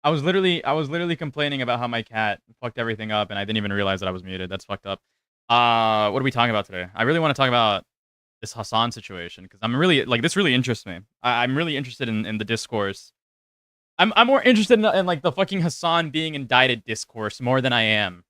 I was literally complaining about how my cat fucked everything up, and I didn't even realize that I was muted. That's fucked up. What are we talking about today? I really want to talk about this Hasan situation because I'm really like this really interests me. I'm really interested in the discourse. I'm more interested in like the fucking Hasan being indicted discourse more than I am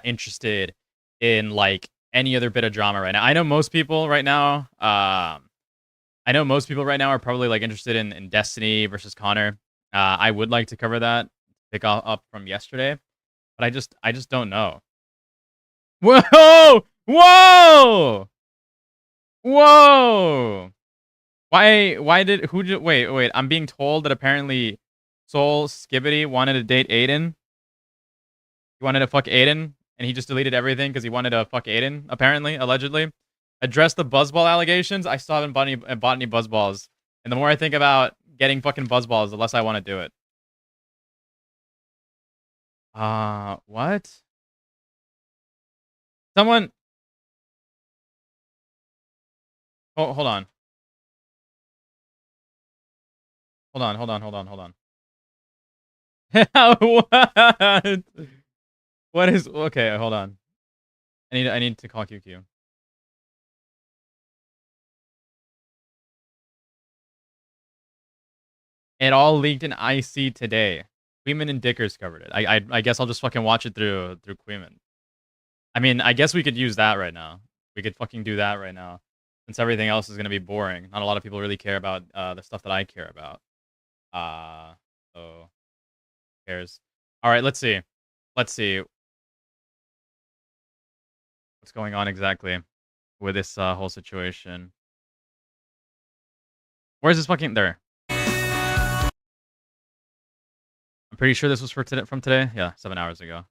interested in like any other bit of drama right now. I know most people right now. I know most people right now are probably like interested in Destiny versus Connor. I would like to cover that, pick up from yesterday, but I just don't know. Whoa! Whoa! Whoa! Why did who did wait, I'm being told that apparently Soul Skibbity wanted to date Aiden. He wanted to fuck Aiden, and he just deleted everything because he wanted to fuck Aiden, apparently, allegedly. Address the buzzball allegations. I still haven't bought any buzzballs. And the more I think about getting fucking buzzballs, the less I want to do it. What? Someone. Oh, hold on. Hold on. What? What is okay? Hold on. I need to call QQ. It all leaked in IC today. Queeman and Dickers covered it. I guess I'll just fucking watch it through Queeman. I mean, I guess we could use that right now. We could fucking do that right now. Since everything else is gonna be boring. Not a lot of people really care about the stuff that I care about. So who cares? Alright, let's see. Let's see. What's going on exactly with this whole situation. Where's this fucking there? I'm pretty sure this was from today. Yeah, 7 hours ago.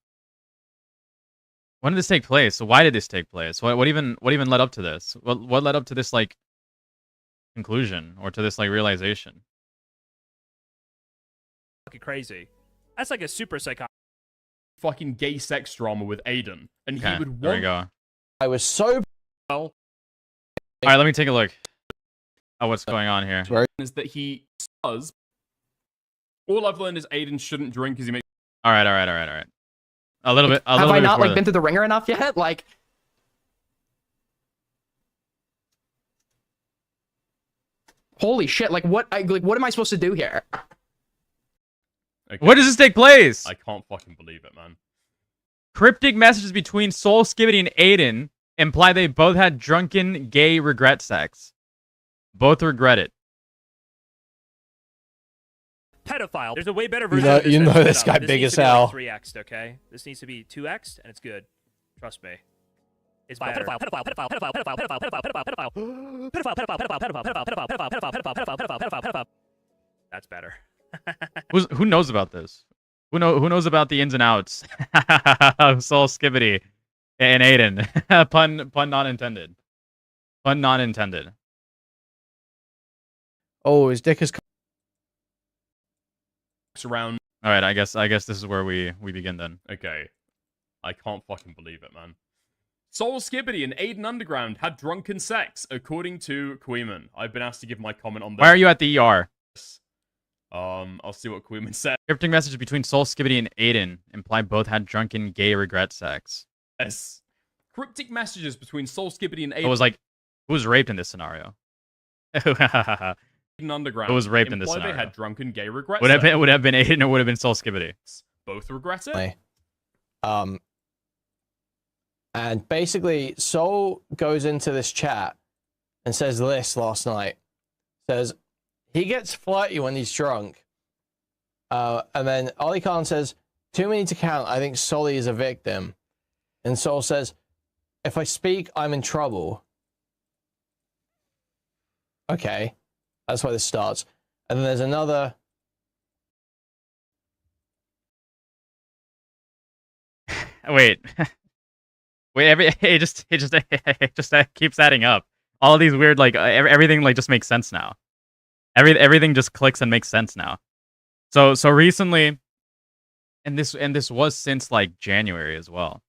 When did this take place? So why did this take place? What even led up to this? What led up to this like conclusion or to this like realization? Fucking crazy. That's like a super psychotic. Fucking gay sex drama with Aiden, and Okay, he would there we want. go. I was so Well, All right, let me take a look at what's going on here. is that he does. All I've learned is Aiden shouldn't drink because he makes. All right. A little bit. Have I not like before been through the ringer enough yet? Like, holy shit! Like, what am I supposed to do here? Okay. What does this take place? I can't fucking believe it, man. Cryptic messages between Soul Skibbity and Aiden imply they both had drunken gay regret sex. Both regret it. Pedophile. There's a way better version of this. you know than this spit guy up. big needs as to be, hell. Like 3x'd, okay? This needs to be 2x'd, and it's good. Trust me. It's better. That's better. Who knows about this? Who knows about the ins and outs of Soul Skibbity and Aiden? Pun not intended. Pun not intended. Oh, his dick is. Around. All right, I guess this is where we begin then. Okay. I can't fucking believe it, man. Soul Skibbity and Aiden Underground had drunken sex, according to Queeman. I've been asked to give my comment on this. Why are you at the ER? I'll see what Queeman said. Cryptic messages between Soul Skibbity and Aiden imply both had drunken gay regret sex. Yes. Cryptic messages between Soul Skibbity and Aiden. It was like, who was raped in this scenario? Underground. Who was raped in this imply scenario? They had drunken gay regret would have sex. been Aiden or would have been Soul Skibbity. Both regret it. And basically, Soul goes into this chat and says this last night. Says he gets flirty when he's drunk. And then Ollie Khan says, too many to count. I think Solly is a victim. And Soul says, if I speak, I'm in trouble. Okay. That's why this starts. And then there's another. Wait. Wait, it just keeps adding up. All these weird like everything like just makes sense now. Everything just clicks and makes sense now. So recently, and this was since like January as well.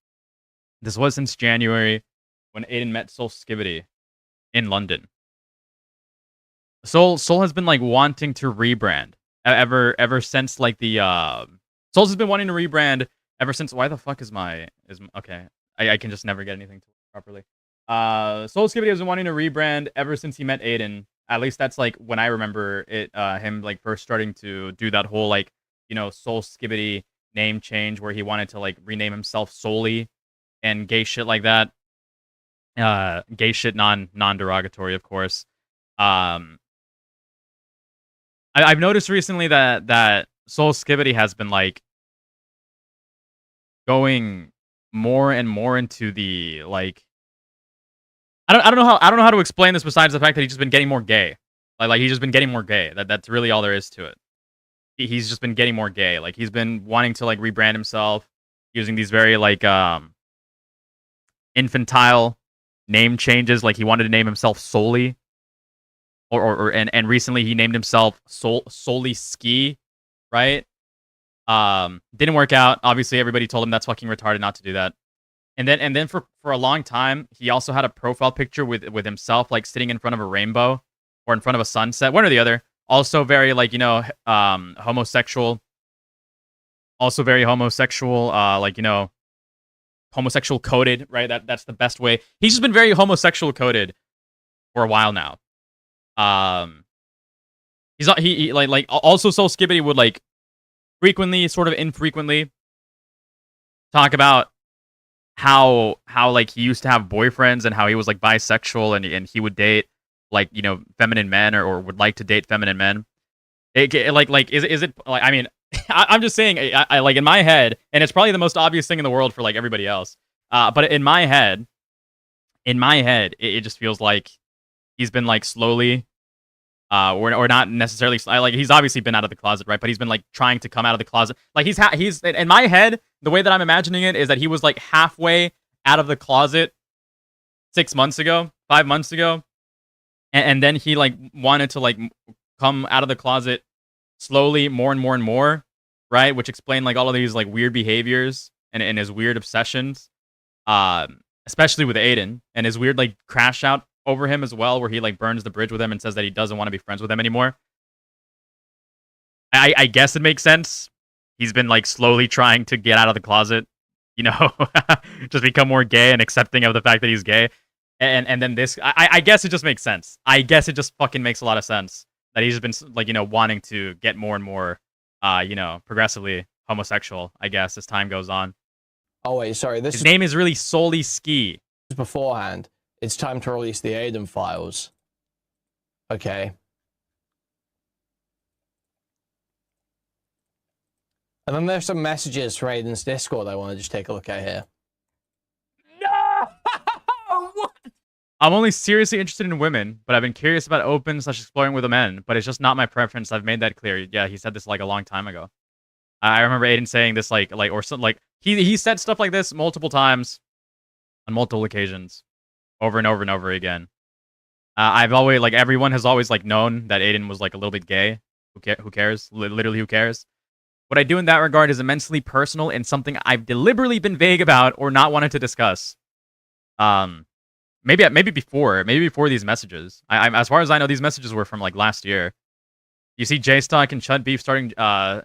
This was since January when Aiden met Soul Skibbity in London. Soul has been like wanting to rebrand ever since like the Souls has been wanting to rebrand ever since. Why the fuck is okay? I can just never get anything to work properly. Soul Skibidi has been wanting to rebrand ever since he met Aiden. At least that's like when I remember it. Him like first starting to do that whole like Soul Skibidi name change where he wanted to like rename himself solely and gay shit like that. Gay shit non-derogatory, of course. I've noticed recently that Soul Skibidi has been like going more and more into the like I don't know how to explain this besides the fact that he's just been getting more gay. Like he's just been getting more gay. That's really all there is to it. He's just been getting more gay. Like he's been wanting to like rebrand himself using these very like infantile name changes. Like he wanted to name himself solely. And recently he named himself Solely Ski, right? Didn't work out. Obviously, everybody told him that's fucking retarded not to do that. And then for a long time, he also had a profile picture with himself like sitting in front of a rainbow or in front of a sunset, one or the other. Also very like homosexual. Also very homosexual. Homosexual coded, right? That's the best way. He's just been very homosexual coded for a while now. He's not he like also Soul Skibidi would like frequently, sort of infrequently, talk about how like he used to have boyfriends and how he was like bisexual and he would date like feminine men or would like to date feminine men. Is it like I mean I'm just saying I like in my head, and it's probably the most obvious thing in the world for like everybody else. But in my head, it just feels like he's been like slowly, or not necessarily. Like he's obviously been out of the closet, right? But he's been like trying to come out of the closet. Like he's in my head. The way that I'm imagining it is that he was like halfway out of the closet 6 months ago, 5 months ago, and then he like wanted to like come out of the closet slowly, more and more and more, right? Which explained like all of these like weird behaviors and his weird obsessions, especially with Aiden and his weird like crash out over him as well, where he like burns the bridge with him and says that he doesn't want to be friends with him anymore. I guess it makes sense. He's been like slowly trying to get out of the closet, just become more gay and accepting of the fact that he's gay. And then this, I guess it just makes sense. I guess it just fucking makes a lot of sense that he's just been like, wanting to get more and more, progressively homosexual, I guess, as time goes on. Oh, wait, sorry. His name is really Solely Ski. Beforehand. It's time to release the Aiden files. Okay. And then there's some messages from Aiden's Discord I want to just take a look at here. No! What? I'm only seriously interested in women, but I've been curious about open/exploring with men, but it's just not my preference. I've made that clear. Yeah, he said this like a long time ago. I remember Aiden saying this or something like he said stuff like this multiple times on multiple occasions, over and over and over again. I've always like everyone has always like known that Aiden was like a little bit gay. Who cares? Literally, who cares? What I do in that regard is immensely personal and something I've deliberately been vague about or not wanted to discuss. Maybe before these messages. As far as I know, these messages were from like last year. You see J-Stock and Chud beef starting.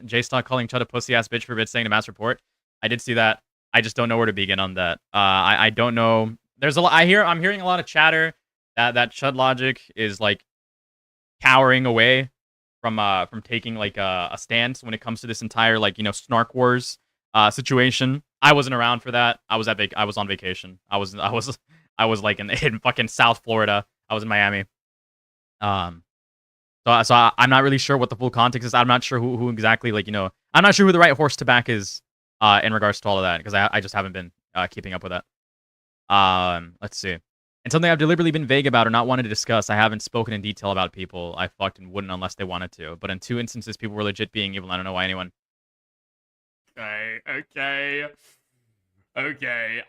J-Stock calling Chud a pussy ass bitch for saying to mass report. I did see that. I just don't know where to begin on that. I don't know. There's a lot. I'm hearing a lot of chatter that Chud Logic is like cowering away from taking like a stance when it comes to this entire like Snark Wars situation. I wasn't around for that. I was on vacation. I was like in fucking South Florida. I was in Miami. So I'm not really sure what the full context is. I'm not sure who exactly I'm not sure who the right horse to back is in regards to all of that because I just haven't been keeping up with that. Let's see. And something I've deliberately been vague about or not wanted to discuss. I haven't spoken in detail about people I fucked and wouldn't unless they wanted to. But in 2 instances, people were legit being evil. I don't know why anyone. Okay.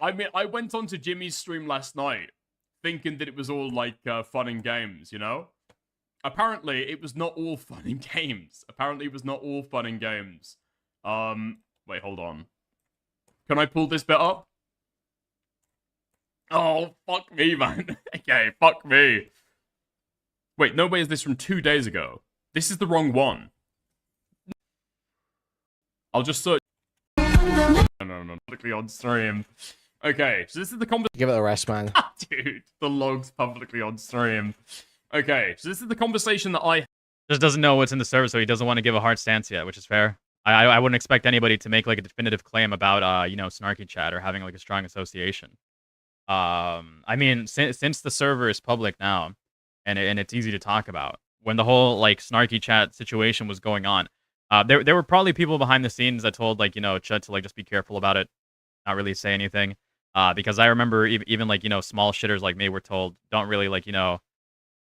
I mean, I went onto Jimmy's stream last night thinking that it was all like fun and games, Apparently, it was not all fun and games. Wait, hold on. Can I pull this bit up? Oh, fuck me, man. Okay, fuck me. Wait, no way is this from 2 days ago. This is the wrong one. I'll just search. No. Publicly on stream. Okay, so this is the conversation. Give it a rest, man. Dude, the log's publicly on stream. Okay, so this is the conversation that I Just doesn't know what's in the server, so he doesn't want to give a hard stance yet, which is fair. I wouldn't expect anybody to make like a definitive claim about you know, snarky chat or having like a strong association. I mean, since the server is public now, and it's easy to talk about, when the whole like snarky chat situation was going on, there were probably people behind the scenes that told like, you know, Chud to like just be careful about it, not really say anything, because I remember even like, you know, small shitters like me were told don't really like, you know,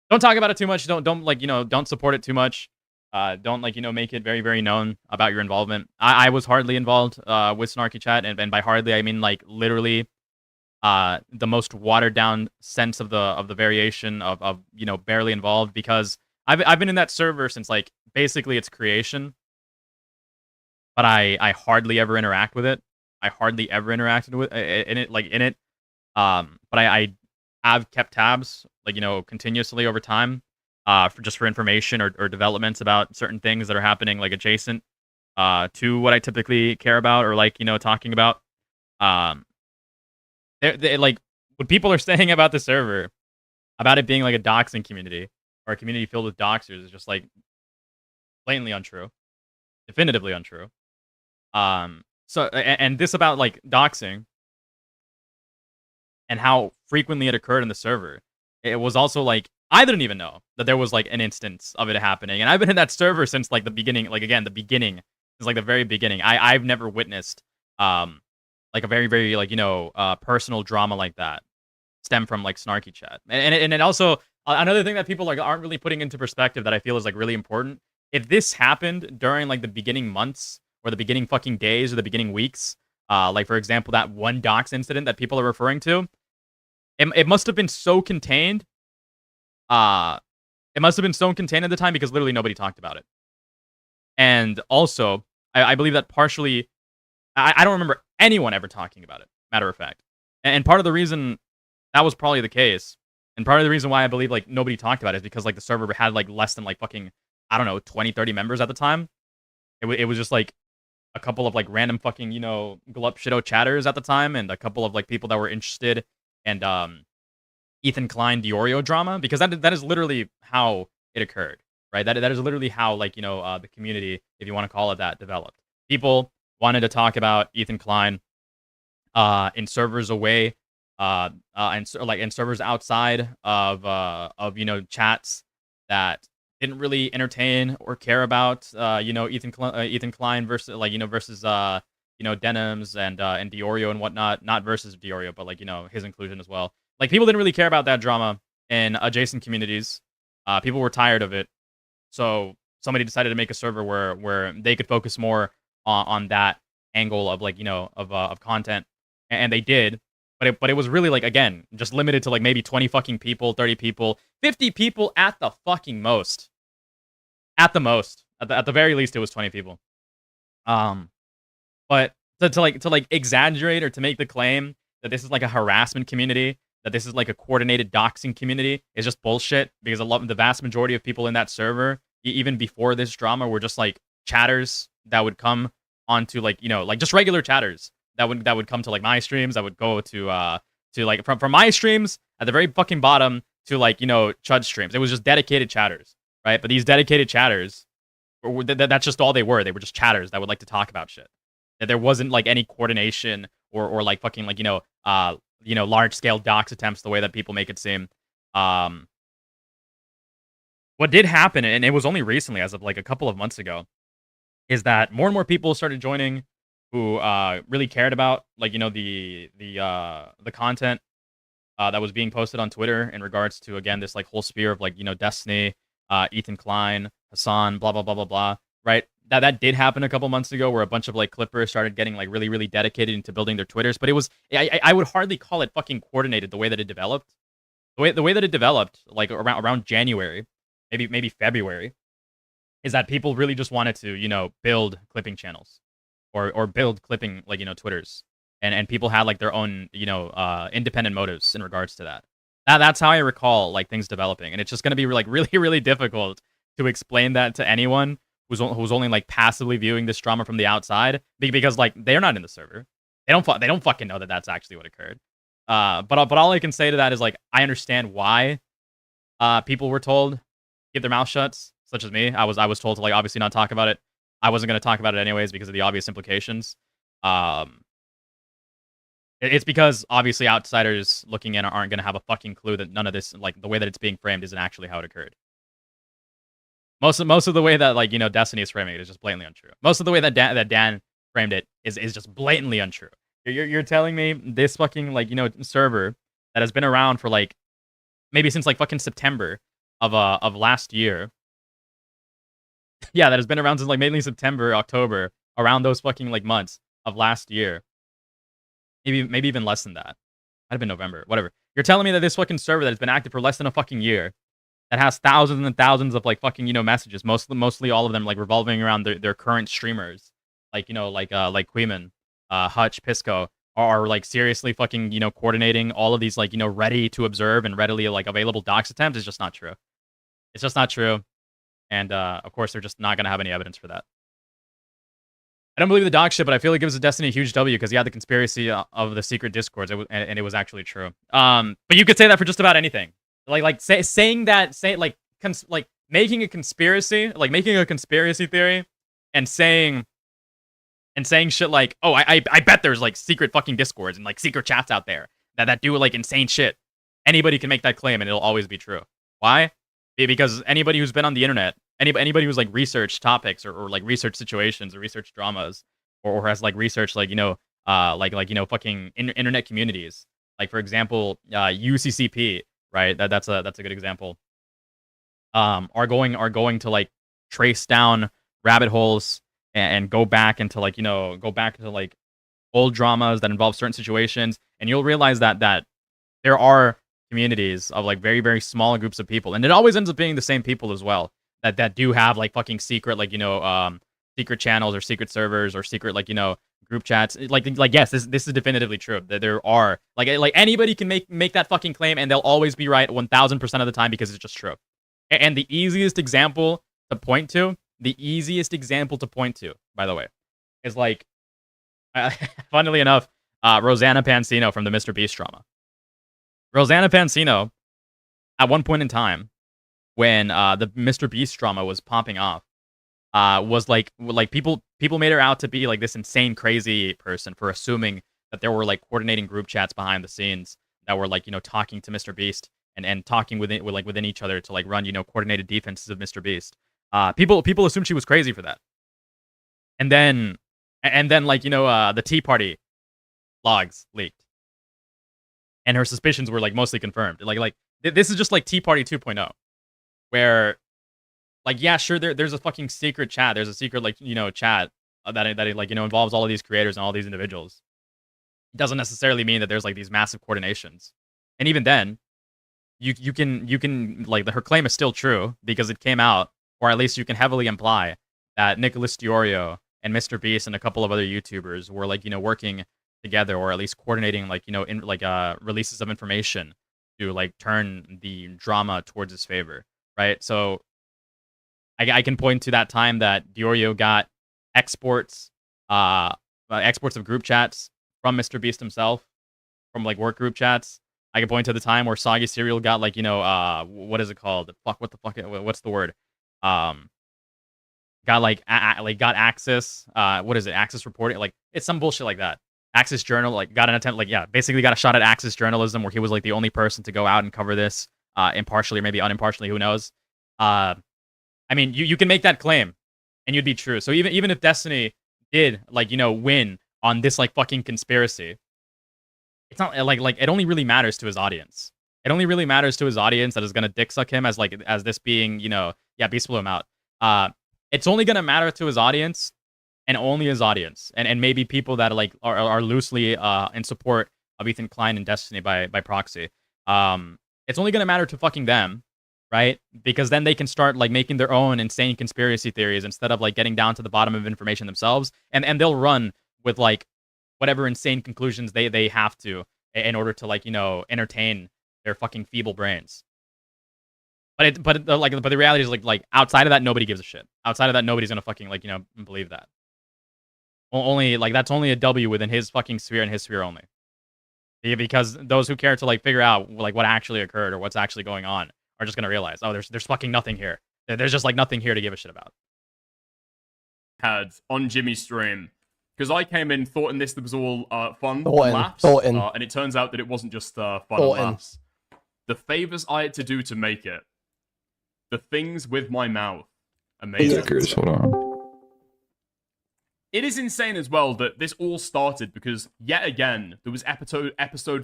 don't talk about it too much, don't like, you know, don't support it too much. Don't like, you know, make it very, very known about your involvement. I was hardly involved with snarky chat, and by hardly I mean like literally the most watered down sense of the variation of you know, barely involved, because I've been in that server since like basically its creation, but I hardly ever interact with it. I hardly ever interacted with in it. But I have kept tabs like, you know, continuously over time. For information or developments about certain things that are happening like adjacent to what I typically care about or like, you know, talking about. They like what people are saying about the server, about it being like a doxing community or a community filled with doxers is just like blatantly untrue, definitively untrue. So and this about like doxing and how frequently it occurred in the server. It was also like I didn't even know that there was like an instance of it happening, and I've been in that server since like the beginning. Like again, the beginning since like the very beginning. I've never witnessed like a very very like, you know, personal drama like that stem from like snarky chat, and it also another thing that people like aren't really putting into perspective that I feel is like really important. If this happened during like the beginning months or the beginning fucking days or the beginning weeks, like for example that one dox incident that people are referring to, it must have been so contained. It must have been so contained at the time because literally nobody talked about it. And also, I believe that partially, I don't remember anyone ever talking about it, matter of fact. And part of the reason that was probably the case, and part of the reason why I believe like nobody talked about it is because like the server had like less than like fucking, I don't know, 20, 30 members at the time. It was just like a couple of like random fucking, you know, glup shito chatters at the time, and a couple of like people that were interested, and Ethan Klein Diorio drama, because that is literally how it occurred, right? That is literally how like, you know, the community, if you want to call it that, developed. People wanted to talk about Ethan Klein in servers away, and like in servers outside of you know, chats that didn't really entertain or care about you know, Ethan Klein versus like, you know, versus you know, Denims and Diorio and whatnot, not versus Diorio, but like, you know, his inclusion as well. Like people didn't really care about that drama in adjacent communities. People were tired of it, so somebody decided to make a server where they could focus more on that angle of like, you know, of content, and they did. But it was really like, again, just limited to like maybe 20 fucking people, 30 people, 50 people at the fucking most. At the most, at the very least, it was 20 people. But to like exaggerate or to make the claim that this is like a harassment community, that this is like a coordinated doxing community, is just bullshit, because the vast majority of people in that server, even before this drama, were just like chatters that would come onto like, you know, like just regular chatters that would come to like my streams, that would go to like from my streams at the very fucking bottom to like, you know, Chud streams. It was just dedicated chatters, right? But these dedicated chatters, that's just all they were. They were just chatters that would like to talk about shit. That there wasn't like any coordination or like fucking like, you know, large scale dox attempts the way that people make it seem. What did happen, and it was only recently, as of like a couple of months ago, is that more and more people started joining who really cared about like, you know, the content that was being posted on Twitter in regards to, again, this like whole sphere of like, you know, Destiny, Ethan Klein, Hasan, blah blah blah blah blah, right? That did happen a couple months ago, where a bunch of like clippers started getting like really really dedicated into building their Twitters, but it was, I would hardly call it fucking coordinated the way that it developed. The way that it developed, like around January, maybe February, is that people really just wanted to, you know, build clipping channels or build clipping like, you know, Twitters, and people had like their own, you know, independent motives in regards to that. That's how I recall like things developing, and it's just gonna be like really really difficult to explain that to anyone who's only like passively viewing this drama from the outside because like they're not in the server. They don't fucking know that that's actually what occurred. But all I can say to that is like I understand why people were told keep their mouth shuts, such as me. I was told to like obviously not talk about it. I wasn't going to talk about it anyways because of the obvious implications. It's because obviously outsiders looking in aren't going to have a fucking clue that none of this, like the way that it's being framed, isn't actually how it occurred. Most of the way that like Destiny is framing it is just blatantly untrue. Most of the way that Dan framed it is just blatantly untrue. You're telling me this fucking like server that has been around for like maybe since like fucking September of last year. Yeah, that has been around since like mainly September, October, around those fucking like months of last year. Maybe even less than that. Might have been November, whatever. You're telling me that this fucking server that has been active for less than a fucking year, that has thousands and thousands of like fucking messages, mostly all of them like revolving around their current streamers, like like Queeman, Hutch, Pisco, are like seriously fucking coordinating all of these like ready to observe and readily like available dox attempts is just not true. It's just not true, and of course they're just not gonna have any evidence for that. I don't believe the dox shit, but I feel it gives Destiny a huge W because he had the conspiracy of the secret discords, and it was actually true. But you could say that for just about anything. Saying making a conspiracy, like making a conspiracy theory, and saying shit like, oh, I bet there's like secret fucking discords and like secret chats out there that do like insane shit. Anybody can make that claim and it'll always be true. Why? Because anybody who's been on the internet, anybody who's like researched topics or like research situations or research dramas or has like researched like fucking internet communities, like for example UCCP, right? That's a good example. Are going to like trace down rabbit holes and go back into like old dramas that involve certain situations, and you'll realize that there are communities of like very very small groups of people, and it always ends up being the same people as well that do have like fucking secret like secret channels or secret servers or secret like group chats. Like yes, this is definitively true that there are like anybody can make that fucking claim and they'll always be right 1000% of the time because it's just true. And the easiest example to point to, by the way, is like funnily enough, Rosanna Pansino from the Mr. Beast drama. Rosanna Pansino, at one point in time, when the Mr. Beast drama was popping off, was like people made her out to be like this insane, crazy person for assuming that there were like coordinating group chats behind the scenes that were like talking to Mr. Beast and talking within each other to like run coordinated defenses of Mr. Beast. People assumed she was crazy for that, and then like the Tea Party logs leaked. And her suspicions were like mostly confirmed. This is just like Tea Party 2.0, where like yeah, sure there's a fucking secret chat. There's a secret like chat that like involves all of these creators and all these individuals. It doesn't necessarily mean that there's like these massive coordinations. And even then, you can like her claim is still true because it came out, or at least you can heavily imply that Nicholas Diorio and Mr. Beast and a couple of other YouTubers were like working together, or at least coordinating like releases of information to like turn the drama towards his favor, right? So I can point to that time that Diorio got exports of group chats from Mr. Beast himself, from like work group chats. I can point to the time where Soggy Cereal got like what is it called? What's the word? Got like got access. What is it? Access reporting? Like it's some bullshit like that. Access Journal like got an attempt, like yeah, basically got a shot at Access Journalism where he was like the only person to go out and cover this impartially or maybe unimpartially, who knows. I mean, you can make that claim and you'd be true. So even if Destiny did like win on this like fucking conspiracy, it's not like it only really matters to his audience. It only really matters to his audience that is gonna dick suck him as this being yeah, Beast blew him out. It's only gonna matter to his audience and only his audience, and maybe people that are loosely in support of Ethan Klein and Destiny by proxy. It's only gonna matter to fucking them, right? Because then they can start like making their own insane conspiracy theories instead of like getting down to the bottom of information themselves, and they'll run with like whatever insane conclusions they have to in order to like entertain their fucking feeble brains. But the reality is like outside of that, nobody gives a shit. Outside of that, nobody's gonna fucking like believe that. Only like that's only a W within his fucking sphere and his sphere only. Yeah, because those who care to like figure out like what actually occurred or what's actually going on are just gonna realize, oh, there's fucking nothing here. There's just like nothing here to give a shit about. Had on Jimmy's stream, because I came in thought this was all fun and laughs, and it turns out that it wasn't just fun and laughs. The favors I had to do to make it, the things with my mouth, amazing. Hold on. It is insane as well that this all started because yet again there was episode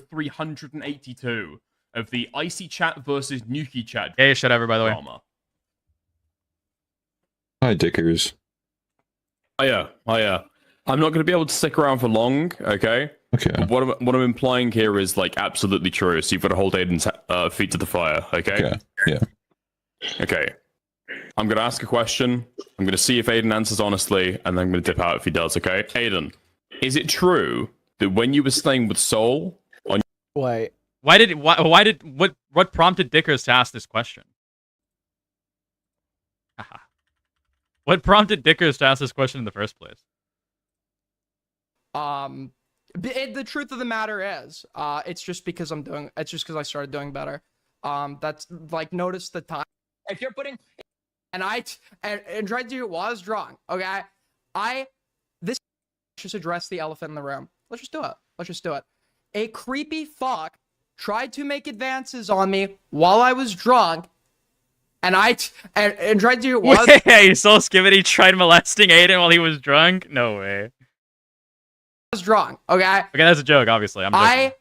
382 of the Icy Chat versus Nuki Chat. Hey, shut ever by the way. Hi, Dickers. Oh yeah. I'm not going to be able to stick around for long, okay? Okay. But what I'm implying here is like absolutely true. So you've got to hold Aiden's feet to the fire, okay? Okay. Yeah. Okay. I'm going to ask a question. I'm going to see if Aiden answers honestly, and then I'm going to dip out if he does, okay? Aiden, is it true that when you were staying with Soul on... Wait. What prompted Dickers to ask this question? What prompted Dickers to ask this question in the first place? The truth of the matter is, it's just because I started doing better. That's like, notice the time. If you're putting, and tried to do it while I was drunk. Okay, let's just address the elephant in the room. Let's just do it. A creepy fuck tried to make advances on me while I was drunk, and tried to do it while you saw Skibidi tried molesting Aiden while he was drunk? No way. I was drunk. Okay, that's a joke. Obviously, I'm joking.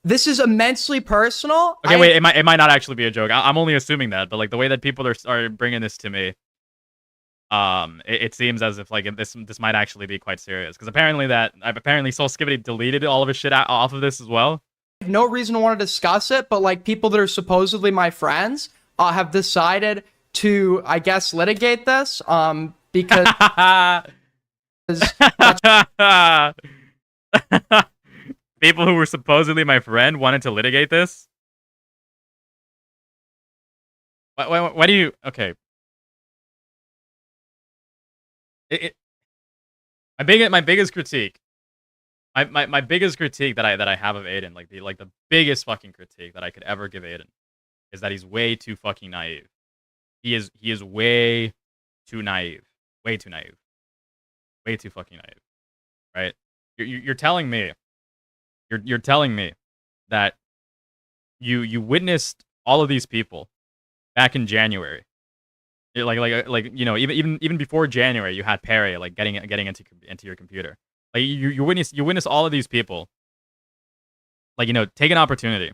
This is immensely personal. Okay, wait. It might not actually be a joke. I'm only assuming that, but like the way that people are bringing this to me, it seems as if like this might actually be quite serious. Because apparently Soul Skibidi deleted all of his shit off of this as well. I have no reason to want to discuss it, but like people that are supposedly my friends have decided to, I guess, litigate this. Because. People who were supposedly my friend wanted to litigate this? Why do you... Okay. My biggest critique... My biggest critique that I have of Aiden, like the biggest fucking critique that I could ever give Aiden, is that he's way too fucking naive. He is way too naive. Way too naive. Way too fucking naive. Right? You're telling me... You're telling me that you witnessed all of these people back in January, even before January, you had Perry like getting into your computer. Like you witnessed all of these people, like take an opportunity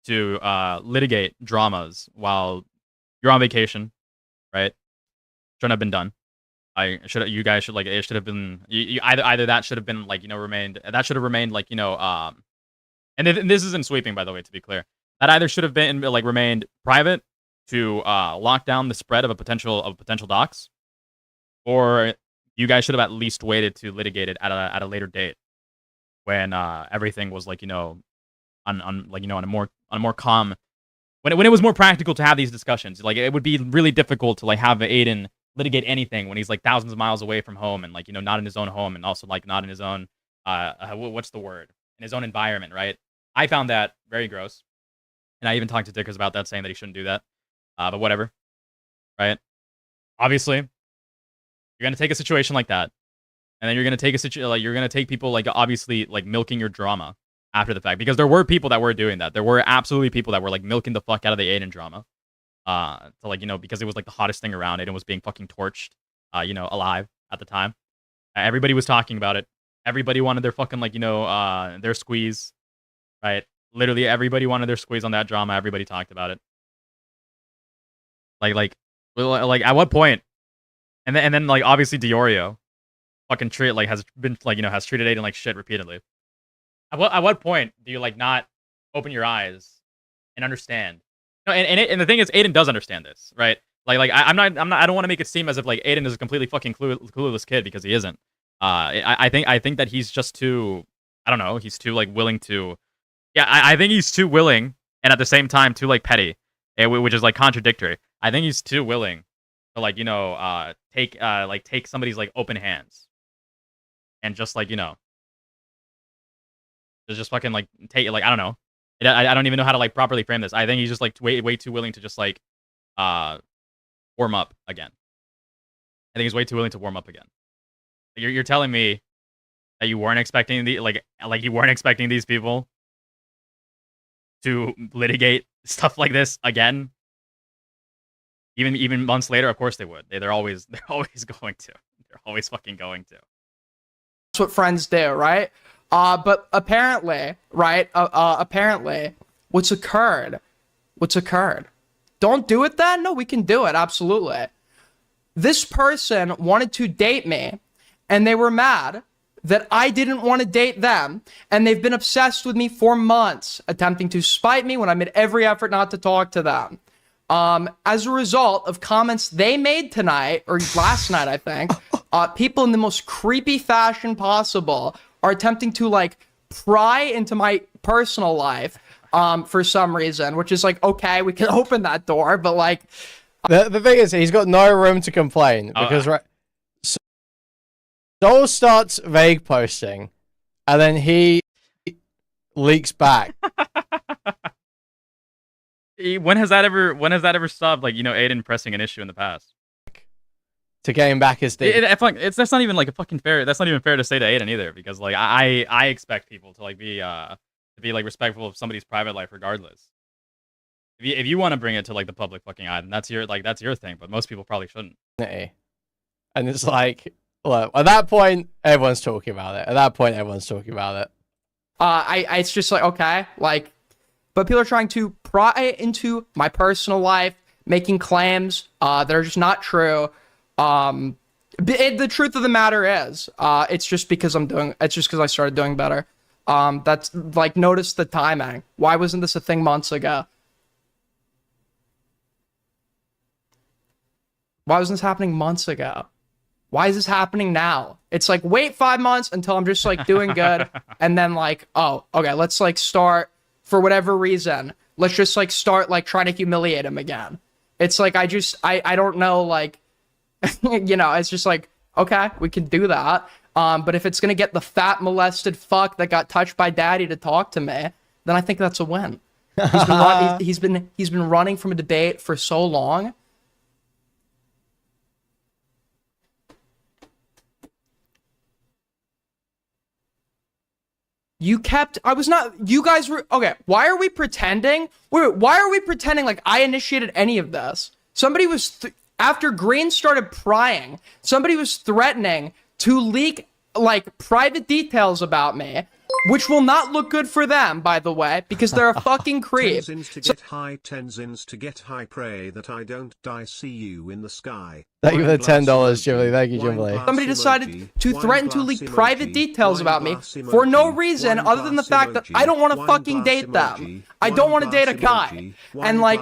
to litigate dramas while you're on vacation, right? Shouldn't have been done. You guys should it should have been either that should have been remained like and this isn't sweeping, by the way, to be clear. That either should have been remained private to lock down the spread of a potential dox, or you guys should have at least waited to litigate it at a later date when everything was on a more calm, when it was more practical to have these discussions. Like it would be really difficult to have Aiden litigate anything when he's thousands of miles away from home and not in his own home, and also not in his own what's the word, in his own environment, right? I found that very gross, and I even talked to Dickers about that, saying that he shouldn't do that, but whatever, right? Obviously you're gonna take a situation like that, and then you're gonna take you're gonna take people obviously milking your drama after the fact, because there were people that were doing that. There were absolutely people that were milking the fuck out of the Aiden drama. To because it was the hottest thing around. It was being fucking torched, alive at the time. Everybody was talking about it. Everybody wanted their fucking their squeeze, right? Literally everybody wanted their squeeze on that drama. Everybody talked about it. At what point? And then obviously Diorio fucking has been has treated Aiden like shit repeatedly. At what point do you not open your eyes and understand? No, and the thing is, Aiden does understand this, right? I don't want to make it seem as if Aiden is a completely fucking clueless kid, because he isn't. I think that he's just too, I don't know, he's too willing to, yeah, I think he's too willing, and at the same time too petty which is like contradictory. I think he's too willing to like take somebody's like open hands and just like just fucking like take it. Like I don't know. I don't even know how to like properly frame this. I think he's just like way too willing to just like warm up again. I think he's way too willing to warm up again. You're telling me that you weren't expecting you weren't expecting these people to litigate stuff like this again, even months later. Of course they would. They're always going to. They're always fucking going to. That's what friends do, right? But apparently, right? Apparently, what's occurred? Don't do it then? No, we can do it. Absolutely. This person wanted to date me, and they were mad that I didn't want to date them, and they've been obsessed with me for months, attempting to spite me when I made every effort not to talk to them. As a result of comments they made tonight, or last night, I think, people in the most creepy fashion possible are attempting to, like, pry into my personal life, for some reason, which is like, okay, we can open that door, but, like... The thing is, he's got no room to complain, because, right... Soul starts vague posting, and then he leaks back. When has that ever stopped? Like Aiden pressing an issue in the past To gain back his deed. That's not even like a fucking fair. That's not even fair to say to Aiden either, because like I expect people to like be like respectful of somebody's private life regardless. If you want to bring it to like the public fucking eye, then that's your thing. But most people probably shouldn't. And it's like. Look, at that point, everyone's talking about it. It's just like, okay, like, but people are trying to pry into my personal life, making claims that are just not true. The truth of the matter is, it's just because I started doing better. That's like, notice the timing. Why wasn't this a thing months ago? Why wasn't this happening months ago? Why is this happening now? It's like, wait 5 months until I'm just like doing good. And then like, oh, okay, let's like start for whatever reason. Let's just like start like trying to humiliate him again. It's like, I don't know, like, it's just like, okay, we can do that. But if it's going to get the fat molested fuck that got touched by daddy to talk to me, then I think that's a win. He's been running from a debate for so long. You guys were, okay, why are we pretending? Wait, why are we pretending like I initiated any of this? Somebody was, after Green started prying, somebody was threatening to leak, like, private details about me, which will not look good for them, by the way, because they're a fucking creep. 10 zins to get high, 10 zins to get high, pray that I don't die, see you in the sky. Thank you for the $10, Jimmy. Thank you, Jimmy. Somebody decided to threaten to leak private details about me for no reason other than the fact that I don't want to fucking date them. I don't want to date a guy. And like,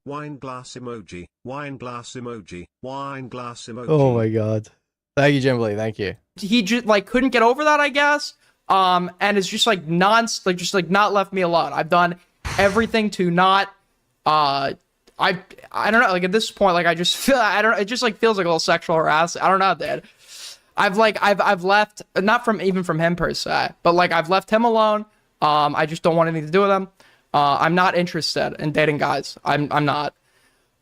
wine glass emoji, wine glass emoji, wine glass emoji. Oh my god. Thank you, Jimmy. Thank you. He just like couldn't get over that, I guess. And it's just like not left me alone. I've done everything to not, I don't know, like at this point, like I just feel, it just like feels like a little sexual harassment. I don't know, dude. I've left, not from him per se, but like I've left him alone. I just don't want anything to do with him. I'm not interested in dating guys. I'm not.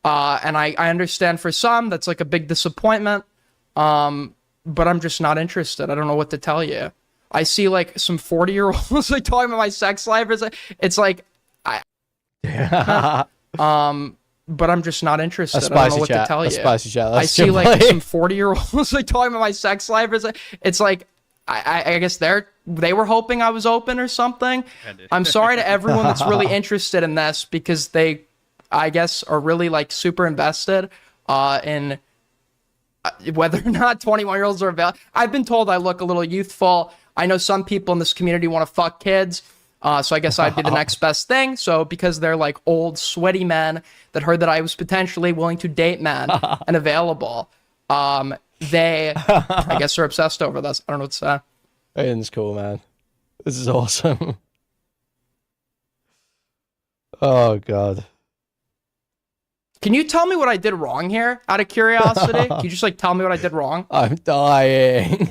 And I understand for some that's like a big disappointment. But I'm just not interested. I don't know what to tell you. I see like some 40-year-olds like talking about my sex life. It's like, but I'm just not interested. I don't know what to tell you. Spicy chat. I see like some 40-year-olds like talking about my sex life. It's like, I guess they were hoping I was open or something. I'm sorry to everyone that's really interested in this, because they, I guess, are really like super invested in whether or not 21-year-olds are available. I've been told I look a little youthful. I know some people in this community want to fuck kids. So I guess I'd be the next best thing. So because they're like old, sweaty men that heard that I was potentially willing to date men and available, they, I guess, are obsessed over this. I don't know what to say. Aiden's cool, man. This is awesome. Oh, God. Can you tell me what I did wrong here, out of curiosity? Can you just like tell me what I did wrong? I'm dying.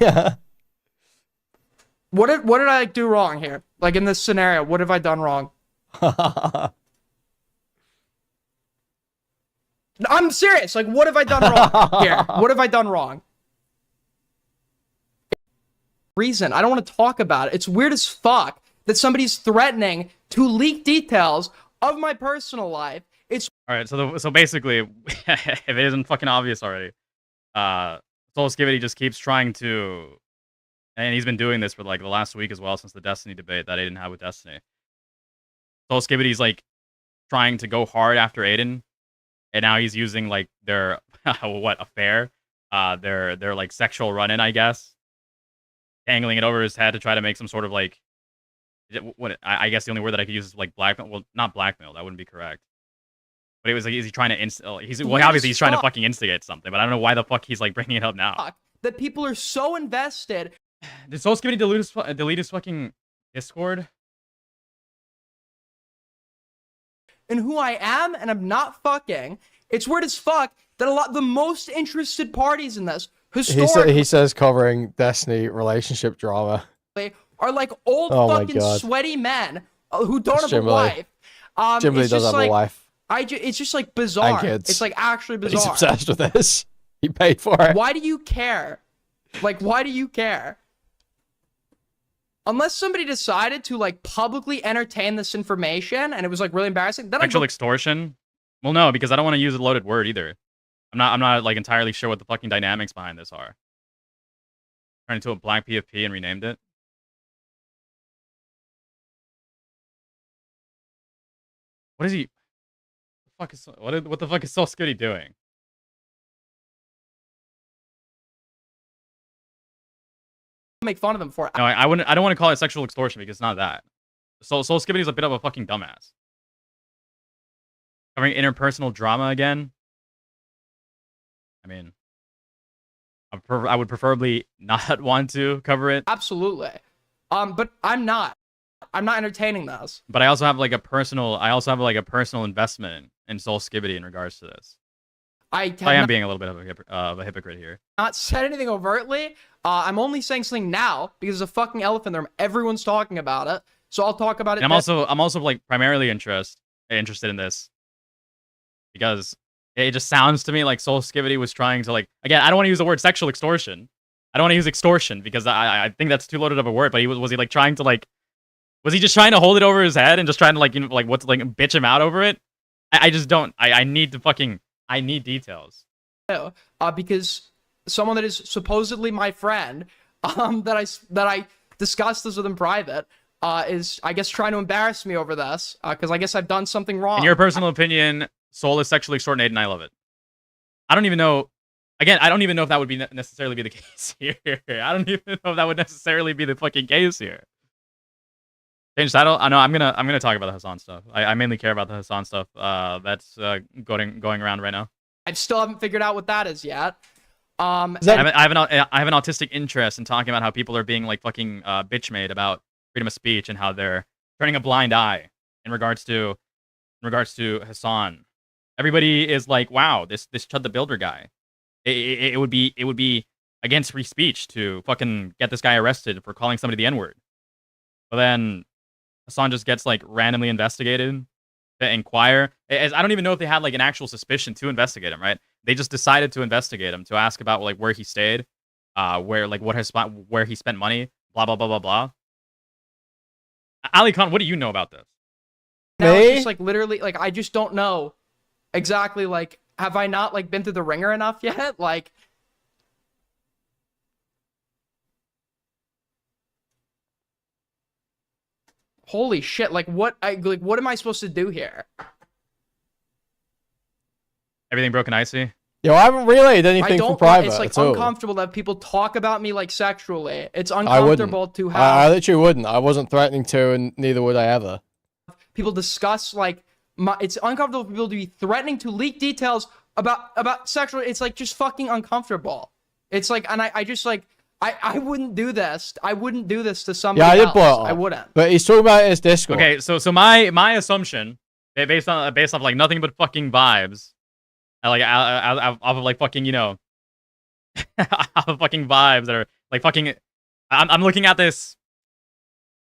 What did I do wrong here? Like in this scenario, what have I done wrong? I'm serious. Like, what have I done wrong here? What have I done wrong? Reason. I don't want to talk about it. It's weird as fuck that somebody's threatening to leak details of my personal life. It's All right, so basically, if it isn't fucking obvious already, Soul Skivity just keeps trying to, and he's been doing this for like the last week as well since the Destiny debate that Aiden had with Destiny. Soul Skivity's like trying to go hard after Aiden, and now he's using like their affair, their like sexual run-in, I guess, dangling it over his head to try to make some sort of like, I guess the only word that I could use is like blackmail. Well, not blackmail, that wouldn't be correct. But it was like, is he trying to obviously he's trying to fucking instigate something, but I don't know why the fuck he's like bringing it up now. that people are so invested. Did Soul Skivity delete his fucking Discord? In who I am, and I'm not fucking. It's weird as fuck that the most interested parties in this historically He says covering Destiny relationship drama. are like old fucking sweaty men who don't have a wife. Jim Lee does have a wife. It's just like bizarre. And kids. It's like actually But bizarre. he's obsessed with this. He paid for it. Why do you care? Like, why do you care? Unless somebody decided to like publicly entertain this information and it was like really embarrassing. Then Sexual extortion? Well, no, because I don't want to use a loaded word either. I'm not like entirely sure what the fucking dynamics behind this are. Turned into a black PFP and renamed it. What is he? What the fuck is Soul Skivity doing? make fun of them for it. No, I wouldn't. I don't want to call it sexual extortion because it's not that. Soul Skivity is a bit of a fucking dumbass. Covering interpersonal drama again. I mean, I would preferably not want to cover it. Absolutely. But I'm not. I'm not entertaining this. But I also have like a personal. Investment in Soul Skivity in regards to this. I am being a little bit of a hypocrite here. Not said anything overtly. I'm only saying something now because there's a fucking elephant in the room. Everyone's talking about it, so I'll talk about it. And I'm also like primarily interested in this because it just sounds to me like Soul Skivity was trying to like, again, I don't want to use the word sexual extortion. I don't want to use extortion because I think that's too loaded of a word. But was he like trying to like, was he just trying to hold it over his head and just trying to like, you know, like what's like bitch him out over it? I just don't. I need to fucking. I need details. Because someone that is supposedly my friend, that I discussed this with in private, is I guess trying to embarrass me over this, because I guess I've done something wrong. In your personal opinion, Soul is sexually extorted, and I love it. I don't even know. Again, I don't even know if that would be necessarily be the case here. I don't even know if that would necessarily be the fucking case here. Change title? I know I'm gonna talk about the Hasan stuff. I mainly care about the Hasan stuff. That's going around right now. I still haven't figured out what that is yet. I have an autistic interest in talking about how people are being like fucking bitch made about freedom of speech and how they're turning a blind eye in regards to Hasan. Everybody is like, wow, this Chud the Builder guy. It would be against free speech to fucking get this guy arrested for calling somebody the N-word. But then Hasan just gets like randomly investigated to inquire. I don't even know if they had like an actual suspicion to investigate him, right? They just decided to investigate him to ask about like where he stayed, where he spent money, blah blah blah blah blah. Ali Khan, what do you know about this? Now it's just like literally like I just don't know exactly like have I not like been through the ringer enough yet? Like holy shit, like what am I supposed to do here? Everything broken icy? Yo, I haven't relayed anything from private. It's like at all. uncomfortable that people talk about me like sexually. It's uncomfortable to have I literally wouldn't. I wasn't threatening to, and neither would I ever. People discuss like it's uncomfortable for people to be threatening to leak details about sexual. It's like just fucking uncomfortable. It's like, and I just like I wouldn't do this. I wouldn't do this to somebody else. Yeah, I did blow it up. I wouldn't. But he's talking about his Discord. Okay, so my assumption, based off like nothing but fucking vibes, off of like fucking, you know, off of fucking vibes that are like fucking. I'm looking at this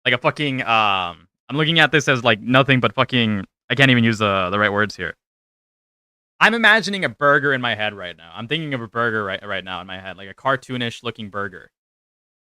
like a fucking I'm looking at this as like nothing but fucking. I can't even use the right words here. I'm imagining a burger in my head right now. I'm thinking of a burger right now in my head, like a cartoonish looking burger.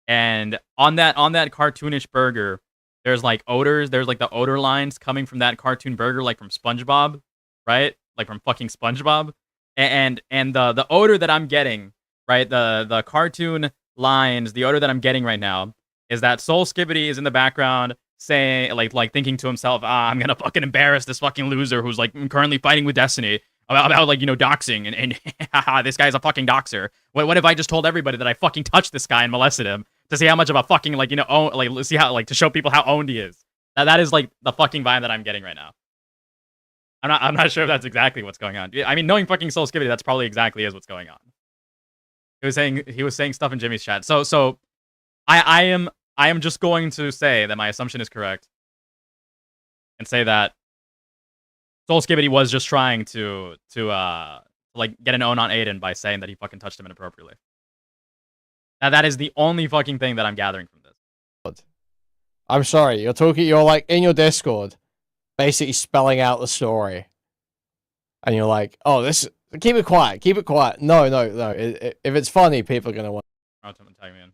And on that cartoonish burger, there's like odors. There's like the odor lines coming from that cartoon burger, like from SpongeBob, right? Like from fucking SpongeBob. And the odor that I'm getting, right? The cartoon lines, the odor that I'm getting right now is that Soul Skibbity is in the background saying like thinking to himself, I'm gonna fucking embarrass this fucking loser who's like currently fighting with Destiny about like, you know, doxing and this guy's a fucking doxer. What if I just told everybody that I fucking touched this guy and molested him to see how much of a fucking like, you know, let's see how like to show people how owned he is. That is like the fucking vibe that I'm getting right now. I'm not sure if that's exactly what's going on. I mean, knowing fucking Soul Skibbity, that's probably exactly is what's going on. He was saying stuff in Jimmy's chat. So I am just going to say that my assumption is correct and say that Soul Skibbity was just trying to like get an own on Aiden by saying that he fucking touched him inappropriately. Now that is the only fucking thing that I'm gathering from this. I'm sorry, you're like in your Discord, basically spelling out the story, and you're like, oh, this, keep it quiet. No. If it's funny, people are gonna want to tag me in.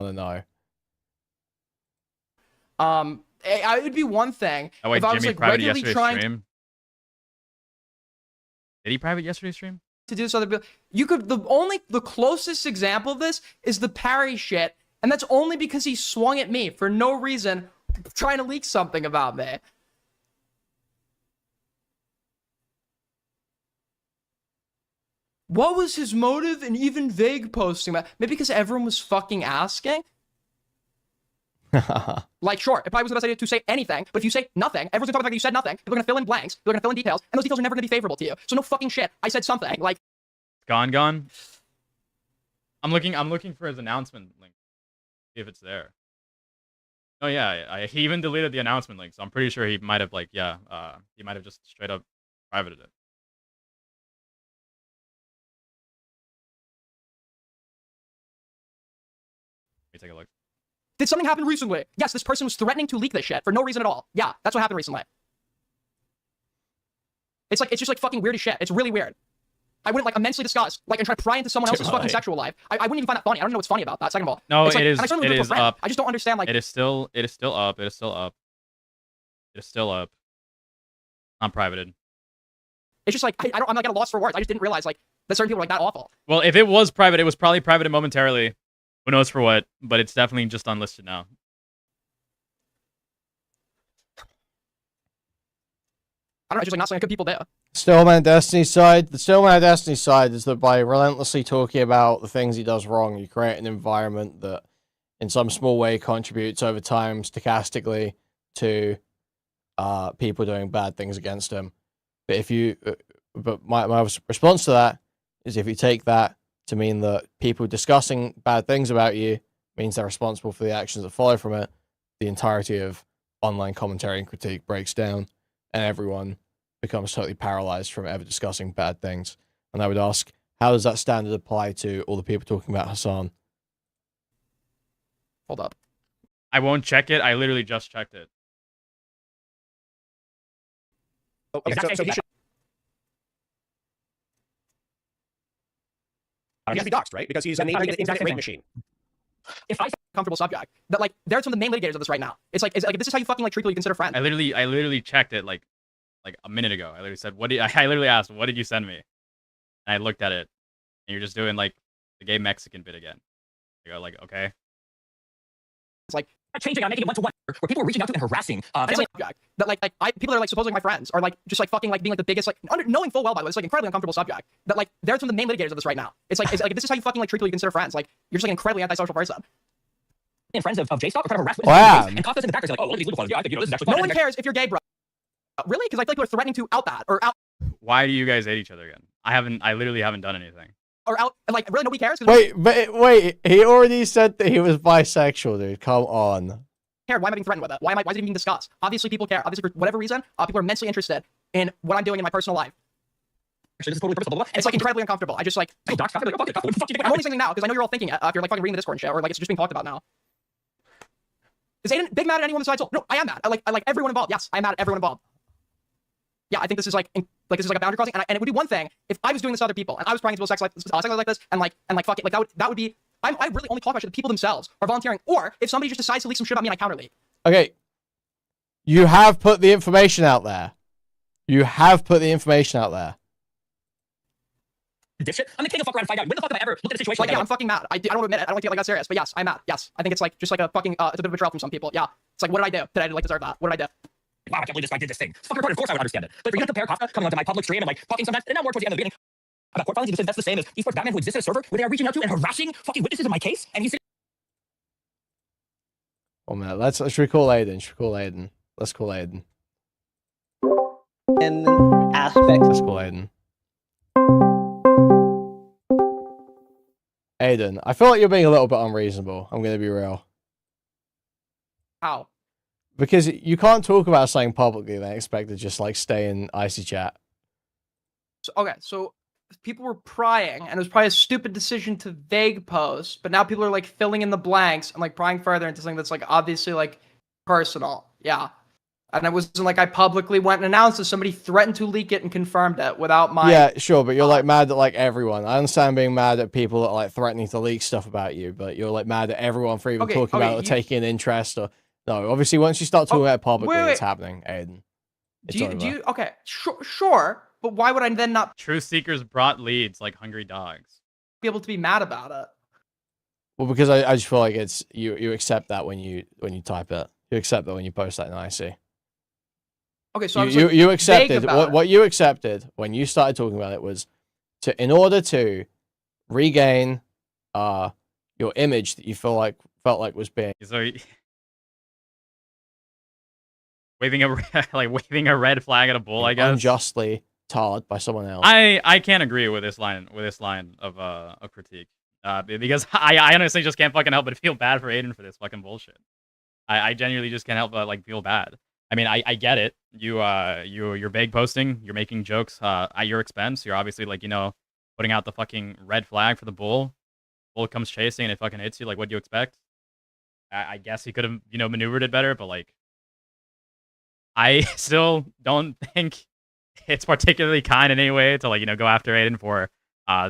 to know. It would be one thing Oh wait, if I Jimmy was like private regularly yesterday's trying stream. Did he private yesterday's stream? to do this other. You could the closest example of this is the parry shit, and that's only because he swung at me for no reason, trying to leak something about me. What was his motive in even vague posting about? Maybe because everyone was fucking asking. Like, sure, if I was the best idea to say anything, but if you say nothing, everyone's gonna talk about the fact that you said nothing. People are gonna fill in blanks. People are gonna fill in details, and those details are never gonna be favorable to you. So no fucking shit. I said something. Like, Gone. I'm looking for his announcement link. See if it's there. Oh yeah, he even deleted the announcement link, so I'm pretty sure he might have like he might have just straight up privated it. Let me take a look. did something happen recently? Yes, this person was threatening to leak this shit for no reason at all. Yeah, that's what happened recently. It's just like fucking weird as shit. It's really weird. I wouldn't like immensely discuss like and try to pry into someone else's fucking sexual life. I wouldn't even find that funny. I don't know what's funny about that. Second of all, No, it's like, it is. And I certainly It would do it is for a friend. up. I just don't understand like It is still up. It is still up. I'm privated. it's just like I'm like at a loss for words. I just didn't realize like that certain people were like that awful. Well, if it was private, it was probably privated momentarily. Who knows for what? But it's definitely just unlisted now. I don't know. It's just like not something good people do. Stillman Destiny's side. The Stillman Destiny side is that by relentlessly talking about the things he does wrong, you create an environment that, in some small way, contributes over time stochastically to people doing bad things against him. But if you, but my response to that is if you take that to mean that people discussing bad things about you means they're responsible for the actions that follow from it, the entirety of online commentary and critique breaks down, and everyone becomes totally paralyzed from ever discussing bad things. And I would ask, how does that standard apply to all the people talking about Hasan? Hold up. I won't check it. I literally just checked it. Okay, so he should... He has to be doxxed, right? Because he's an internet rape machine. If I comfortable subject that like they're some of the main litigators of this right now. It's like if this is how you fucking like treat people you consider friends. I literally checked it like a minute ago. I literally said, I literally asked, what did you send me? And I looked at it, and you're just doing like the gay Mexican bit again. I go like, okay. It's like Changing, I'm making it 1-to-1 where people are reaching out to and harassing. it's like subject that like people that are like supposedly my friends are like just like fucking like being like the biggest like knowing full well by the way it's like incredibly uncomfortable subject that like they're some of the main litigators of this right now. It's like if this is how you fucking like treat people you consider friends, like you're just like an incredibly antisocial person. And friends of J-Stop are trying to harass Wow. and cops in the back are like, oh, look at these legal yeah, I think this is actually No one cares if you're gay, bro. Really? Because I feel like people are threatening to out that or out. Why do you guys hate each other again? I literally haven't done anything. Or out, and like really nobody cares. Wait, he already said that he was bisexual, dude. Come on. Why am I being threatened with it? Why is it even being discussed? Obviously, people care. Obviously, for whatever reason, people are immensely interested in what I'm doing in my personal life. Actually, this is totally personal. Blah, blah, blah. And it's like incredibly uncomfortable. I just like, Oh, docs, like, what the fuck do you think I'm only saying now because I know you're all thinking it. If you're like fucking reading the Discord and shit, or like it's just being talked about now. Is Aiden big mad at anyone besides Soul? No, I am mad. I like everyone involved. Yes, I'm mad at everyone involved. Yeah, I think this is like this is like a boundary crossing, and it would be one thing if I was doing this to other people and I was prying into sex like this, and like fuck it, like that would be. I really only call question the people themselves are volunteering, or if somebody just decides to leak some shit about me and I counter leak. Okay, you have put the information out there. You have put the information out there. Dipshit. I'm the king of fuck around and find out. When the fuck have I ever looked at a situation Like, like yeah, I'm fucking mad. I don't want to admit it. I don't want to get like that serious, but yes, I'm mad. Yes, I think it's like just like a fucking it's a bit of a betrayal from some people. Yeah, it's like what did I do? Did I like deserve that? What did I do? wow, I can't believe this guy did this thing. It's fucking retarded. Of course I would understand it. But for you to compare Kafka coming onto my public stream and like talking sometimes, and now more towards the end of the beginning about court filings, he says that's the same as esports Batman who exists at a server where they are reaching out to and harassing fucking witnesses in my case, and he's Oh man, let's recall Aiden. Let's call Aiden. An aspect. Let's call Aiden. Aiden, I feel like you're being a little bit unreasonable. I'm gonna be real. How? Because you can't talk about something publicly and then expect to just like stay in icy chat. So, okay, so people were prying, and it was probably a stupid decision to vague post, but now people are like filling in the blanks and like prying further into something that's like obviously like personal. Yeah. And it wasn't like I publicly went and announced it. Somebody threatened to leak it and confirmed it without my... Yeah, sure, but you're like mad at like everyone. I understand being mad at people that are like threatening to leak stuff about you, but you're like mad at everyone for even talking about it or taking an interest or... No, obviously once you start talking about it publicly, it's happening, Aiden. It's do you okay, sure, but why would I then not Truth seekers brought leads like hungry dogs. be able to be mad about it? Well, because I just feel like it's... You accept that when you type it. You accept that when you post that in IC. Okay, so you accepted what you accepted when you started talking about it was in order to regain your image that you felt like was being So waving a red flag at a bull, I guess. Unjustly tarred by someone else. I can't agree with this line of critique. Because I honestly just can't fucking help but feel bad for Aiden for this fucking bullshit. I genuinely just can't help but like feel bad. I mean, I get it. You're vague posting. You're making jokes at your expense. You're obviously like, putting out the fucking red flag for the bull. Bull comes chasing and it fucking hits you. Like, what do you expect? I guess he could have, maneuvered it better, but like, I still don't think it's particularly kind in any way to like, go after Aiden for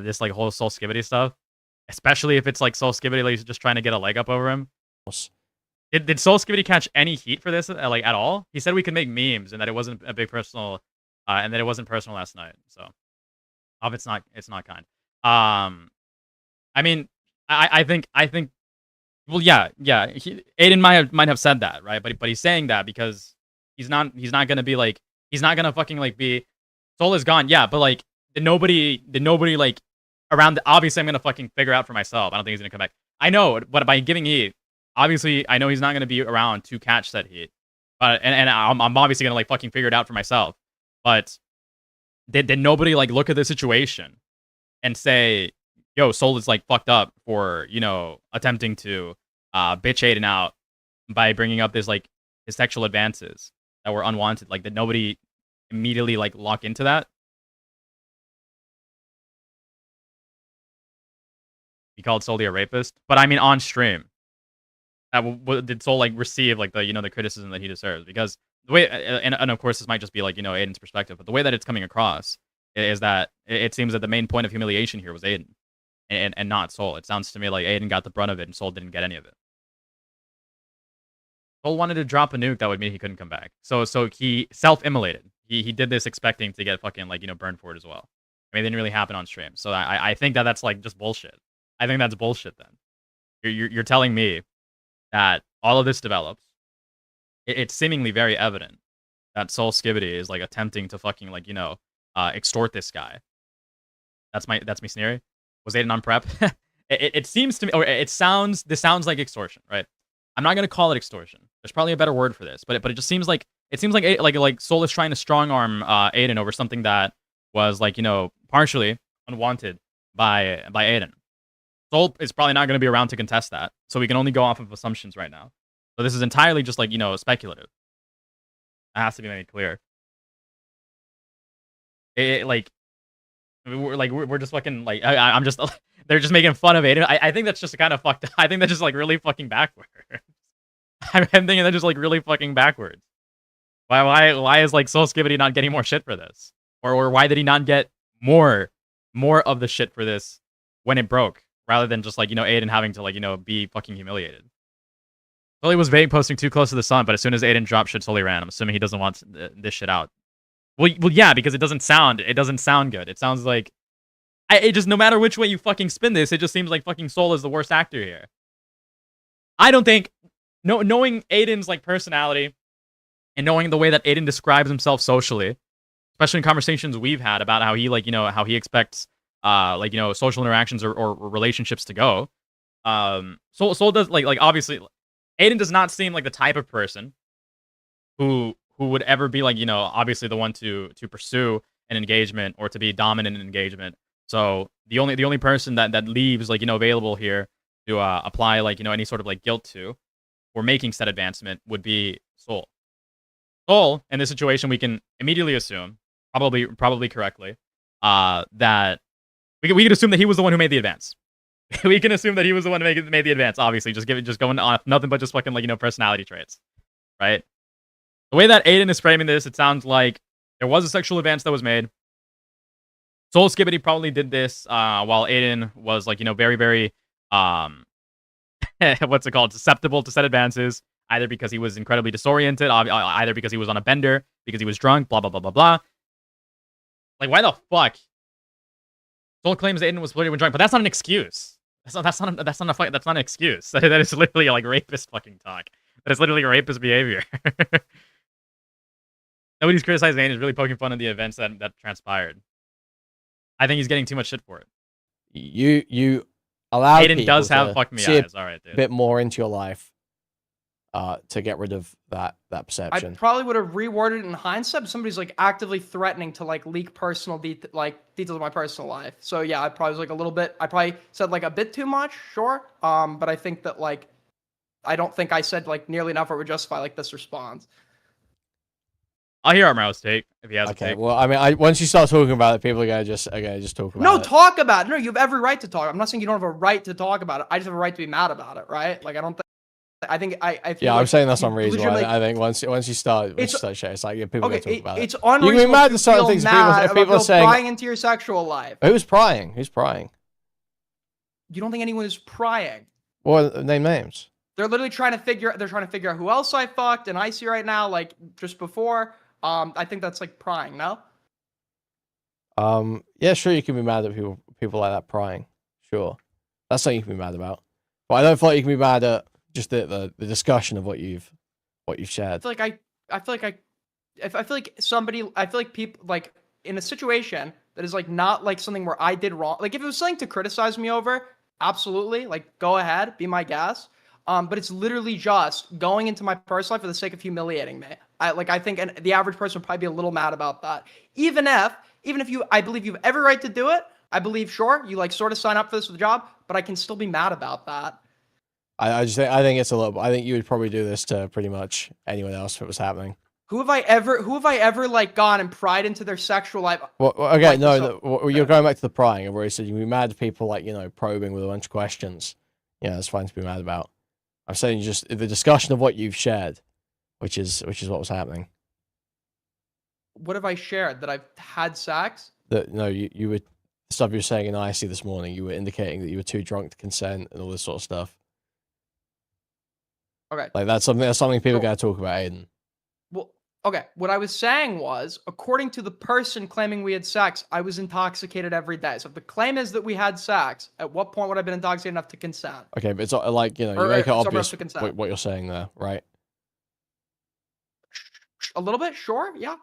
this like whole Soul Skibidi stuff. Especially if it's like Soul Skibidi like just trying to get a leg up over him. Did Soul Skibidi catch any heat for this, like at all? He said we could make memes and that it wasn't a big personal, and that it wasn't personal last night. So, it's not kind. I mean, I think, well, yeah. Aiden might have said that, right? But he's saying that because he's not gonna be like, he's not gonna fucking like be, Soul is gone, yeah. But like, did nobody like around? Obviously, I'm gonna fucking figure out for myself. I don't think he's gonna come back. I know, but by giving heat. Obviously, I know he's not going to be around to catch said heat, but and I'm obviously going to like fucking figure it out for myself. But did nobody like look at the situation and say, "Yo, Soul is like fucked up for attempting to bitch Aiden out by bringing up this like his sexual advances that were unwanted"? Like, did nobody immediately like lock into that? He called Soul a rapist, but I mean on stream. Did Soul like receive like the the criticism that he deserves? Because the way and of course this might just be like Aiden's perspective, but the way that it's coming across is that it seems that the main point of humiliation here was Aiden and not Soul. It sounds to me like Aiden got the brunt of it and Soul didn't get any of it. Soul wanted to drop a nuke that would mean he couldn't come back, so he self-immolated. He did this expecting to get fucking like burned for it as well. I mean, it didn't really happen on stream, so I think that's like just bullshit. I think that's bullshit. Then you're telling me that all of this develops, it's seemingly very evident that Soul Skibidi is like attempting to fucking like extort this guy. That's me sneering. Was Aiden on prep? it seems to me, or this sounds like extortion, right? I'm not gonna call it extortion. There's probably a better word for this, but it just seems like Soul is trying to strong arm Aiden over something that was like partially unwanted by Aiden. Soul is probably not going to be around to contest that, so we can only go off of assumptions right now. So this is entirely just like speculative. It has to be made clear. like we're just fucking like I'm just they're just making fun of Aiden. I think that's just kind of fucked up. I think that's just like really fucking backwards. I'm thinking that's just like really fucking backwards. Why is like Soul Skibbity not getting more shit for this? Or why did he not get more of the shit for this when it broke, rather than just like, you know, Aiden having to like, you know, be fucking humiliated? Sully was vague posting too close to the sun, but as soon as Aiden dropped shit, Sully ran. I'm assuming he doesn't want this shit out. Well, yeah, because it doesn't sound good. It sounds like it just, no matter which way you fucking spin this, it just seems like fucking Soul is the worst actor here. I don't think, knowing Aiden's like personality and knowing the way that Aiden describes himself socially, especially in conversations we've had about how he, like, you know, how he expects like, you know, social interactions or relationships to go. Soul does like obviously Aiden does not seem like the type of person who would ever be like, you know, obviously the one to pursue an engagement or to be dominant in engagement. So the only person that leaves, like, you know, available here to apply, like, you know, any sort of like guilt to or making said advancement would be Soul. Soul, in this situation, we can immediately assume, probably correctly, that we can assume that he was the one who made the advance. We can assume that he was the one who made the advance. Obviously, just going off nothing but just fucking, like, you know, personality traits, right? The way that Aiden is framing this, it sounds like there was a sexual advance that was made. Soul Skibbity probably did this while Aiden was, like, you know, very, very what's it called, susceptible to said advances, either because he was incredibly disoriented, either because he was on a bender, because he was drunk, blah blah blah blah blah. Like, why the fuck? Soul claims Aiden was flirting when drunk, but that's not an excuse. That's not an excuse. That is literally like rapist fucking talk. That is literally rapist behavior. Nobody's criticizing Aiden, is really poking fun at the events that transpired. I think he's getting too much shit for it. You allow Aiden does have fuck me eyes. All right, dude. A bit more into your life to get rid of that perception. I probably would have reworded it in hindsight. Somebody's like actively threatening to like leak personal details of my personal life. So yeah, I probably was like a little bit. I probably said like a bit too much, sure. But I think that like I don't think I said like nearly enough or would justify like this response. I'll hear Armaro's take if he has a Okay, take. well, I mean, once you start talking about it, people are gonna just talk about it. No, talk about it. No, you have every right to talk. I'm not saying you don't have a right to talk about it. I just have a right to be mad about it, right? Like I don't think. I think I feel yeah, like I'm saying that's unreasonable. legitimately- I think once you start shit, it's like, yeah, people are Okay, gonna talk about it. it's unreasonable. You can be mad to at certain feel things. mad If about people are saying prying into your sexual life. Who's prying? Who's prying? You don't think anyone is prying? Well, name names. They're literally trying to figure. They're trying to figure out who else I fucked and I see right now, like just before. I think that's like prying. No. Yeah, sure, you can be mad at people like that prying. Sure, that's something you can be mad about. But I don't feel like you can be mad at just the discussion of what you've shared. I feel like somebody. I feel like people like in a situation that is like not like something where I did wrong. Like if it was something to criticize me over, absolutely, like go ahead, be my guest. But it's literally just going into my personal life for the sake of humiliating me. I think the average person would probably be a little mad about that. Even if I believe you have every right to do it. I believe, sure, you like sort of sign up for this with a job, but I can still be mad about that. I think it's a little. I think you would probably do this to pretty much anyone else if it was happening. Who have I ever like gone and pried into their sexual life? Well, okay, like, you're going back to the prying, where you said you'd be mad at people like, you know, probing with a bunch of questions. Yeah, that's fine to be mad about. I'm saying just the discussion of what you've shared, which is what was happening. What have I shared? That I've had sex? You were the stuff you were saying in IC this morning. You were indicating that you were too drunk to consent and all this sort of stuff. Okay, Like that's something people Cool. gotta talk about, Aiden. well, okay. What I was saying was, according to the person claiming we had sex, I was intoxicated every day. So if the claim is that we had sex, at what point would I have been intoxicated enough to consent? Okay, but it's not like, you know, Or you make it sober enough obvious to consent. what you're saying there, right? A little bit, sure, yeah.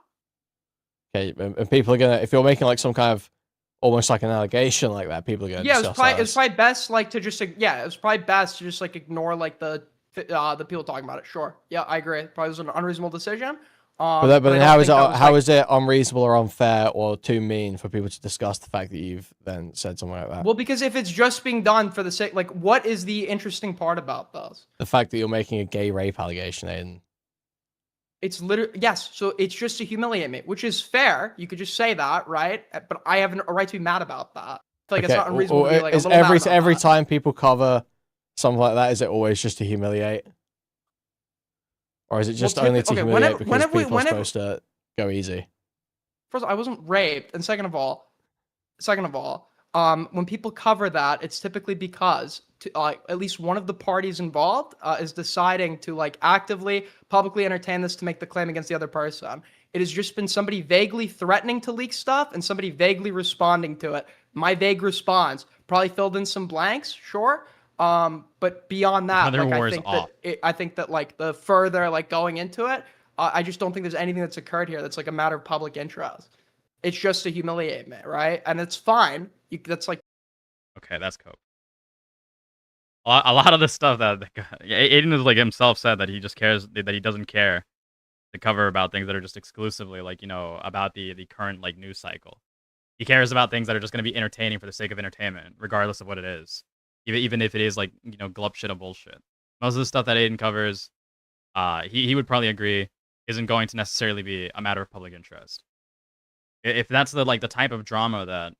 Okay, and people are gonna, if you're making like some kind of almost like an allegation like that, people are gonna Yeah, it discuss was probably best like to just it was probably best to just like ignore like the people talking about it. Sure, yeah, I agree. It probably was an unreasonable decision. But then how is it unreasonable or unfair or too mean for people to discuss the fact that you've then said something like that? Well, because if it's just being done for the sake, like, what is the interesting part about those? The fact that you're making a gay rape allegation, Aiden. It's literally, yes. So it's just to humiliate me, which is fair. You could just say that, right? But I have a right to be mad about that. I feel like it's not unreasonable to be like a is little mad about every that. time people cover something like that, is it always just to humiliate? Or is it just only to humiliate because people are supposed to go easy? First of all, I wasn't raped, and second of all, when people cover that, it's typically because at least one of the parties involved is deciding to like actively, publicly entertain this to make the claim against the other person. It has just been somebody vaguely threatening to leak stuff and somebody vaguely responding to it. My vague response probably filled in some blanks, sure. But beyond that, like, I think that like the further like going into it, I just don't think there's anything that's occurred here that's like a matter of public interest. It's just to humiliate me, right? And it's fine. That's like, okay, that's cope. A lot of the stuff that Aiden is like himself said that he just cares that he doesn't care to cover about things that are just exclusively like, you know, about the current like news cycle. He cares about things that are just going to be entertaining for the sake of entertainment, regardless of what it is. Even if it is like, you know, glup shit of bullshit. Most of the stuff that Aiden covers, he would probably agree isn't going to necessarily be a matter of public interest. If that's the type of drama that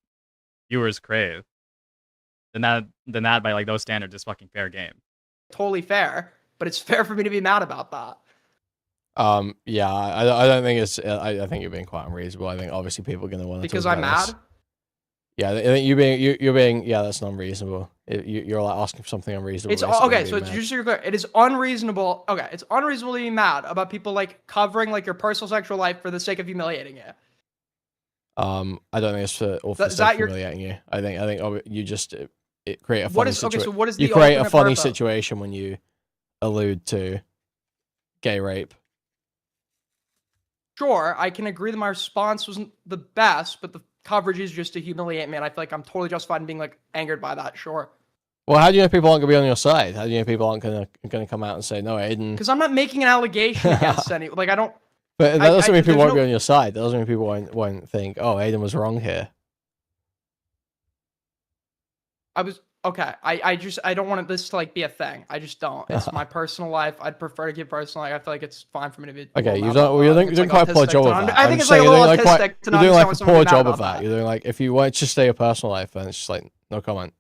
viewers crave, then that by like those standards is fucking fair game. totally fair, but it's fair for me to be mad about that. Yeah, I don't think it's. I think you're being quite unreasonable. I think obviously people are going to want to because talk I'm about mad. this. Yeah, I think you're being. Yeah, that's not unreasonable. You're like asking for something unreasonable. It's okay. So it's just so you're clear. It is unreasonable. Okay, it's unreasonable to be mad about people like covering like your personal sexual life for the sake of humiliating you. I don't think it's for the sake of humiliating you. I think you just create a funny situation. Okay, so what is the you create a funny purpose? situation when you allude to gay rape. Sure, I can agree that my response wasn't the best, but the coverage is just to humiliate me, and I feel like I'm totally justified in being like angered by that. Sure. Well, how do you know people aren't going to be on your side? How do you know people aren't going to come out and say no, Aiden? Because I'm not making an allegation against any. Like I don't. But that doesn't mean people won't be on your side. That doesn't mean people won't think, oh, Aiden was wrong here. Okay. I don't want this to like be a thing. I just don't. It's my personal life. I'd prefer to keep personal life. I feel like it's fine for me to be. Okay, you're doing quite a poor job of that. I think it's like a little autistic to not You're doing like a understand poor what's job of that. that. You're doing like, if you want to stay your personal life, then it's just like, no comment.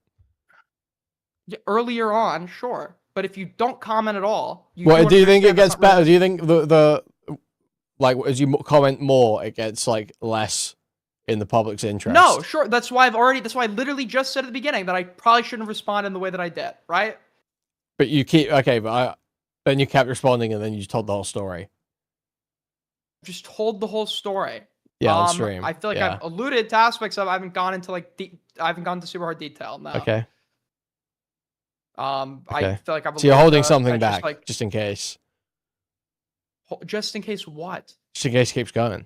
Yeah, earlier on, sure. But if you don't comment at all, do you think it gets better? Do you think the like as you comment more, it gets like less in the public's interest? No, sure. That's why I literally just said at the beginning that I probably shouldn't have responded in the way that I did, right? But you then you kept responding and then you told the whole story. Just told the whole story. Yeah, on stream. I feel like I've alluded to aspects of. I haven't gone into I haven't gone into super hard detail. No. Okay. I feel like so you're holding something back, just in case. Just in case what? Just in case it keeps going.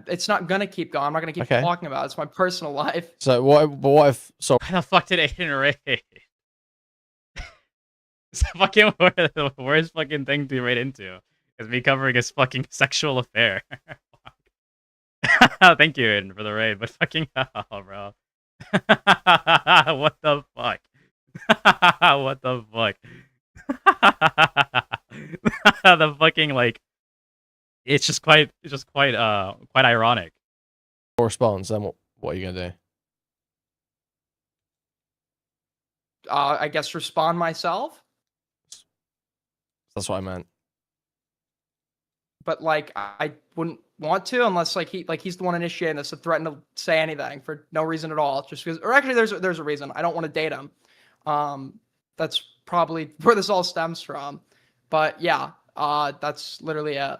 It's not gonna keep going. I'm not gonna keep talking about it. It's my personal life. So what if? So why the fuck did Aiden raid? It's fucking the worst fucking thing to raid into is me covering his fucking sexual affair. Thank you, Aiden, for the raid, but fucking hell, bro. What the fuck? What the fuck? The fucking like, it's just quite ironic. Response. Then what are you gonna do? I guess respond myself. That's what I meant. But like, I wouldn't want to unless like he's the one initiating this to threaten to say anything for no reason at all, just because. Or actually, there's a reason. I don't want to date him. That's probably where this all stems from. But yeah, that's literally it.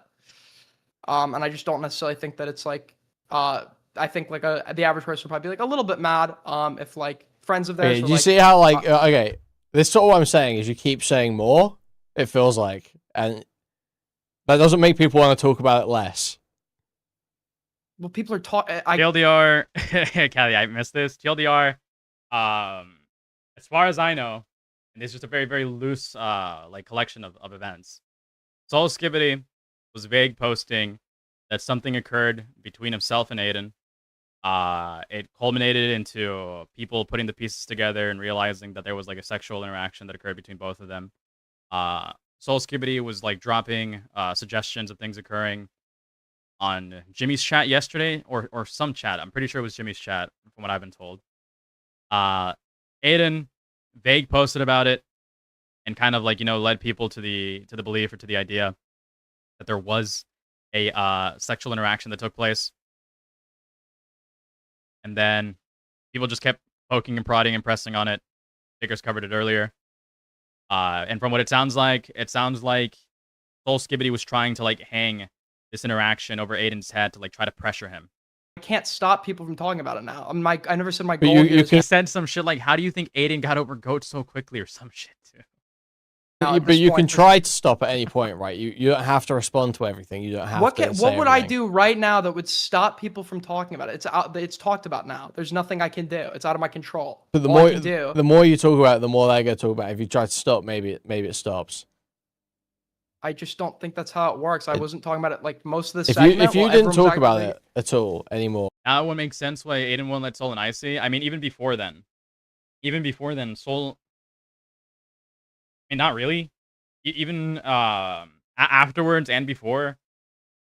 And I just don't necessarily think that it's like. I think like the average person would probably be like a little bit mad. If like friends of theirs. Do you see how like okay? This is sort of what I'm saying is you keep saying more. It feels like, and that doesn't make people want to talk about it less. Well, people are talking. TLDR, Callie, I missed this. TLDR, as far as I know, and it's just a very, very loose like collection of events. Soul Skibbity was vague posting that something occurred between himself and Aiden. It culminated into people putting the pieces together and realizing that there was like a sexual interaction that occurred between both of them. Soul Skibbity was like dropping suggestions of things occurring on Jimmy's chat yesterday, or some chat. I'm pretty sure it was Jimmy's chat, from what I've been told. Aiden vague posted about it and kind of like, you know, led people to the belief or to the idea that there was a sexual interaction that took place. And then people just kept poking and prodding and pressing on it. Dickers covered it earlier. And from what it sounds like Soul Skibbity was trying to like hang this interaction over Aiden's head to like try to pressure him. I can't stop people from talking about it now. I never said my But goal you here is He said some shit like, "How do you think Aiden got over Goat so quickly?" or some shit too. now at But this you can point. try to stop at any point, right? You don't have to respond to everything. You don't have What to. would I do right now that would stop people from talking about it? It's out. It's talked about now. There's nothing I can do. It's out of my control. But All I can do. the more you talk about it, the more they're going to talk about it. If you try to stop, maybe it stops. I just don't think that's how it works. I wasn't talking about it like most of this If segment. you while didn't everyone was talk about actively- it at all anymore, Now it would make sense why Aiden won't let Soul and Icy. I mean, even before then, Soul. I mean, not really. Even afterwards and before,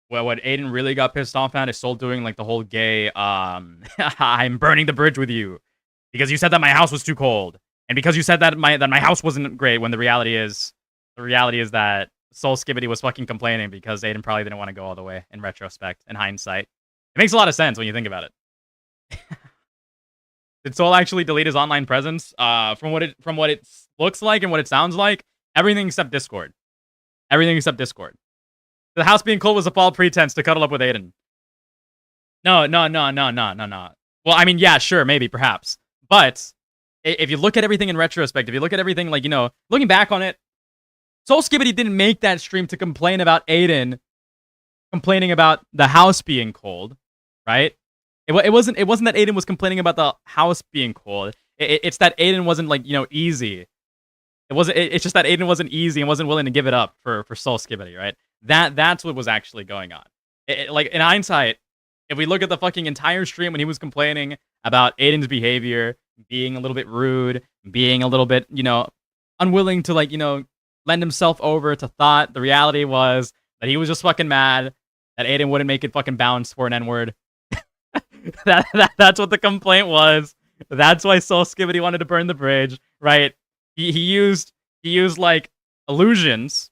well, what Aiden really got pissed off at is Soul doing like the whole gay, I'm burning the bridge with you because you said that my house was too cold, and because you said that my house wasn't great. When the reality is that Soul Skibbity was fucking complaining because Aiden probably didn't want to go all the way. In retrospect, in hindsight, it makes a lot of sense when you think about it. Did Soul actually delete his online presence? From what it looks like and what it sounds like, everything except Discord. Everything except Discord. The house being cold was a false pretense to cuddle up with Aiden. No. Well, I mean, yeah, sure, maybe, perhaps. But if you look at everything in retrospect, if you look at everything, like, you know, looking back on it, Soul Skibbity didn't make that stream to complain about Aiden complaining about the house being cold, right? It wasn't that Aiden was complaining about the house being cold. It's that Aiden wasn't, like, you know, easy. It's just that Aiden wasn't easy and wasn't willing to give it up for Soul Skibbity, right? That's what was actually going on. Like, in hindsight, if we look at the fucking entire stream when he was complaining about Aiden's behavior, being a little bit rude, being a little bit, you know, unwilling to, like, you know, lend himself over to thought, the reality was that he was just fucking mad that Aiden wouldn't make it fucking bounce for an N-word. That's what the complaint was. That's why Soul Skibbity wanted to burn the bridge, right? He used like illusions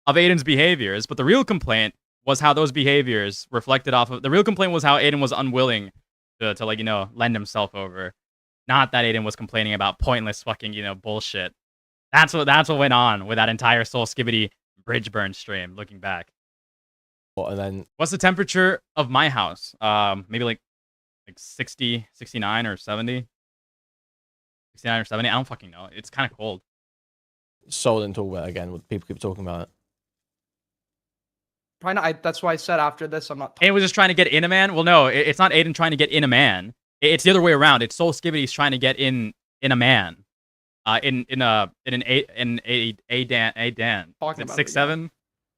of Aiden's behaviors, but the real complaint was how those behaviors reflected off of. The real complaint was how Aiden was unwilling to like, you know, lend himself over. Not that Aiden was complaining about pointless fucking, you know, bullshit. That's what went on with that entire Soul Skibbity bridge burn stream. Looking back, and then what's the temperature of my house? Maybe like 60, 69 or 70. 69 or 70. I don't fucking know. It's kind of cold. Soul didn't talk about it again. People keep talking about it. Probably not. That's why I said after this, I'm not. Aiden was just trying to get in a man. Well, no, it's not Aiden trying to get in a man. It's the other way around. It's Soul Skibbity's trying to get in a man. In a Dan. Talking Is it about 6'7"?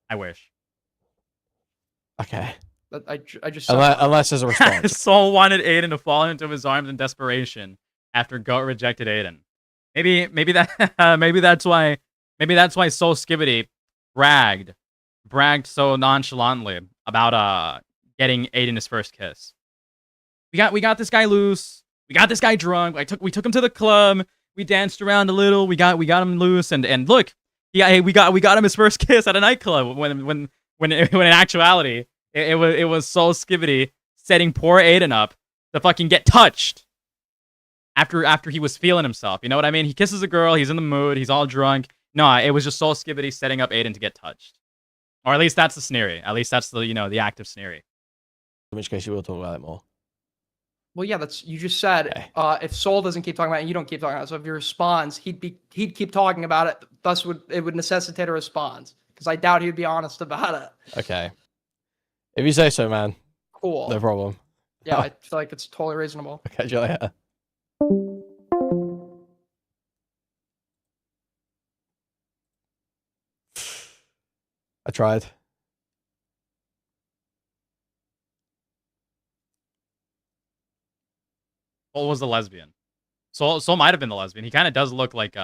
I wish. Okay. I just. Unless there's a response. Soul wanted Aiden to fall into his arms in desperation after Goat rejected Aiden. Maybe that's why Soul Skibbity bragged so nonchalantly about getting Aiden his first kiss. We got this guy loose. We got this guy drunk. We took him to the club. We danced around a little. We got him loose and look, we got him his first kiss at a nightclub. When in actuality it was Soul Skibbity setting poor Aiden up to fucking get touched after he was feeling himself. You know what I mean? He kisses a girl. He's in the mood. He's all drunk. No, it was just Soul Skibbity setting up Aiden to get touched. Or at least that's the scenario. At least that's the, you know, the active scenario. In which case, you will talk about it more. Well, yeah, that's you just said. Okay. If Soul doesn't keep talking about it, and you don't keep talking about it. So if he responds, he'd keep talking about it. Thus, it would necessitate a response because I doubt he'd be honest about it. Okay. If you say so, man. Cool. No problem. Yeah, I feel like it's totally reasonable. I'll catch you later. I tried. Soul was the lesbian. Soul might have been the lesbian. He kind of does look like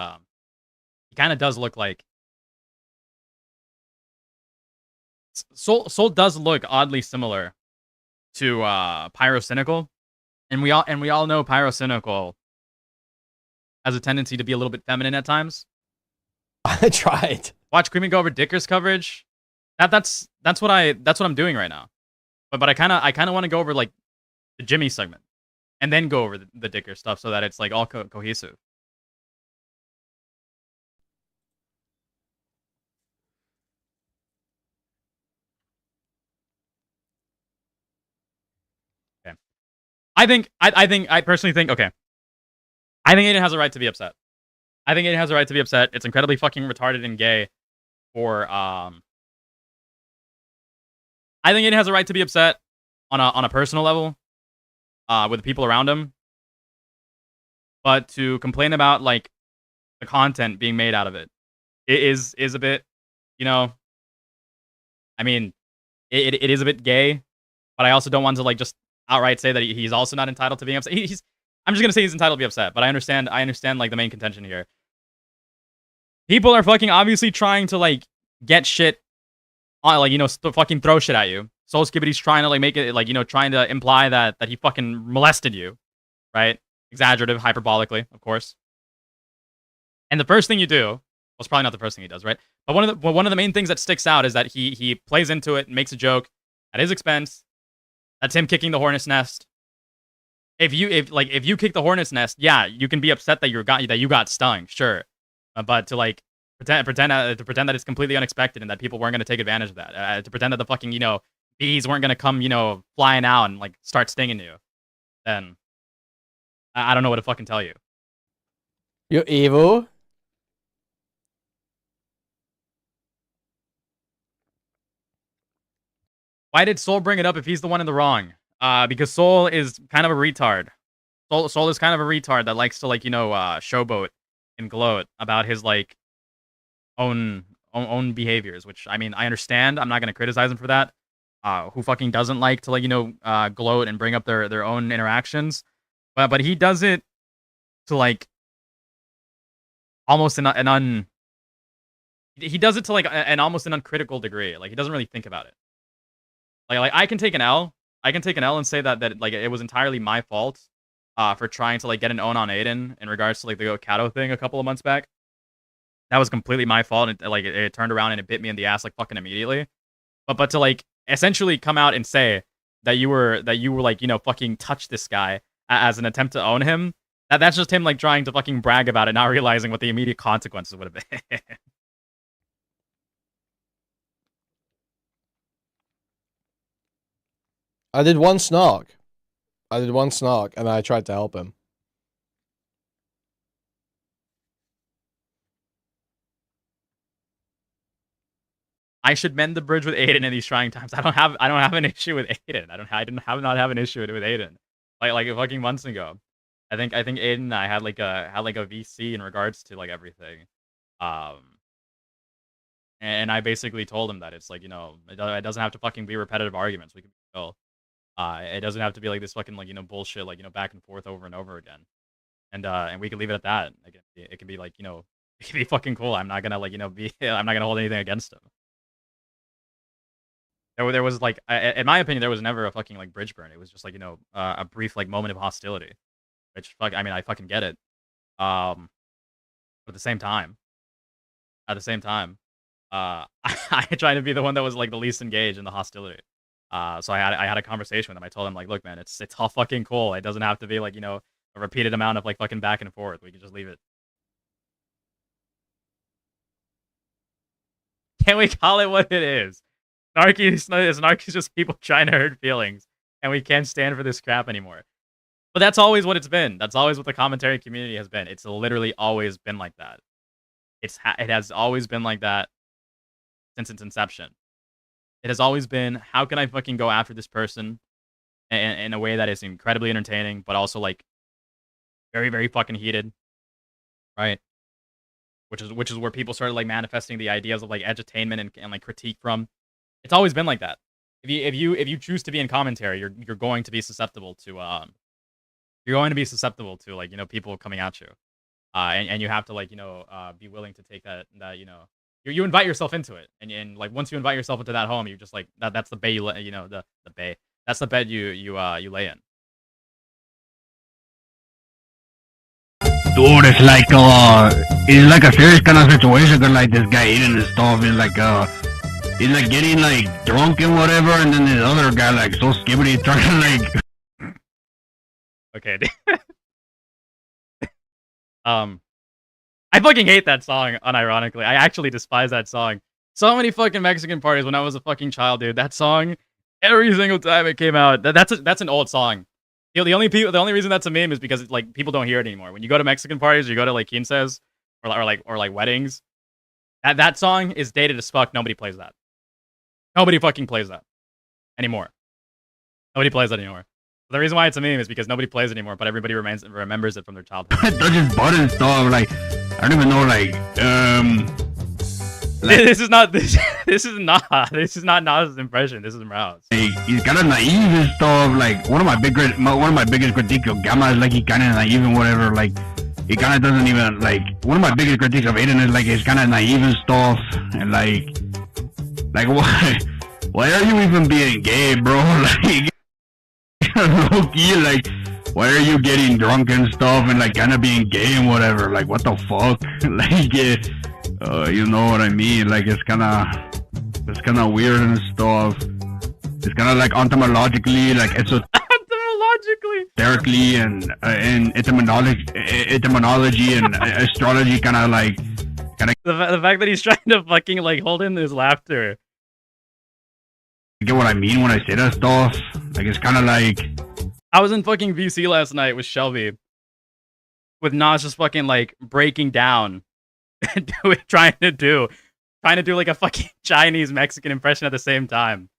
Soul does look oddly similar to Pyrocynical, and we all know Pyrocynical has a tendency to be a little bit feminine at times. I tried. Watch Creamy go over Dicker's coverage. That's what I'm doing right now. But I kind of want to go over like the Jimmy segment, and then go over the Dicker stuff so that it's like all cohesive. Okay. I personally think okay. I think Aiden has a right to be upset. I think Aiden has a right to be upset. It's incredibly fucking retarded and gay for I think Aiden has a right to be upset on a personal level with the people around him. But to complain about like the content being made out of it is a bit, you know, I mean, it is a bit gay, but I also don't want to like just outright say that he's also not entitled to being upset. I'm just gonna say he's entitled to be upset, but I understand like the main contention here. People are fucking obviously trying to like get shit on, like, you know, fucking throw shit at you. Soul Skibbity's trying to like make it like, you know, trying to imply that he fucking molested you, right? Exaggerative, hyperbolically, of course. And the first thing you do, well, it's probably not the first thing he does, right? But one of the main things that sticks out is that he plays into it and makes a joke at his expense. That's him kicking the hornet's nest. If you kick the hornet's nest, yeah, you can be upset that you got stung, sure. But to like pretend that it's completely unexpected and that people weren't going to take advantage of that, to pretend that the fucking, you know, bees weren't going to come, you know, flying out and like start stinging you, then I don't know what to fucking tell you. You're evil. Why did Soul bring it up if he's the one in the wrong? Because Soul is kind of a retard. Soul is kind of a retard that likes to like, you know, showboat and gloat about his like own behaviors, which I mean I understand. I'm not gonna criticize him for that. Who fucking doesn't like to like, you know, gloat and bring up their own interactions? But he does it to like almost he does it to like an almost an uncritical degree. Like he doesn't really think about it. Like I can take an L. I can take an L and say that like it was entirely my fault for trying to like get an own on Aiden in regards to like the Kato thing a couple of months back. That was completely my fault. And like it turned around and it bit me in the ass like fucking immediately. But to like essentially come out and say that you were like, you know, fucking touch this guy as an attempt to own him. That's just him like trying to fucking brag about it, not realizing what the immediate consequences would have been. I did one snark. And I tried to help him. I should mend the bridge with Aiden in these trying times. I don't have an issue with Aiden. I didn't have an issue with Aiden. Like fucking months ago. I think Aiden and I had like a VC in regards to like everything. And I basically told him that it's like, you know, it doesn't have to fucking be repetitive arguments. We can be chill. It doesn't have to be like this fucking like, you know, bullshit like, you know, back and forth over and over again. And we can leave it at that. It can be like, you know, it can be fucking cool. I'm not gonna like, you know, I'm not gonna hold anything against him. There was like, in my opinion, there was never a fucking like bridge burn. It was just like, you know, a brief like moment of hostility, which I mean, I fucking get it. But at the same time, I tried to be the one that was like the least engaged in the hostility. So I had a conversation with him. I told him like, look, man, it's all fucking cool. It doesn't have to be like, you know, a repeated amount of like fucking back and forth. We can just leave it. Can we call it what it is? Snarky's just people trying to hurt feelings, and we can't stand for this crap anymore. But that's always what it's been. That's always what the commentary community has been. It's literally always been like that. It has always been like that since its inception. It has always been, how can I fucking go after this person in a way that is incredibly entertaining, but also like very, very fucking heated, right? Which is where people started like manifesting the ideas of like edutainment and like critique from. It's always been like that. If you choose to be in commentary, you're going to be susceptible to like, you know, people coming at you, and you have to like, you know, be willing to take that you know, You invite yourself into it, and like once you invite yourself into that home, you just like that's the bay you lay, you know, the bay. That's the bed you lay in. Dude, it's like a serious kind of situation. Cause like this guy eating his stuff is like he's like getting like drunk and whatever, and then this other guy like so skibbity trying to like. Okay. I fucking hate that song. Unironically, I actually despise that song. So many fucking Mexican parties when I was a fucking child, dude. That song, every single time it came out, that's an old song. The only reason that's a meme is because like people don't hear it anymore. When you go to Mexican parties, you go to like quinces or like weddings. That song is dated as fuck. Nobody plays that. Nobody fucking plays that anymore. Nobody plays that anymore. The reason why it's a meme is because nobody plays it anymore, but everybody remembers it from their childhood. Touch his butt and stuff. Like I don't even know. This is not Nas's impression. This is Mrao's. He's kind of naive and stuff. Like one of my biggest critiques of Gamma is like he kind of naive and whatever. Like he kind of doesn't even like. One of my biggest critiques of Aiden is like he's kind of naive and stuff. And like why are you even being gay, bro? Like low key, like why are you getting drunk and stuff and like kind of being gay and whatever? Like what the fuck? Like you know what I mean? Like it's kind of weird and stuff. It's kind of like entomologically, like esoterically and etymology and astrology kind of the fact that he's trying to fucking like hold in his laughter. Get what I mean when I say that stuff? Like it's kind of like I was in fucking VC last night with Shelby, with Nas just fucking like breaking down, trying to do like a fucking Chinese Mexican impression at the same time,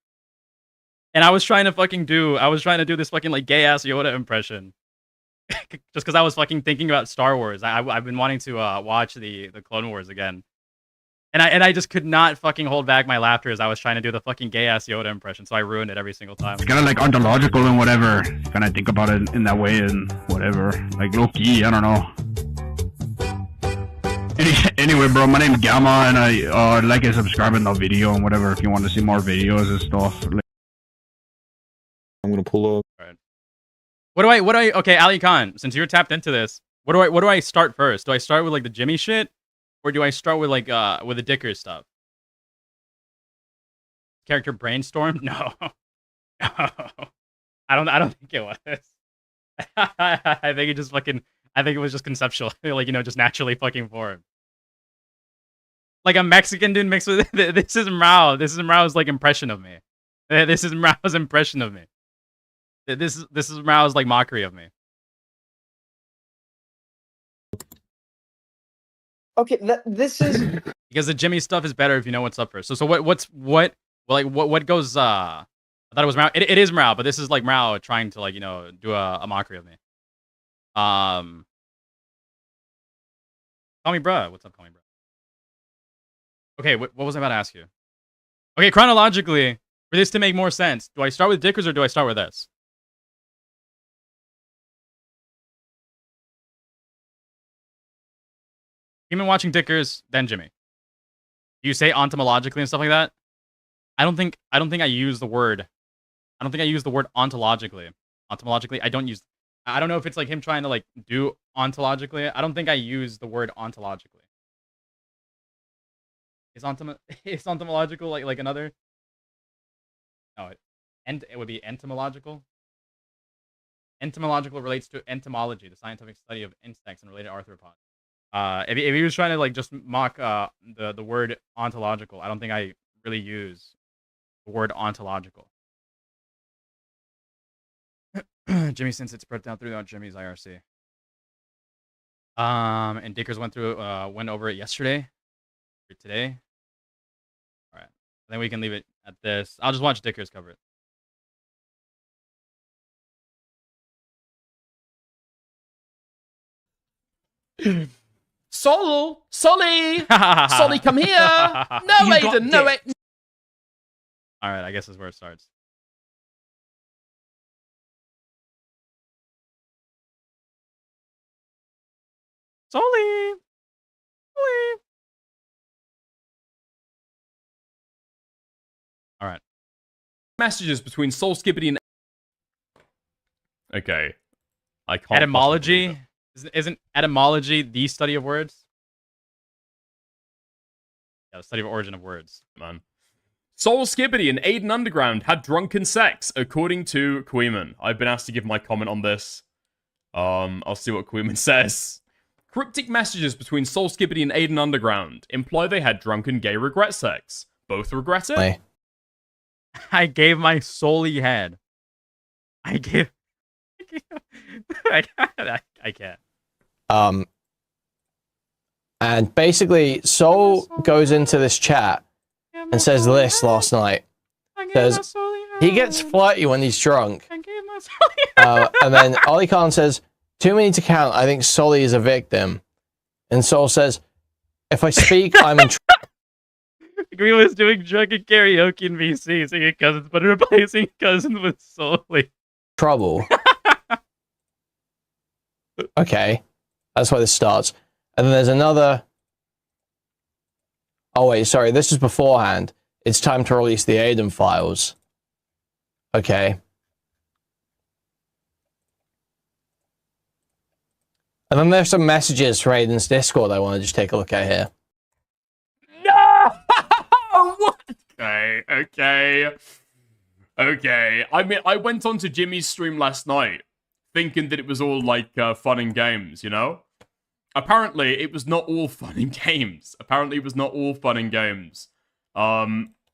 and I was trying to do this fucking like gay ass Yoda impression, just because I was fucking thinking about Star Wars. I've been wanting to watch the Clone Wars again. And I just could not fucking hold back my laughter as I was trying to do the fucking gay ass Yoda impression, so I ruined it every single time. It's kind of like ontological and whatever. Kind of think about it in that way and whatever. Like low key, I don't know. Anyway, bro, my name's Gamma, and I like and subscribe in the video and whatever if you want to see more videos and stuff. Like, I'm gonna pull up. All right. What do I? Okay, Ali Khan, since you're tapped into this, what do I start first? Do I start with like the Jimmy shit? Or do I start with like with the Dicker stuff? Character brainstorm? No. No. I don't think it was. I think it was just conceptual. Like, you know, just naturally fucking formed. Like a Mexican dude mixed with this is Mrao. This is Mrao's like impression of me. This is Mrao's impression of me. This is Mrao's like mockery of me. Okay, this is Because the Jimmy stuff is better if you know what's up first. So what goes I thought it was Mrao. It is Mrao, but this is like Mrao trying to like, you know, do a mockery of me. Call me bruh. What's up, call me bruh? Okay, what was I about to ask you? Okay, chronologically, for this to make more sense, do I start with Dickers or do I start with this? You've been watching Dickers, then Jimmy. Do you say entomologically and stuff like that? I don't think I use the word. I don't think I use the word ontologically. Entomologically, I don't use. I don't know if it's like him trying to like do ontologically. I don't think I use the word ontologically. Is entomological like another? No, it would be entomological. Entomological relates to entomology, the scientific study of insects and related arthropods. If he was trying to like just mock the word ontological, I don't think I really use the word ontological. Jimmy, since it spread down throughout Jimmy's IRC. And Dickers went over it yesterday or today. All right, I think we can leave it at this. I'll just watch Dickers cover it. Sully, Sully, come here. No, You got Aiden, no, dick. All right, I guess this is where it starts. Sully. Messages between Soul Skippity and... Okay. I can't... Etymology? Isn't etymology the study of words? Yeah, the study of origin of words. Man. Soul Skippity and Aiden Underground had drunken sex, according to Queeman. I've been asked to give my comment on this. I'll see what Queeman says. Cryptic messages between Soul Skippity and Aiden Underground imply they had drunken gay regret sex. Both regret it? I gave my soul-y head. I can't. And basically, Soul goes into this chat and says this last night. Says he gets flirty when he's drunk. And then Ollie Khan says, too many to count. I think Solly is a victim. And Soul says, if I speak, I'm in Green was doing drunken karaoke in VC, singing Cousins, but replacing Cousins with Solely. trouble. Okay. That's why this starts. And then there's another... Oh, wait, sorry. This is beforehand. It's time to release the Aiden files. Okay. And then there's some messages from Aiden's Discord I want to just take a look at here. No! What? Okay. I mean, I went onto Jimmy's stream last night, thinking that it was all, like, fun and games, you know? Apparently, it was not all fun and games.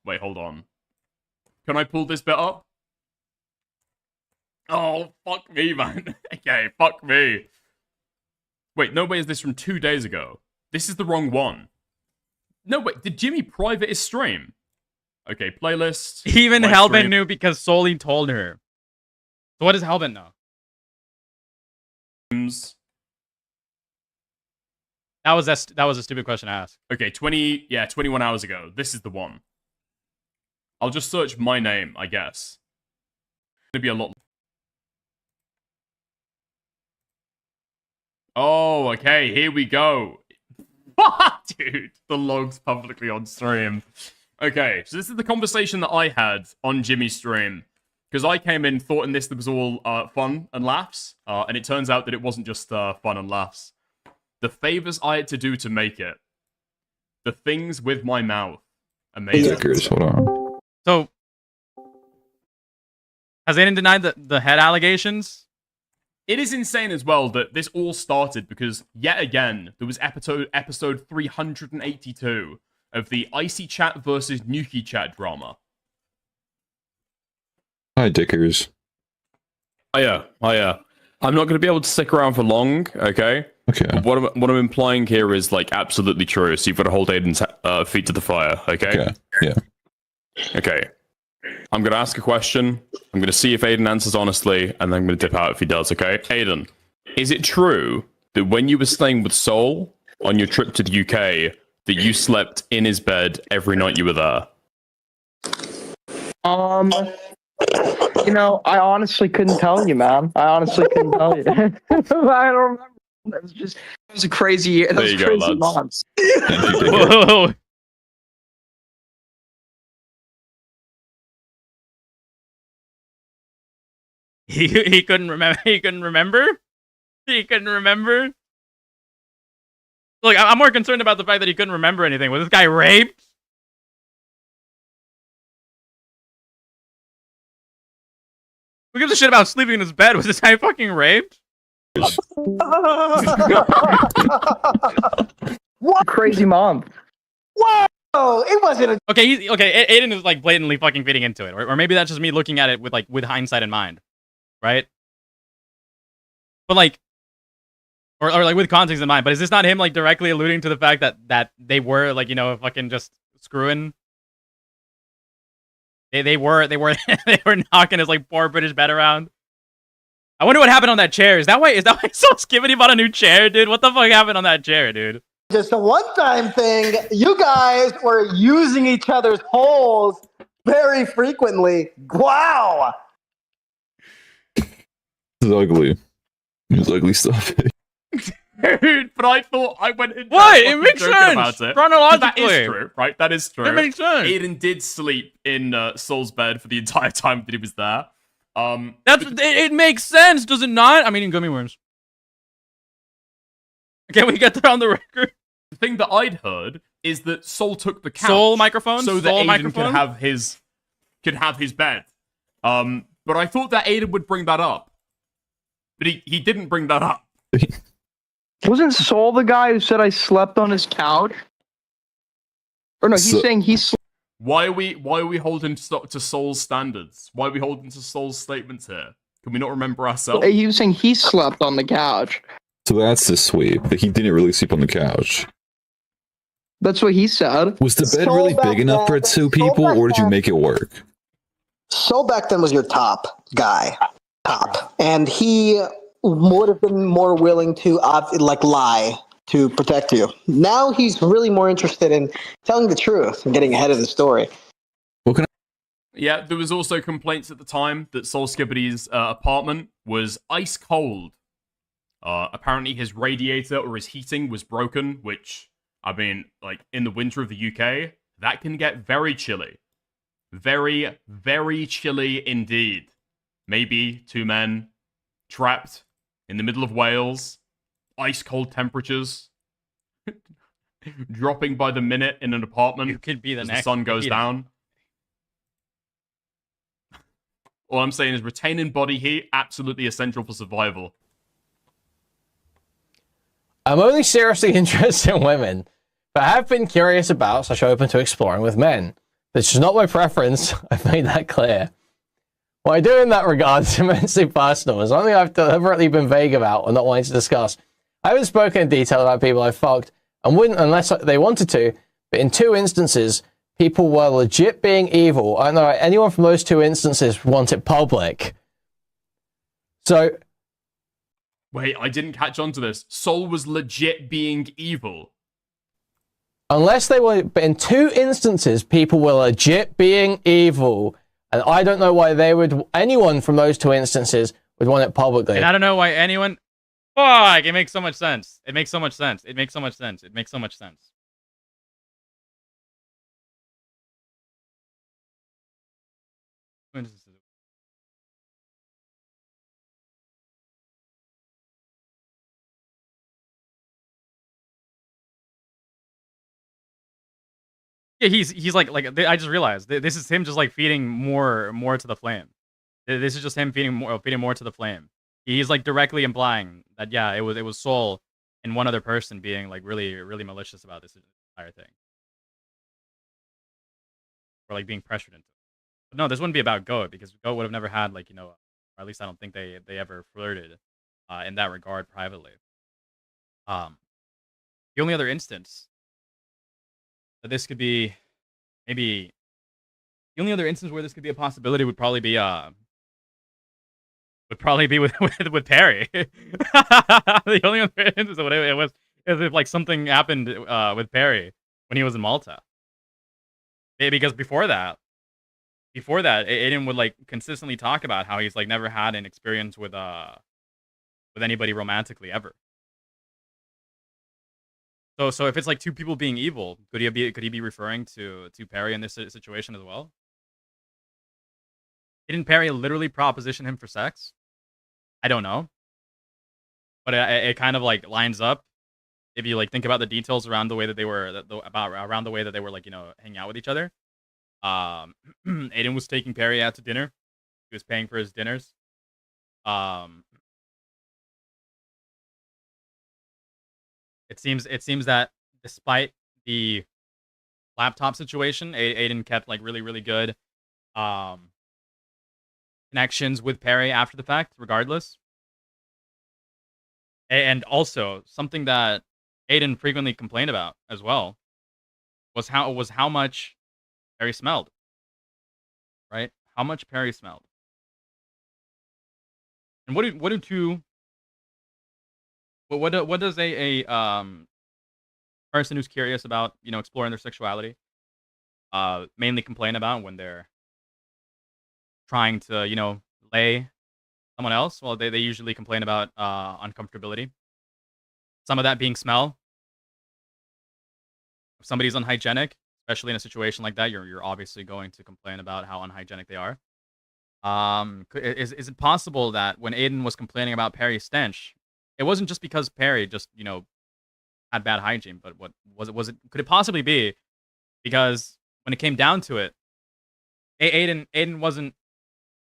Wait, hold on. Can I pull this bit up? Oh, fuck me, man. Okay, fuck me. Wait, no way is this from 2 days ago. This is the wrong one. No, wait, did Jimmy private his stream? Okay, playlist. Even Hellbent knew because Soli told her. So what does Hellbent know? That was a stupid question to ask. Okay, 21 hours ago. This is the one. I'll just search my name, I guess. It's gonna be a lot. Oh, okay, here we go. What? Dude, the log's publicly on stream. Okay, so this is the conversation that I had on Jimmy's stream. Because I came in thought this was all fun and laughs. And it turns out that it wasn't just fun and laughs. The favors I had to do to make it. The things with my mouth. Amazing. Hold on. So, has Aiden denied the head allegations? It is insane as well that this all started because, yet again, there was episode 382 of the Icy Chat versus Nuki Chat drama. Hi, Dickers. Oh yeah. I'm not going to be able to stick around for long, okay? Okay. But what I'm implying here is, like, absolutely true, so you've got to hold Aiden's feet to the fire, okay? Yeah. Okay. I'm going to ask a question. I'm going to see if Aiden answers honestly, and then I'm going to dip out if he does, okay? Aiden, is it true that when you were staying with Soul on your trip to the UK, that you slept in his bed every night you were there? You know, I honestly couldn't tell you, man. I honestly couldn't tell you. I don't remember. It was a crazy year. That There was you go, crazy lads. months. Whoa. He couldn't remember. He couldn't remember. Look, I'm more concerned about the fact that he couldn't remember anything. Was this guy raped? Who gives a shit about sleeping in his bed? Was this guy fucking raped? What crazy month? Whoa! It wasn't a. Okay, Aiden is like blatantly fucking fitting into it, or maybe that's just me looking at it with hindsight in mind, right? But like, or like with context in mind. But is this not him like directly alluding to the fact that they were like, you know, fucking just screwing? They were they were knocking his like poor British bed around. I wonder what happened on that chair. Is that why so Skibbity bought a new chair, dude? What the fuck happened on that chair, dude? Just a one-time thing. You guys were using each other's holes very frequently. Wow. This is ugly. This is ugly stuff. Dude, but I thought I went into What? It fucking makes joking sense. about it. Chronologically. That is true, right? That is true. It makes sense. Aiden did sleep in Saul's bed for the entire time that he was there. It makes sense, does it not? I'm eating gummy worms. Can we get that on the record? The thing that I'd heard is that Saul took the couch Soul microphone? so that Soul Aiden microphone? could have his bed. But I thought that Aiden would bring that up. But he didn't bring that up. Wasn't Saul the guy who said I slept on his couch? Or no, he's saying he slept. Why are we holding to Saul's standards? Why are we holding to Saul's statements here? Can we not remember ourselves? He was saying he slept on the couch. So that's the sweep. That he didn't really sleep on the couch. That's what he said. Was the bed really big enough for two people, or did you make it work? Saul back then was your top guy. And he would have been more willing to lie to protect you. Now he's really more interested in telling the truth and getting ahead of the story. Yeah, there was also complaints at the time that Saul Skibbity's apartment was ice cold. Apparently his radiator or his heating was broken, which, I mean, like, in the winter of the UK, that can get very chilly. Very, very chilly indeed. Maybe two men trapped in the middle of Wales, ice cold temperatures, dropping by the minute in an apartment. You could be the as next the sun goes Peter. down. All I'm saying is retaining body heat, absolutely essential for survival. I'm only seriously interested in women, but I have been curious about, / open to exploring with men. This is not my preference. I've made that clear. What I do in that regard is immensely personal. It's something I've deliberately been vague about or not wanting to discuss. I haven't spoken in detail about people I fucked and wouldn't unless they wanted to, but in 2 instances, people were legit being evil. I don't know anyone from those 2 instances want it public. So... Wait, I didn't catch on to this. Saul was legit being evil. Unless they were, but in 2 instances, people were legit being evil. And I don't know why anyone from those 2 instances would want it publicly. And I don't know why anyone... Fuck! It makes so much sense. It makes so much sense. It makes so much sense. It makes so much sense. Yeah, he's like I just realized this is him just like feeding more to the flame. This is just him feeding more to the flame. He's like directly implying that yeah, it was Saul and one other person being like really malicious about this entire thing, or like being pressured into it. But no, this wouldn't be about Goat because Goat would have never had like or at least I don't think they ever flirted in that regard privately. The only other instance that this could be maybe the only other instance where this could be a possibility would probably be with Perry. The only other instance of it was is if like something happened with Perry when he was in Malta. Because before that, Aiden would like consistently talk about how he's like never had an experience with anybody romantically ever. So if it's like 2 people being evil, could he be referring to Perry in this situation as well? Didn't Perry literally proposition him for sex? I don't know, but it kind of like lines up if you like think about the details around the way that they were around the way that they were like hanging out with each other. Aiden was taking Perry out to dinner. He was paying for his dinners. It seems that despite the laptop situation, Aiden kept like really good connections with Perry after the fact, regardless. And also something that Aiden frequently complained about as well was how much Perry smelled. Right? How much Perry smelled. And what does a person who's curious about exploring their sexuality mainly complain about when they're trying to lay someone else? Well, they usually complain about uncomfortability. some of that being smell. If somebody's unhygienic, especially in a situation like that, you're obviously going to complain about how unhygienic they are. Is it possible that when Aiden was complaining about Perry's stench, it wasn't just because Perry just, you know, had bad hygiene, but what was it could it possibly be because when it came down to it, Aiden wasn't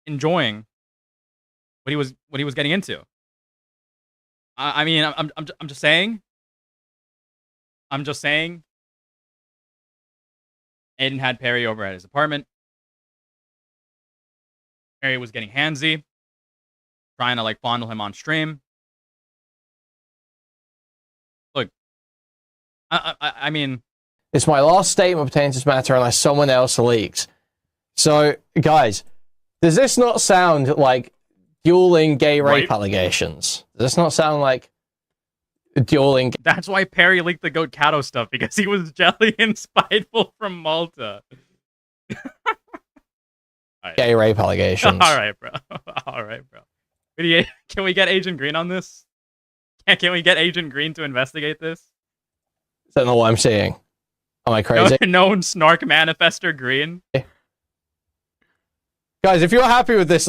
enjoying what he was getting into. I mean, I'm just saying. I'm just saying. Aiden had Perry over at his apartment. Perry was getting handsy, trying to like fondle him on stream. Look, I mean, it's my last statement pertaining to this matter unless someone else leaks. So, guys, does this not sound like dueling gay rape allegations? Does this not sound like dueling? That's why Perry leaked the Goat Cato stuff, because he was jelly and spiteful from Malta. Right. Gay rape allegations. All right, bro. All right, bro. Can we get Agent Green on this? Can we get Agent Green to investigate this? Is that not what I'm seeing? Am I crazy? Known Snark Manifester Green. Guys, if you're happy with this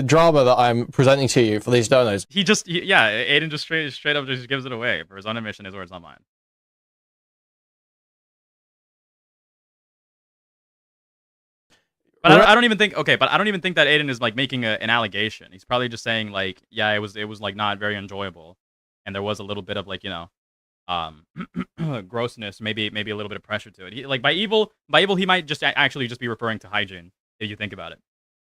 drama that I'm presenting to you for these donos, yeah, Aiden just straight up just gives it away for his own admission. His words, not mine. But I don't even think but I don't even think that Aiden is like making an allegation. He's probably just saying like, yeah, it was like not very enjoyable, and there was a little bit of like, you know, grossness, maybe a little bit of pressure to it. He, like by evil, he might just actually just be referring to hygiene. If you think about it,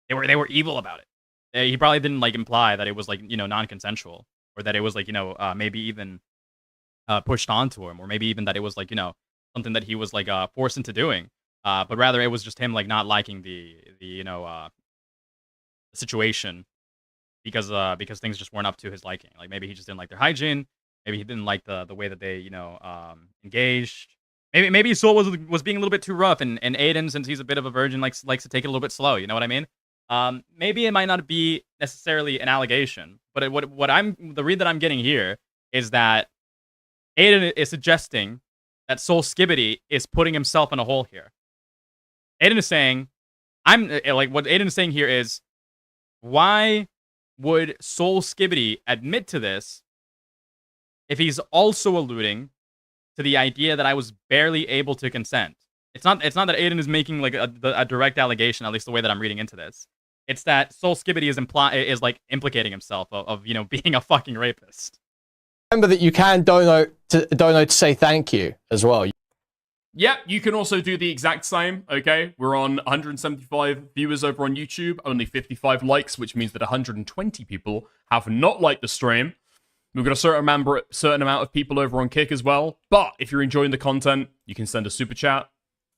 they were evil about it. He probably didn't like imply that it was like, you know, non-consensual, or that it was like, you know, maybe even pushed onto him, or maybe even that it was like, you know, something that he was like forced into doing. But rather it was just him like not liking the you know situation because things just weren't up to his liking. Like maybe he just didn't like their hygiene. Maybe he didn't like the way that they, you know, engaged. Maybe Soul was being a little bit too rough, and Aiden, since he's a bit of a virgin, likes to take it a little bit slow. You know what I mean? Maybe it might not be necessarily an allegation, but the read that I'm getting here is that Aiden is suggesting that Soul Skibbity is putting himself in a hole here. Aiden is saying, what Aiden is saying here is, why would Soul Skibbity admit to this if he's also alluding to the idea that I was barely able to consent? It's not that Aiden is making like a direct allegation, at least the way that I'm reading into this. It's that Soul Skibbity is like implicating himself of you know, being a fucking rapist. Remember that you can donate to say thank you as well. Yeah, you can also do the exact same, okay? We're on 175 viewers over on YouTube, only 55 likes, which means that 120 people have not liked the stream. We've got a certain amount of people over on Kick as well. But if you're enjoying the content, you can send a super chat,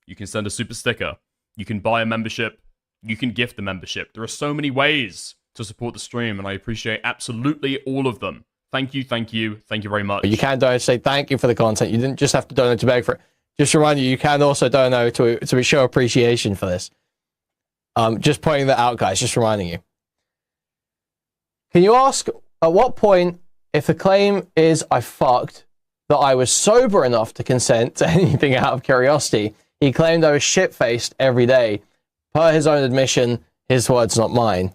you can send a super sticker, you can buy a membership, you can gift a membership. There are so many ways to support the stream, and I appreciate absolutely all of them. Thank you very much. You can donate to say thank you for the content. You didn't just have to donate to beg for it. Just to remind you, you can also donate to show appreciation for this. Just pointing that out, guys. Just reminding you. Can you ask, at what point, if the claim is I fucked, that I was sober enough to consent to anything out of curiosity, he claimed I was shit-faced every day. Per his own admission, his words, not mine.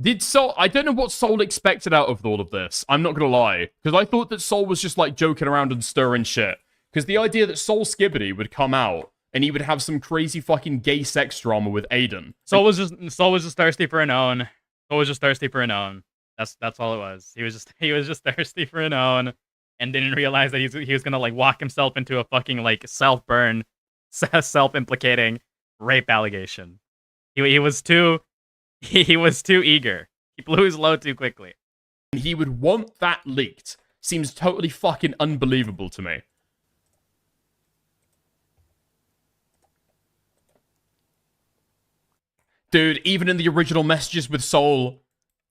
Did Soul... I don't know what Soul expected out of all of this. I'm not gonna lie. Because I thought that Soul was just, like, joking around and stirring shit. Because the idea that Soul Skibbity would come out and he would have some crazy fucking gay sex drama with Aiden. Soul was just thirsty for a known. Soul was just thirsty for a known. That's all it was. He was just thirsty for a known, and didn't realize that he was gonna, like, walk himself into a fucking, like, self-burn, self-implicating rape allegation. He was too eager. He blew his load too quickly. He would want that leaked. Seems totally fucking unbelievable to me. Dude, even in the original messages with Soul,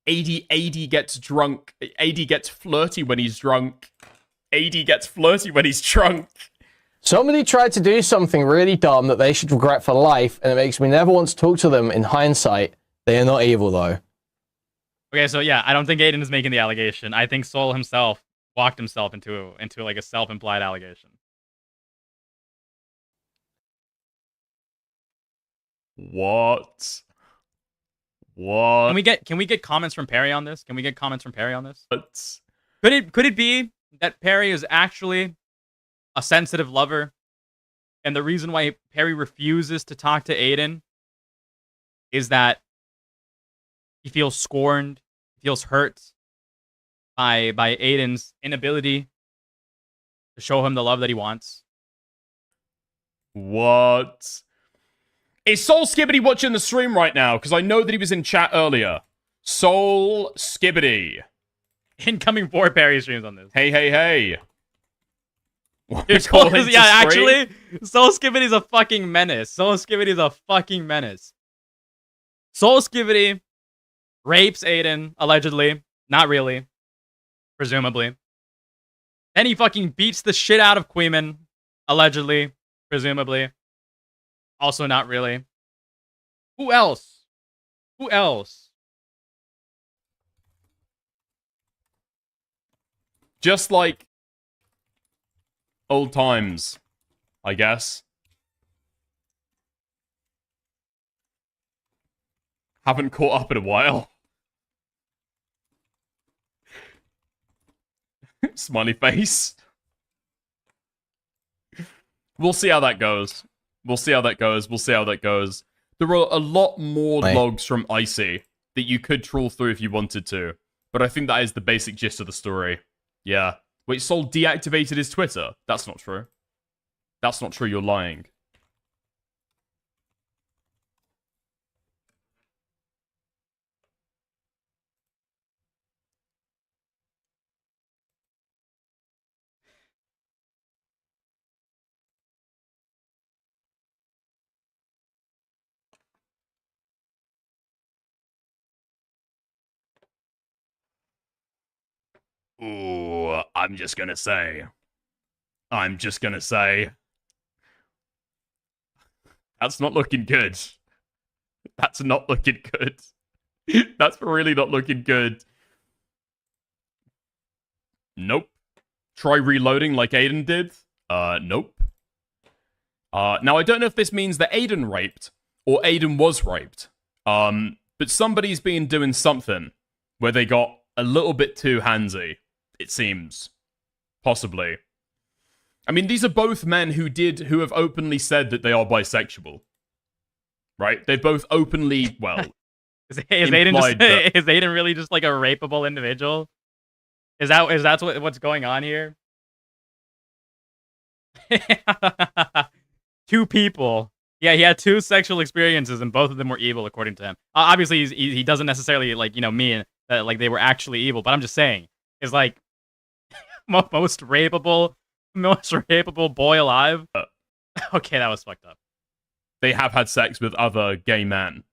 AD gets drunk. AD gets flirty when he's drunk. AD gets flirty when he's drunk. Somebody tried to do something really dumb that they should regret for life, and it makes me never want to talk to them in hindsight. They are not evil, though. Okay, so yeah, I don't think Aiden is making the allegation. I think Soul himself walked himself into like a self-implied allegation. What? What? Can we get comments from Perry on this? Can we get comments from Perry on this? What? Could it be that Perry is actually a sensitive lover, and the reason why Perry refuses to talk to Aiden is that he feels scorned, feels hurt by Aiden's inability to show him the love that he wants? What? Is Soul Skibbity watching the stream right now? Because I know that he was in chat earlier. Soul Skibbity. Incoming 4 Perry streams on this. Hey, hey, hey. Yeah, actually, Soul Skibbity's a fucking menace. Soul Skibbity's a fucking menace. Soul Skibbity rapes Aiden, allegedly. Not really. Presumably. Then he fucking beats the shit out of Queeman, allegedly. Presumably. Also not really. Who else? Who else? Just like old times, I guess. Haven't caught up in a while. Smiley face. We'll see how that goes. We'll see how that goes. We'll see how that goes. There are a lot more logs from Icy that you could trawl through if you wanted to. But I think that is the basic gist of the story. Yeah. Wait, Sol deactivated his Twitter? That's not true. That's not true, you're lying. Ooh, I'm just gonna say. That's not looking good. That's not looking good. That's really not looking good. Nope. Try reloading like Aiden did. Nope. Now I don't know if this means that Aiden raped or Aiden was raped. But somebody's been doing something where they got a little bit too handsy, it seems. Possibly. I mean, these are both men who have openly said that they are bisexual. Right? They've both openly, well... is Aiden really just like a rapeable individual? Is that what's going on here? 2 people. Yeah, he had 2 sexual experiences, and both of them were evil, according to him. Obviously, he doesn't necessarily, like, mean that, like, they were actually evil, but I'm just saying, is like, most rapeable boy alive. Okay, that was fucked up. They have had sex with other gay men.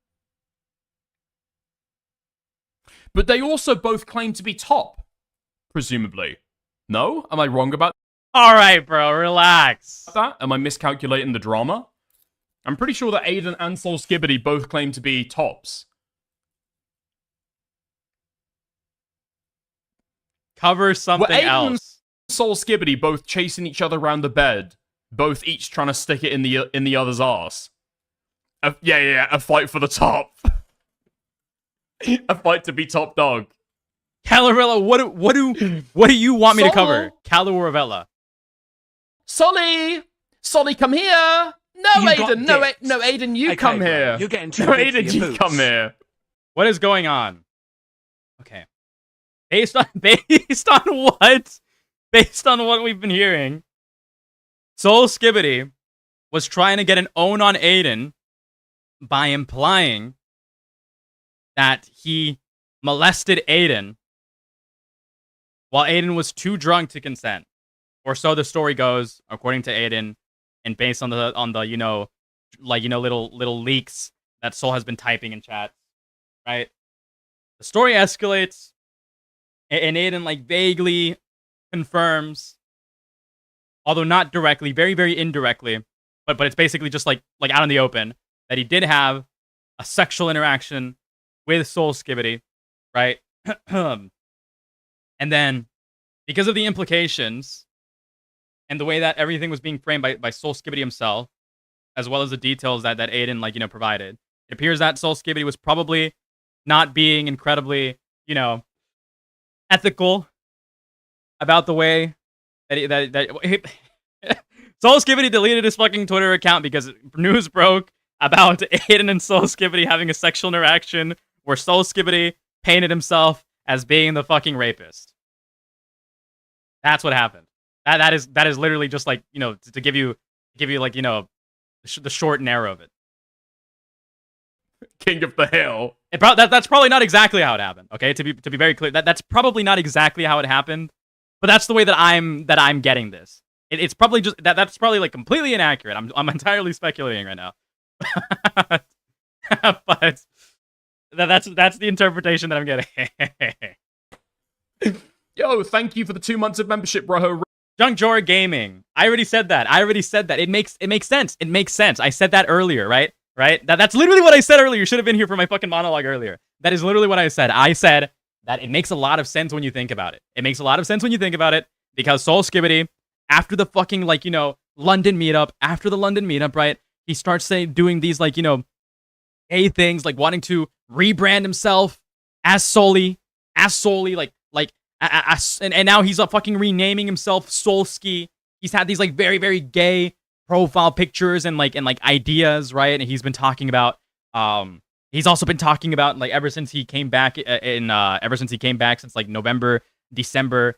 But they also both claim to be top, presumably. No? Am I wrong about Alright, bro, relax. that? Am I miscalculating the drama? I'm pretty sure that Aiden and Soul Skibbity both claim to be tops. Cover something else. And Soul Skibbity both chasing each other around the bed, both each trying to stick it in the other's ass. A fight for the top. A fight to be top dog. Calarella, what do you want me to cover? Calarella. Solly, come here. No, Aiden, no, Aiden, you come here. You're getting too No, big for Aiden, your you boots. come here. What is going on? Okay. Based on what? Based on what we've been hearing, Soul Skibbity was trying to get an own on Aiden by implying that he molested Aiden while Aiden was too drunk to consent. Or so the story goes, according to Aiden, and based on the little leaks that Soul has been typing in chat, right? The story escalates, and Aiden like vaguely confirms, although not directly, very, very indirectly, but it's basically just like out in the open, that he did have a sexual interaction with Soul Skibbity, right? And then, because of the implications and the way that everything was being framed by Soul Skibbity himself, as well as the details that Aiden, like, provided, it appears that Soul Skibbity was probably not being incredibly, ethical about the way that Soul Skibbity deleted his fucking Twitter account because news broke about Aiden and Soul Skibbity having a sexual interaction where Soul Skibbity painted himself as being the fucking rapist. That's what happened. That is literally just like, to give you like, the short and narrow of it. King of the Hill. That's probably not exactly how it happened. Okay, to be very clear, that's probably not exactly how it happened, but that's the way that I'm getting this. It's probably just that's probably like completely inaccurate. I'm entirely speculating right now, but that's the interpretation that I'm getting. Yo, thank you for the 2 months of membership, bro. Junk Jora Gaming. I already said that. It makes sense. It makes sense. I said that earlier, right? That's literally what I said earlier. You should have been here for my fucking monologue earlier. That is literally what I said. I said that it makes a lot of sense when you think about it. It makes a lot of sense when you think about it because Soul Skibbity, after the fucking, like, London meetup, right? He starts doing these, like, gay things, like wanting to rebrand himself as Soully, and now he's fucking renaming himself Soulski. He's had these, like, very, very gay profile pictures and ideas, right? And he's been talking about he's also been talking about, like, ever since he came back since like November, December,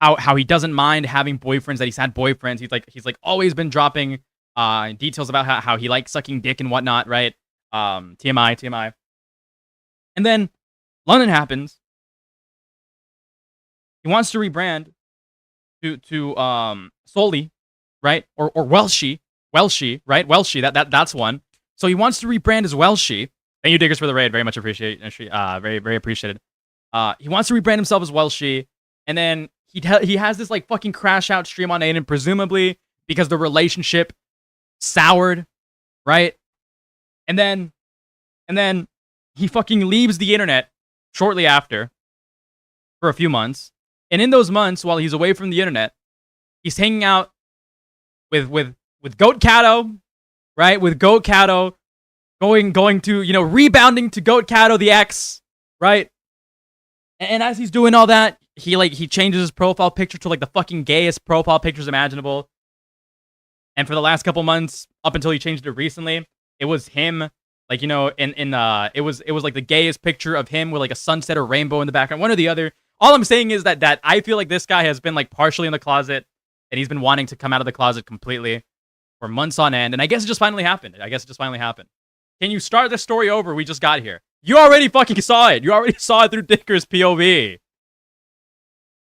how he doesn't mind having boyfriends, that he's had boyfriends. He's always been dropping details about how he likes sucking dick and whatnot, right? TMI. And then London happens. He wants to rebrand to Solly, right? Or Welshie, right? Welshie, that's one. So he wants to rebrand as Welshie. Thank you, Diggers, for the raid. Very much appreciated. Very, very appreciated. He wants to rebrand himself as Welshie, and then he has this, like, fucking crash out stream on Aiden, presumably because the relationship soured, right? And then he fucking leaves the internet shortly after for a few months. And in those months, while he's away from the internet, he's hanging out with Goat Cato, right? With Goat Cato, going to, rebounding to Goat Cato, the ex, right? And as he's doing all that, he changes his profile picture to, like, the fucking gayest profile pictures imaginable. And for the last couple months, up until he changed it recently, it was him, like, it was like the gayest picture of him with, like, a sunset or rainbow in the background, one or the other. All I'm saying is that I feel like this guy has been, like, partially in the closet, and he's been wanting to come out of the closet completely for months on end. And I guess it just finally happened. Can you start the story over? We just got here. You already fucking saw it. You already saw it through Dicker's POV.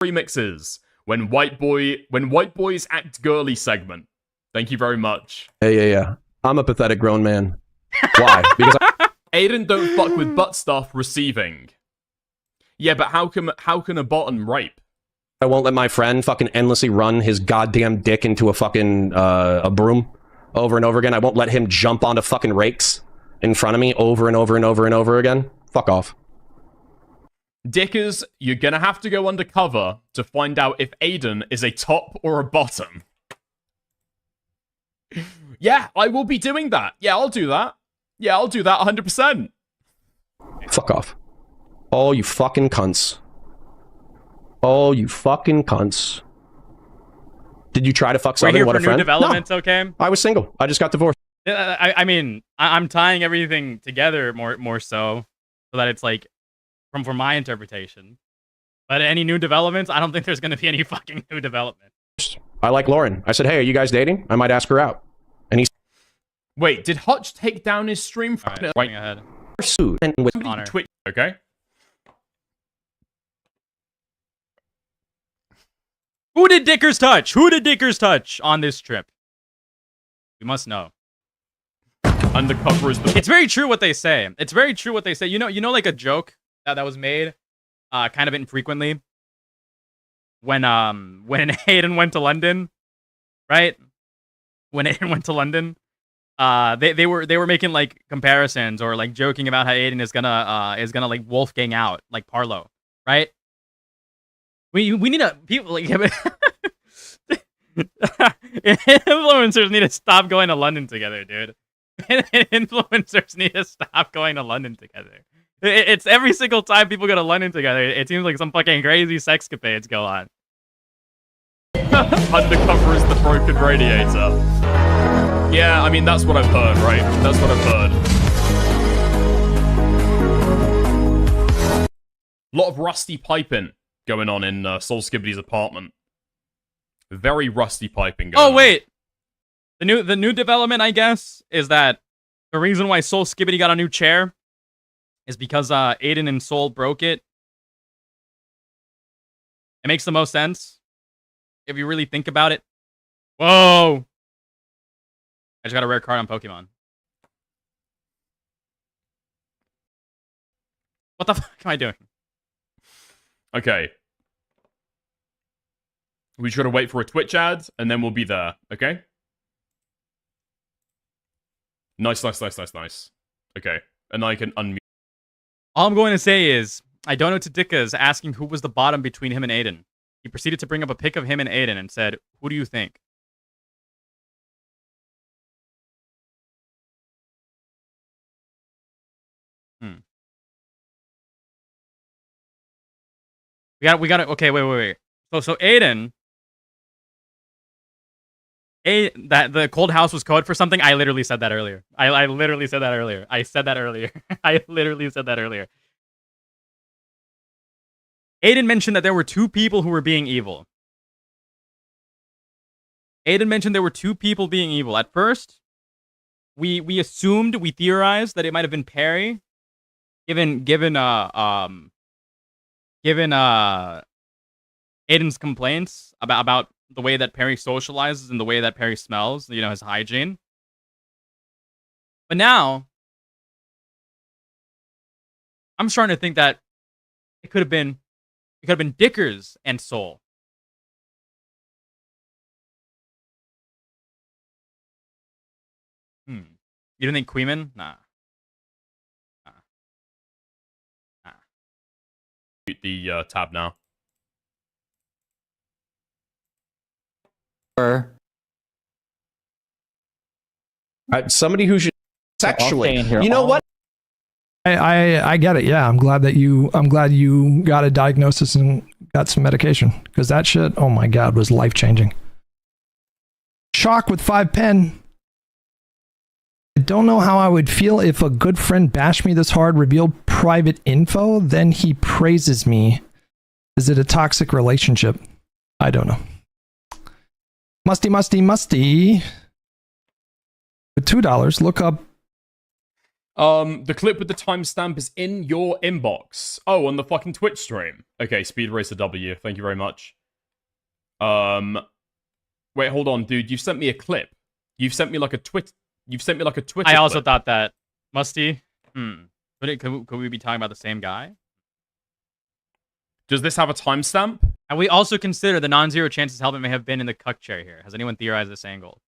Remixes when white boys act girly segment. Thank you very much. Yeah. I'm a pathetic grown man. Why? Because Aiden don't fuck with butt stuff receiving. Yeah, but how can a bottom rape? I won't let my friend fucking endlessly run his goddamn dick into a fucking a broom over and over again. I won't let him jump onto fucking rakes in front of me over and over and over and over again. Fuck off. Dickers, you're gonna have to go undercover to find out if Aiden is a top or a bottom. Yeah, I will be doing that. Yeah, I'll do that. 100%. Fuck off. All you fucking cunts. All you fucking cunts. Did you try to fuck somebody? We're here What for a new friend? developments, No. okay? I was single. I just got divorced. I mean, I'm tying everything together more so that it's, like, from my interpretation. But any new developments, I don't think there's going to be any fucking new development. I like Lauren. I said, hey, are you guys dating? I might ask her out. And he's... Wait, did Hutch take down his stream? Right ahead. Sued and with Honor. Twitch, okay? Who did Dickers touch? Who did Dickers touch on this trip? We must know. Undercover is the... It's very true what they say. It's very true what they say. You know, like a joke that was made, kind of infrequently, when Aiden went to London, right? When Aiden went to London, they were making like comparisons or like joking about how Aiden is gonna like Wolfgang out like Parlo, right? We need a people like influencers need to stop going to London together, dude. Influencers need to stop going to London together. It's every single time people go to London together, it seems like some fucking crazy sexcapades go on. Undercover is the broken radiator. Yeah, I mean, that's what I've heard, right? That's what I've heard. A lot of rusty piping going on in Soul Skibbity's apartment. Very rusty piping going on. Oh, wait! The new development, I guess, is that the reason why Soul Skibbity got a new chair is because Aiden and Soul broke it. It makes the most sense if you really think about it. Whoa! I just got a rare card on Pokemon. What the fuck am I doing? Okay. We just gotta wait for a Twitch ad, and then we'll be there, okay? Nice. Okay, and I can unmute. All I'm going to say is, I don't know Tadika is asking who was the bottom between him and Aiden. He proceeded to bring up a pic of him and Aiden and said, "Who do you think?" We got it. Okay, wait. So Aiden, that the cold house was code for something. I literally said that earlier. I literally said that earlier. I said that earlier. I literally said that earlier. Aiden mentioned that there were two people who were being evil. Aiden mentioned there were two people being evil. At first, we theorized that it might have been Perry, given Aiden's complaints about the way that Perry socializes and the way that Perry smells, you know, his hygiene. But now, I'm starting to think that it could have been Dickers and Soul. You don't think Queeman? Nah. Mute the tab now. Somebody who should sexually. You know what? I get it. Yeah, I'm glad you got a diagnosis and got some medication, because that shit, oh my god, was life changing. Shock with 5 pen. I don't know how I would feel if a good friend bashed me this hard, revealed private info, then he praises me. Is it a toxic relationship? I don't know. Musty. With $2, look up. The clip with the timestamp is in your inbox. Oh, on the fucking Twitch stream. Okay, Speed Racer W. Thank you very much. Wait, hold on, dude. You sent me a clip. You've sent me like a Twitter. I also clip. thought that. Musty. Could we be talking about the same guy? Does this have a timestamp? And we also consider the non-zero chances Helmet may have been in the cuck chair here. Has anyone theorized this angle?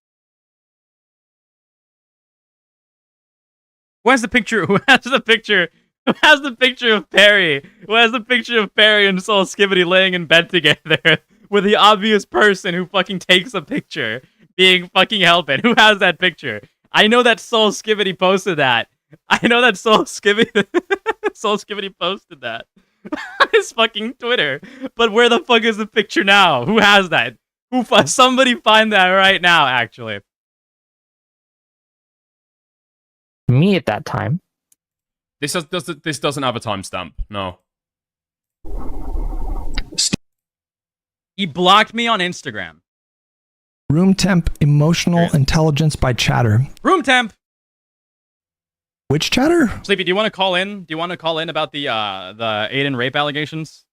Who has the picture of Perry? Who has the picture of Perry and Soul Skibbity laying in bed together with the obvious person who fucking takes a picture being fucking Helmet? Who has that picture? I know that Soul Skibbity posted that. Soul Skibbity posted that on his fucking Twitter. But where the fuck is the picture now? Who has that? Somebody find that right now, actually. Me at that time. This doesn't have a timestamp. No. He blocked me on Instagram. Room temp emotional intelligence by chatter. Room temp. Which chatter? Sleepy, do you want to call in? Do you want to call in about the Aiden rape allegations?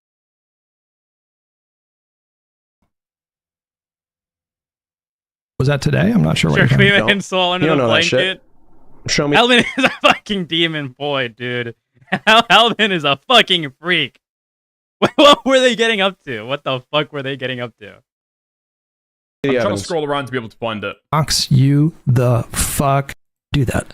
Was that today? I'm not sure. Sure, Queen Soul under the blanket. Show me. Elvin is a fucking demon boy, dude. Elvin is a fucking freak. What were they getting up to? What the fuck were they getting up to? I'm trying to scroll around to be able to find it. Box you the fuck do that.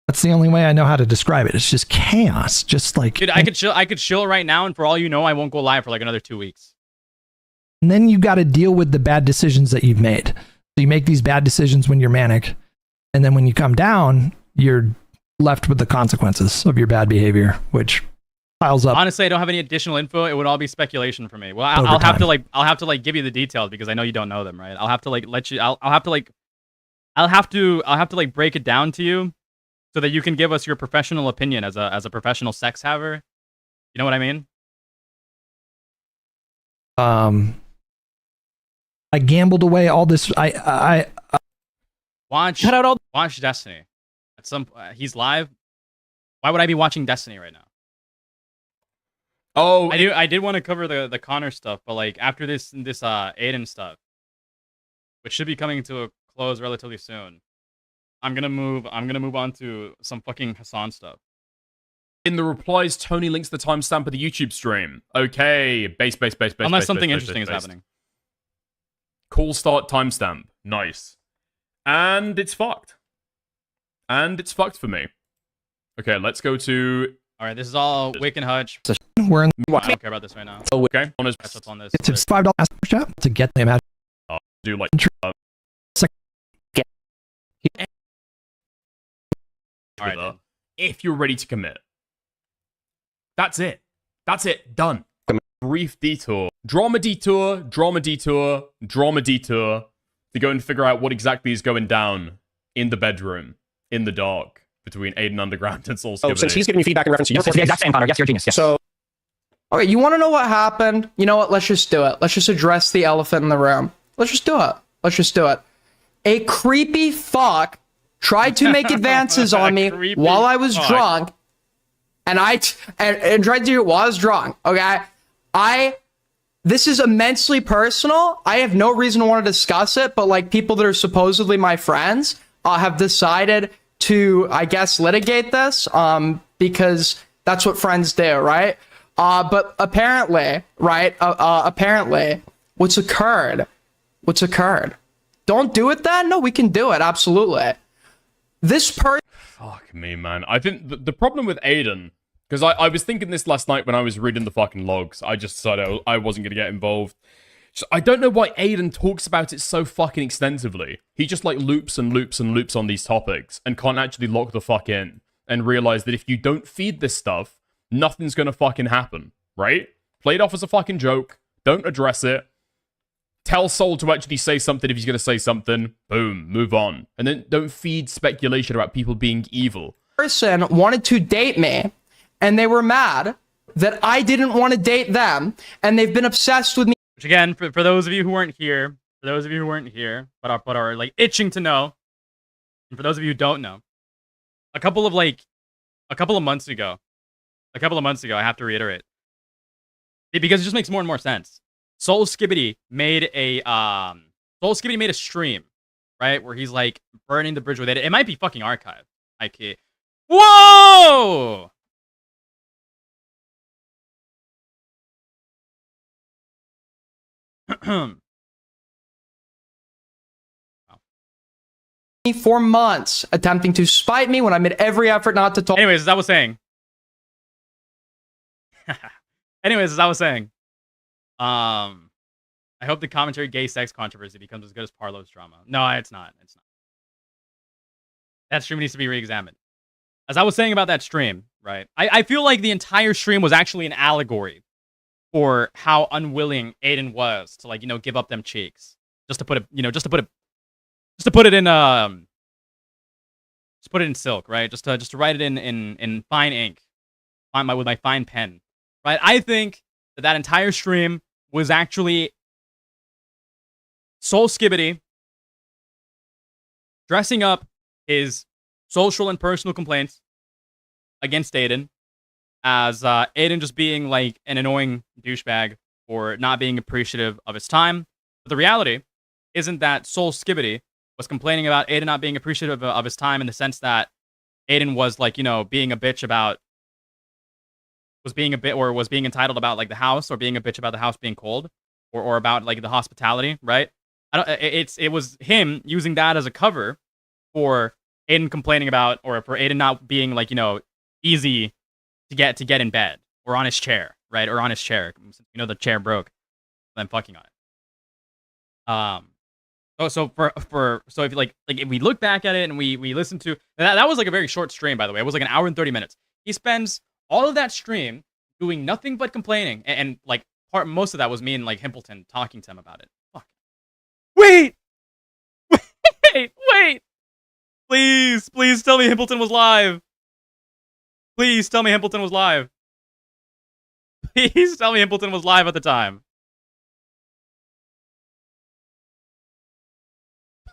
That's the only way I know how to describe it. It's just chaos. Just like, dude, I could chill right now, and for all you know, I won't go live for like another 2 weeks. and then you got to deal with the bad decisions that you've made. So you make these bad decisions when you're manic, and then when you come down, you're left with the consequences of your bad behavior, which piles up. Honestly, I don't have any additional info. It would all be speculation for me. Well, Over I'll have time. to like give you the details because I know you don't know them, right? I'll have to like let you. I'll have to like break it down to you so that you can give us your professional opinion as a professional sex haver. You know what I mean? I gambled away all this. I watch Destiny. At some he's live. Why would I be watching Destiny right now? Oh, I did want to cover the Connor stuff, but like after this Aiden stuff, which should be coming to a close relatively soon, I'm gonna move on to some fucking Hasan stuff. In the replies, Tony links the timestamp of the YouTube stream. Okay, base. Unless something interesting is happening. Call start timestamp. Nice. And it's fucked. And it's fucked for me. Okay, let's go to... Alright, this is all Wick and Hutch. We're in. I don't care about this right now. Okay, on his... Catch up on this. It's $5 chat to get the imagine. Do like... Alright. If you're ready to commit. That's it. That's it. Done. Brief detour. Drama detour to go and figure out what exactly is going down in the bedroom, in the dark, between Aiden Underground and Soul Skibidi. Oh, since he's giving me feedback in reference to you, it's the exact same, Connor. Yes, you're a genius. Yes. So, okay, you want to know what happened? You know what? Let's just do it. Let's just address the elephant in the room. Let's just do it. Let's just do it. A creepy fuck tried to make advances on me while I was drunk, and and tried to do it while I was drunk. Okay, this is immensely personal. I have no reason to want to discuss it, but like people that are supposedly my friends have decided to, I guess, litigate this because that's what friends do, right? But apparently, right? Apparently, what's occurred? Don't do it then? No, we can do it. Absolutely. This person. Fuck me, man. I think the problem with Aiden, because I was thinking this last night when I was reading the fucking logs. I just decided I wasn't going to get involved. So I don't know why Aiden talks about it so fucking extensively. He just like loops and loops and loops on these topics and can't actually lock the fuck in and realize that if you don't feed this stuff, nothing's going to fucking happen, right? Play it off as a fucking joke. Don't address it. Tell Soul to actually say something if he's going to say something. Boom, move on. And then don't feed speculation about people being evil. Person wanted to date me, and they were mad that I didn't want to date them, and they've been obsessed with me. Which again, for those of you who weren't here, but are like itching to know, and for those of you who don't know, a couple of months ago, I have to reiterate, because it just makes more and more sense. Soul Skibidi made a stream, right, where he's like burning the bridge with it. It might be fucking archived. Like, whoa! For months, attempting to spite me when I made every effort not to talk. Anyways, as I was saying, I hope the commentary gay sex controversy becomes as good as Parlo's drama. No, it's not. It's not. That stream needs to be re-examined. As I was saying about that stream, right? I feel like the entire stream was actually an allegory for how unwilling Aiden was to, like, give up them cheeks. Just to put it in silk, right? Just to write it in fine ink, with my fine pen, right? I think that entire stream was actually Soul Skibidi dressing up his social and personal complaints against Aiden as Aiden just being like an annoying douchebag for not being appreciative of his time. But the reality isn't that Soul Skibidi was complaining about Aiden not being appreciative of his time in the sense that Aiden was like, being a bitch about was being entitled about like the house, or being a bitch about the house being cold. or about like the hospitality, right? I don't. It was him using that as a cover for Aiden complaining about, or for Aiden not being like, you know, easy to get in bed or on his chair, right? Or on his chair. You know, the chair broke. I'm fucking on it. So if like if we look back at it and we listen to that was like a very short stream, by the way. It was like an hour and 30 minutes. He spends all of that stream doing nothing but complaining, and like most of that was me and like Himpleton talking to him about it. Fuck. Wait, wait. Please tell me Himpleton was live. Please tell me Himpleton was live. Please tell me Himpleton was live at the time.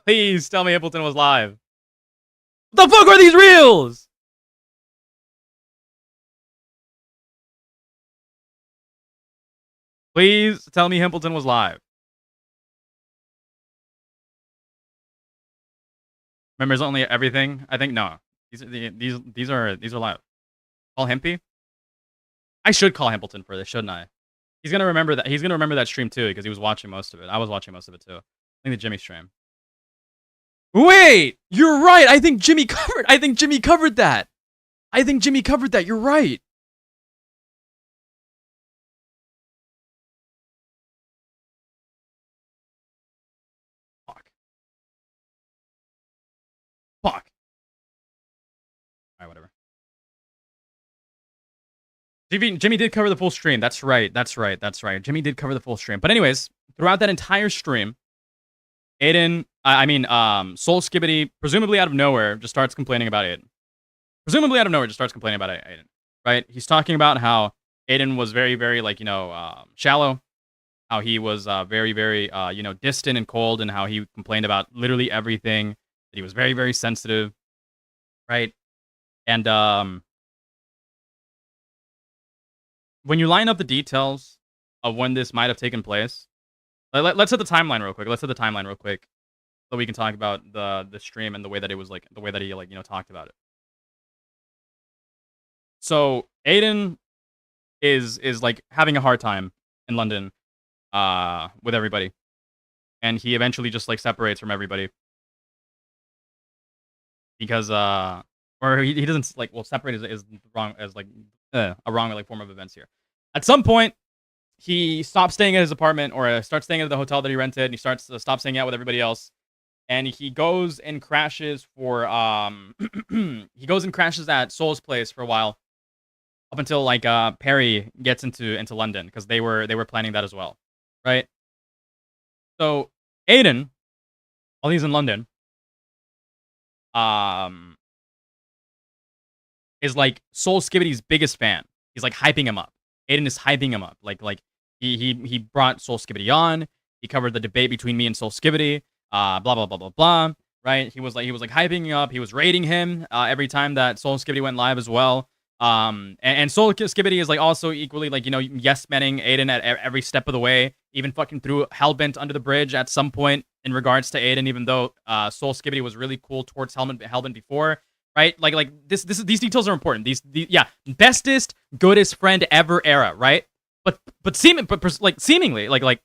Please tell me Himpleton was live. What the fuck are these reels? Please tell me Himpleton was live. Members only everything? I think no. These are live. Call Himpy? I should call Himpleton for this, shouldn't I? He's gonna remember that. He's gonna remember that stream too, because he was watching most of it. I was watching most of it too. I think the Jimmy stream. Wait, you're right. I think Jimmy covered that. I think Jimmy covered that. You're right. Fuck. Alright, whatever. Jimmy did cover the full stream. That's right. Jimmy did cover the full stream. But anyways, throughout that entire stream, Aiden, Soul Skibbity, presumably out of nowhere, just starts complaining about Aiden. Right? He's talking about how Aiden was very, very, like, you know, shallow. How he was very, very, you know, distant and cold, and how he complained about literally everything. That he was very, very sensitive. Right? And, when you line up the details of when this might have taken place, let's hit the timeline real quick. So we can talk about the stream and the way that it was like, the way that he, like, you know, talked about it. So Aiden is like having a hard time in London with everybody, and he eventually just like separates from everybody because or he doesn't, like, well, separate is wrong, as like a wrong, like, form of events here. At some point, he stops staying at his apartment, or starts staying at the hotel that he rented, and he stops staying out with everybody else. And he goes and crashes for he goes and crashes at Soul's place for a while, up until like Perry gets into London, because they were planning that as well, right? So Aiden, while he's in London, is like Soul Skibbity's biggest fan. He's like hyping him up. Aiden is hyping him up. Like he brought Soul Skibbity on. He covered the debate between me and Soul Skibbity. Blah blah blah blah blah. Right? He was like hyping him up. He was rating him every time that Soul Skibbity went live as well. And Soul Skibbity is like also equally, like, you know, yes-manning Aiden at every step of the way. Even fucking threw Hellbent under the bridge at some point in regards to Aiden, even though Soul Skibbity was really cool towards Hellbent before. Right? Like these details are important. These bestest, goodest friend ever era, right? But seemingly, like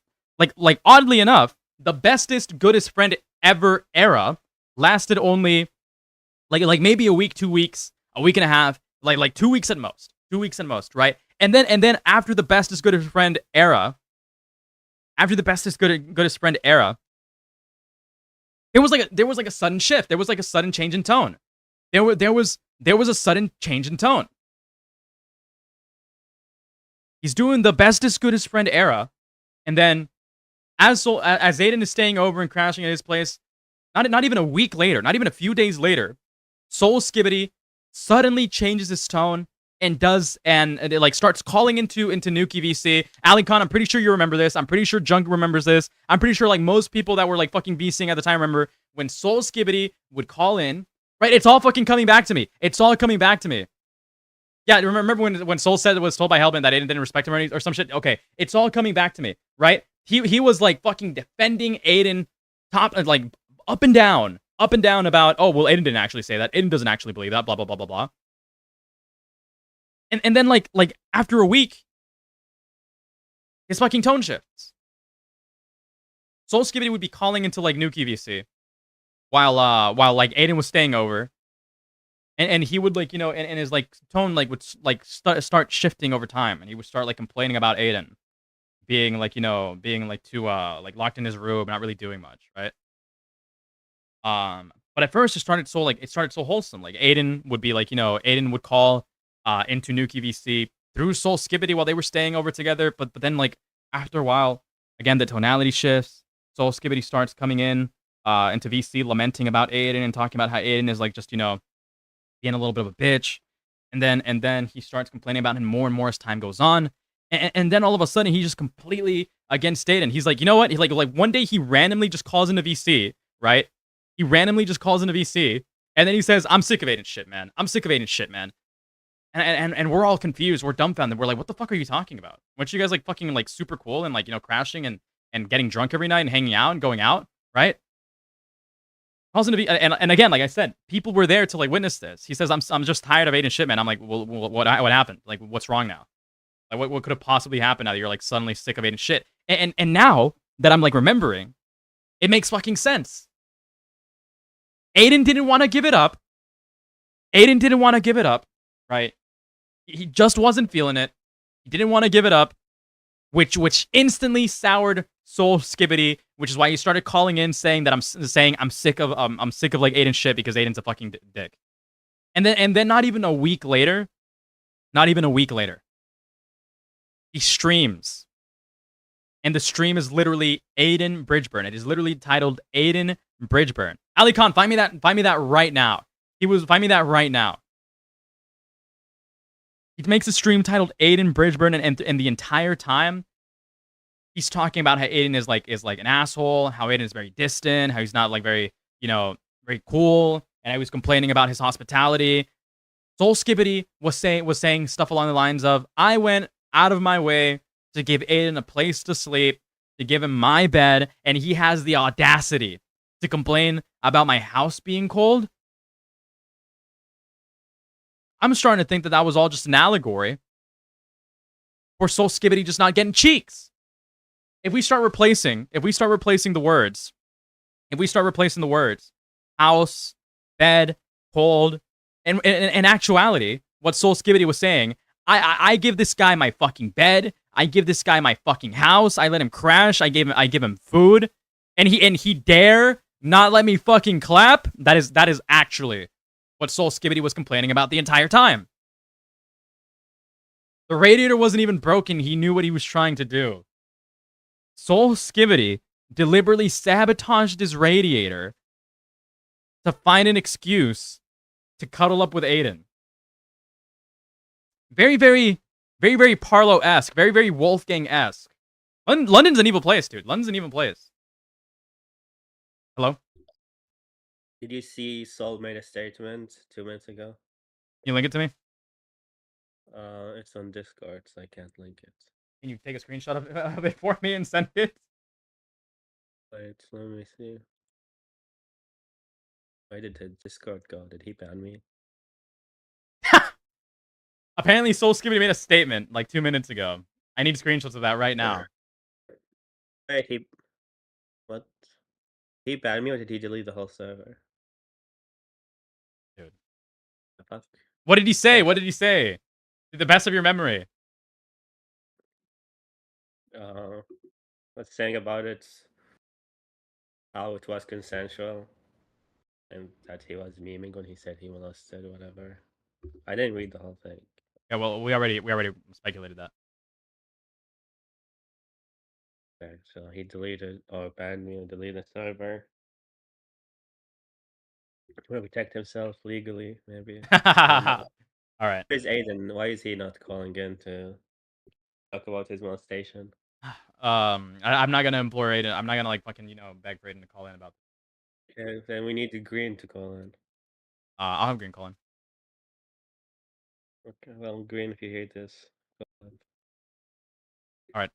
oddly enough, the bestest, goodest friend ever era lasted only like maybe a week, 2 weeks, a week and a half, like 2 weeks at most. 2 weeks at most, right? And then after the bestest, goodest friend era, goodest friend era, there was like a sudden shift. There was like a sudden change in tone. There was a sudden change in tone. He's doing the bestest, goodest friend era, and then as Aiden is staying over and crashing at his place, not even a week later, not even a few days later, Soul Skibbity suddenly changes his tone and it like starts calling into Nuki VC. Ali Khan, I'm pretty sure you remember this. I'm pretty sure Junk remembers this. I'm pretty sure like most people that were like fucking VCing at the time remember when Soul Skibbity would call in. Right, it's all fucking coming back to me. Yeah, remember when Soul said, was told by Hellbent that Aiden didn't respect him or some shit? Okay, it's all coming back to me, right? He was like fucking defending Aiden like up and down about, oh, well, Aiden didn't actually say that. Aiden doesn't actually believe that, blah, blah, blah, blah, blah. And then like after a week, his fucking tone shifts. Soul Skibbity would be calling into like Nuki VC while like Aiden was staying over. And he would like, and his like tone like would like start shifting over time, and he would start like complaining about Aiden being like, being like too like locked in his room, not really doing much, right? But at first it started so wholesome. Like Aiden would be like, Aiden would call into Nuki VC through Soul Skibbity while they were staying over together, but then like after a while, again the tonality shifts. Soul Skibbity starts coming in into VC lamenting about Aiden and talking about how Aiden is like just, being a little bit of a bitch, and then he starts complaining about him more and more as time goes on, and then all of a sudden he's just completely against Aiden. He's like, you know what? He like one day he randomly just calls into VC, right? He randomly just calls into VC, and then he says, "I'm sick of Aiden's shit, man. I'm sick of Aiden's shit, man." And we're all confused. We're dumbfounded. We're like, what the fuck are you talking about? Weren't you guys like fucking like super cool and like crashing and getting drunk every night and hanging out and going out, right? Calls into and again, like I said, people were there to like witness this. He says, "I'm just tired of Aiden's shit, man." I'm like, well, what happened? Like, what's wrong now? Like, what could have possibly happened now that you're like suddenly sick of Aiden's shit? And now that I'm like remembering, it makes fucking sense. Aiden didn't want to give it up. Right? He just wasn't feeling it. He didn't want to give it up, which instantly soured Soul Skibbity, which is why he started calling in saying that I'm sick of like Aiden's shit because Aiden's a fucking dick. And then not even a week later, he streams. And the stream is literally Aiden Bridgeburn. It is literally titled Aiden Bridgeburn. Ali Khan, find me that right now. Find me that right now. He makes a stream titled Aiden Bridgeburn, and the entire time he's talking about how Aiden is like an asshole, how Aiden is very distant, how he's not like very, very cool, and how he was complaining about his hospitality. Soul Skibbity was saying stuff along the lines of, "I went out of my way to give Aiden a place to sleep, to give him my bed, and he has the audacity to complain about my house being cold." I'm starting to think that was all just an allegory for Soul Skibbity just not getting cheeks. If we start replacing the words, house, bed, cold, and in actuality, what Soul Skibbity was saying, I give this guy my fucking bed, I give this guy my fucking house, I let him crash, I give him food, and he dare not let me fucking clap. That is actually what Soul Skibbity was complaining about the entire time. The radiator wasn't even broken. He knew what he was trying to do. Soul Skibbity deliberately sabotaged his radiator to find an excuse to cuddle up with Aiden. Very, very, very, very Parlo-esque. Very, very Wolfgang-esque. London's an evil place, dude. London's an evil place. Hello? Did you see Soul made a statement 2 minutes ago? Can you link it to me? It's on Discord, so I can't link it. Can you take a screenshot of it for me and send it? Wait, let me see. Why did the Discord go? Did he ban me? Apparently, Soul Skibbity made a statement like 2 minutes ago. I need screenshots of that right now. Wait, what? He banned me, or did he delete the whole server? Dude. The fuck? What did he say? What did he say? To the best of your memory. What's saying about it? How it was consensual, and that he was memeing when he said he molested whatever. I didn't read the whole thing. Yeah, well, we already speculated that. Okay, so he deleted or banned me and deleted the server. To protect himself legally, maybe. All right. Where's Aiden? Why is he not calling in to talk about his molestation? I'm not gonna implore Aiden. I'm not gonna like fucking beg for Aiden to call in about. Okay, then we need the Green to call in. I'll have Green call in. Okay, well, Green, if you hear this, call in. All right.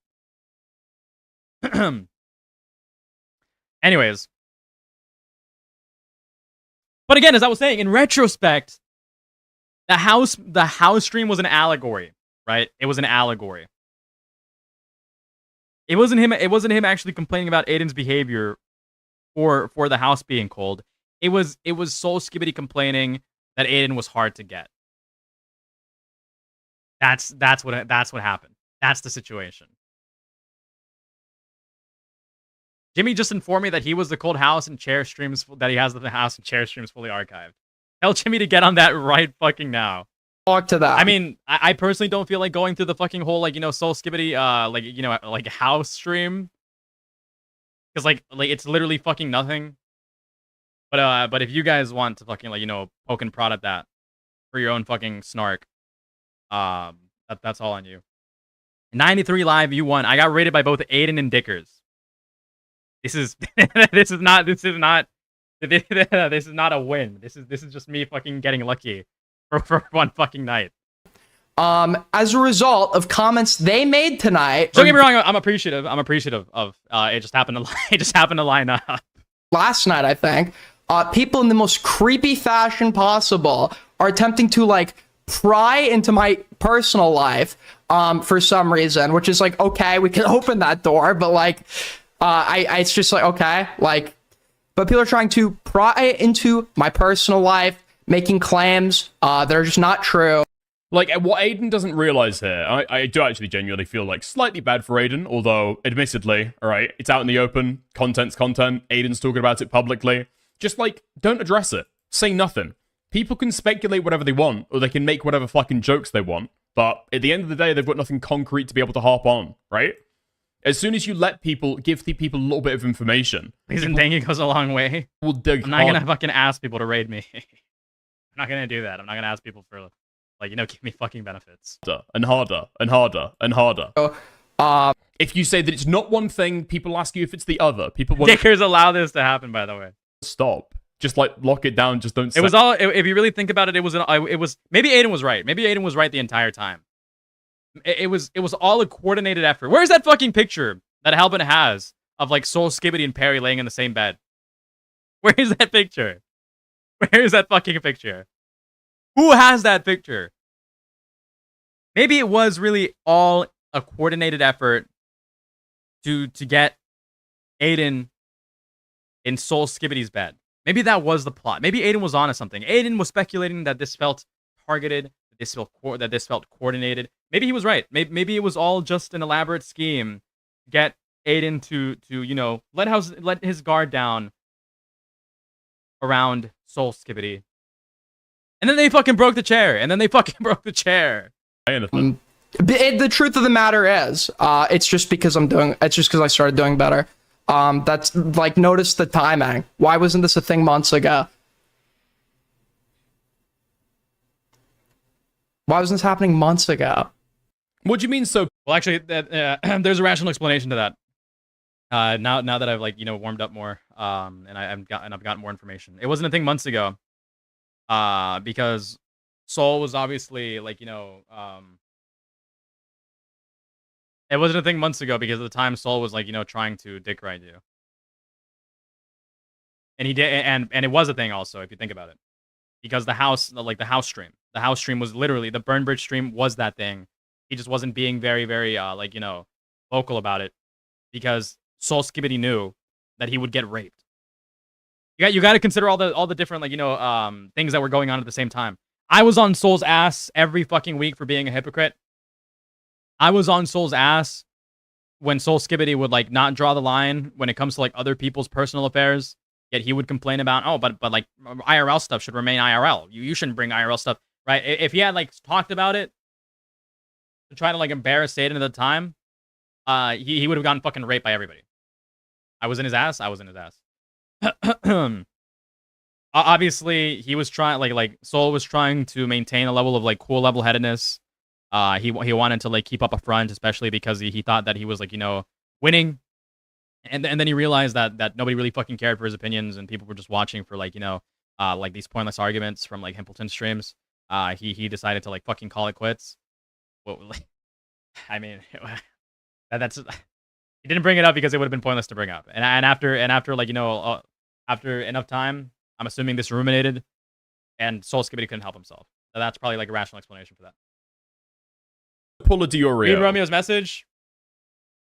Anyways. But again, as I was saying, in retrospect, the house stream was an allegory, right? It was an allegory. It wasn't him. It wasn't him actually complaining about Aiden's behavior for the house being cold. It was Soul Skibbity complaining that Aiden was hard to get. That's what happened. That's the situation. Jimmy just informed me that he was the cold house and chair streams that he has the house and chair streams fully archived. Tell Jimmy to get on that right fucking now. Talk to that. I mean, I personally don't feel like going through the fucking whole like Soul Skibbity like house stream, because like it's literally fucking nothing. But if you guys want to fucking poke and prod at that for your own fucking snark, that's all on you. 93 live, you won. I got rated by both Aiden and Dickers. This is this is not a win. This is just me fucking getting lucky for one fucking night. As a result of comments they made tonight. Don't get me wrong, I'm appreciative of it just happened to line up. Last night, I think, people in the most creepy fashion possible are attempting to like pry into my personal life for some reason, which is like, okay, we can open that door, but like it's just like, okay, like, but people are trying to pry into my personal life, making claims that are just not true. Like, what Aiden doesn't realize here, I do actually genuinely feel like slightly bad for Aiden, although, admittedly, alright, it's out in the open, content's content, Aiden's talking about it publicly. Just, like, don't address it. Say nothing. People can speculate whatever they want, or they can make whatever fucking jokes they want, but at the end of the day, they've got nothing concrete to be able to harp on, right? As soon as you let people, give the people a little bit of information. Isn't thinking goes a long way. Will dig I'm not gonna fucking ask people to raid me. I'm not gonna do that. I'm not gonna ask people for, like, give me fucking benefits. And harder, and harder, and harder. If you say that it's not one thing, people ask you if it's the other. People want Dickers allow this to happen, by the way. Stop. Just, like, lock it down. Just don't say it was all, if you really think about it, it was maybe Aiden was right. Maybe Aiden was right the entire time. It was all a coordinated effort. Where's that fucking picture that Halbin has of, like, Soul Skibbity and Perry laying in the same bed? Where is that picture? Where is that fucking picture? Who has that picture? Maybe it was really all a coordinated effort to get Aiden in Soul Skibbity's bed. Maybe that was the plot. Maybe Aiden was onto something. Aiden was speculating that this felt targeted, that this felt coordinated. Maybe he was right. Maybe it was all just an elaborate scheme to get Aiden to let his guard down around Soul Skibbity. And then they fucking broke the chair. The truth of the matter is, it's just because I started doing better. That's like, notice the timing. Why wasn't this a thing months ago? Why wasn't this happening months ago? What do you mean so? Well, actually, there's a rational explanation to that. Now that I've warmed up more, and I've gotten more information. It wasn't a thing months ago. Because Soul was obviously it wasn't a thing months ago because at the time Soul was trying to dick ride you. And he did, and it was a thing also, if you think about it. Because the house stream was literally, the Burn Bridge stream was that thing. He just wasn't being very, very, vocal about it. Because Soul Skibbity knew that he would get raped. You got to consider all the different things that were going on at the same time. I was on Soul's ass every fucking week for being a hypocrite. I was on Soul's ass when Soul Skibbity would not draw the line when it comes to other people's personal affairs. Yet he would complain about, but IRL stuff should remain IRL. You shouldn't bring IRL stuff, right? If he had talked about it to try to embarrass Aiden at the time, he would have gotten fucking raped by everybody. I was in his ass. Obviously, he was trying, Soul was trying to maintain a level of cool level-headedness. He wanted to keep up a front, especially because he thought that he was winning, and then he realized that nobody really fucking cared for his opinions, and people were just watching for these pointless arguments from Himpleton streams. He decided to fucking call it quits. Well, I mean, that's. He didn't bring it up because it would have been pointless to bring up. And after after enough time, I'm assuming this ruminated, and Soul Skibbity couldn't help himself. So that's probably a rational explanation for that. Pull a Diorio. Read Romeo's message.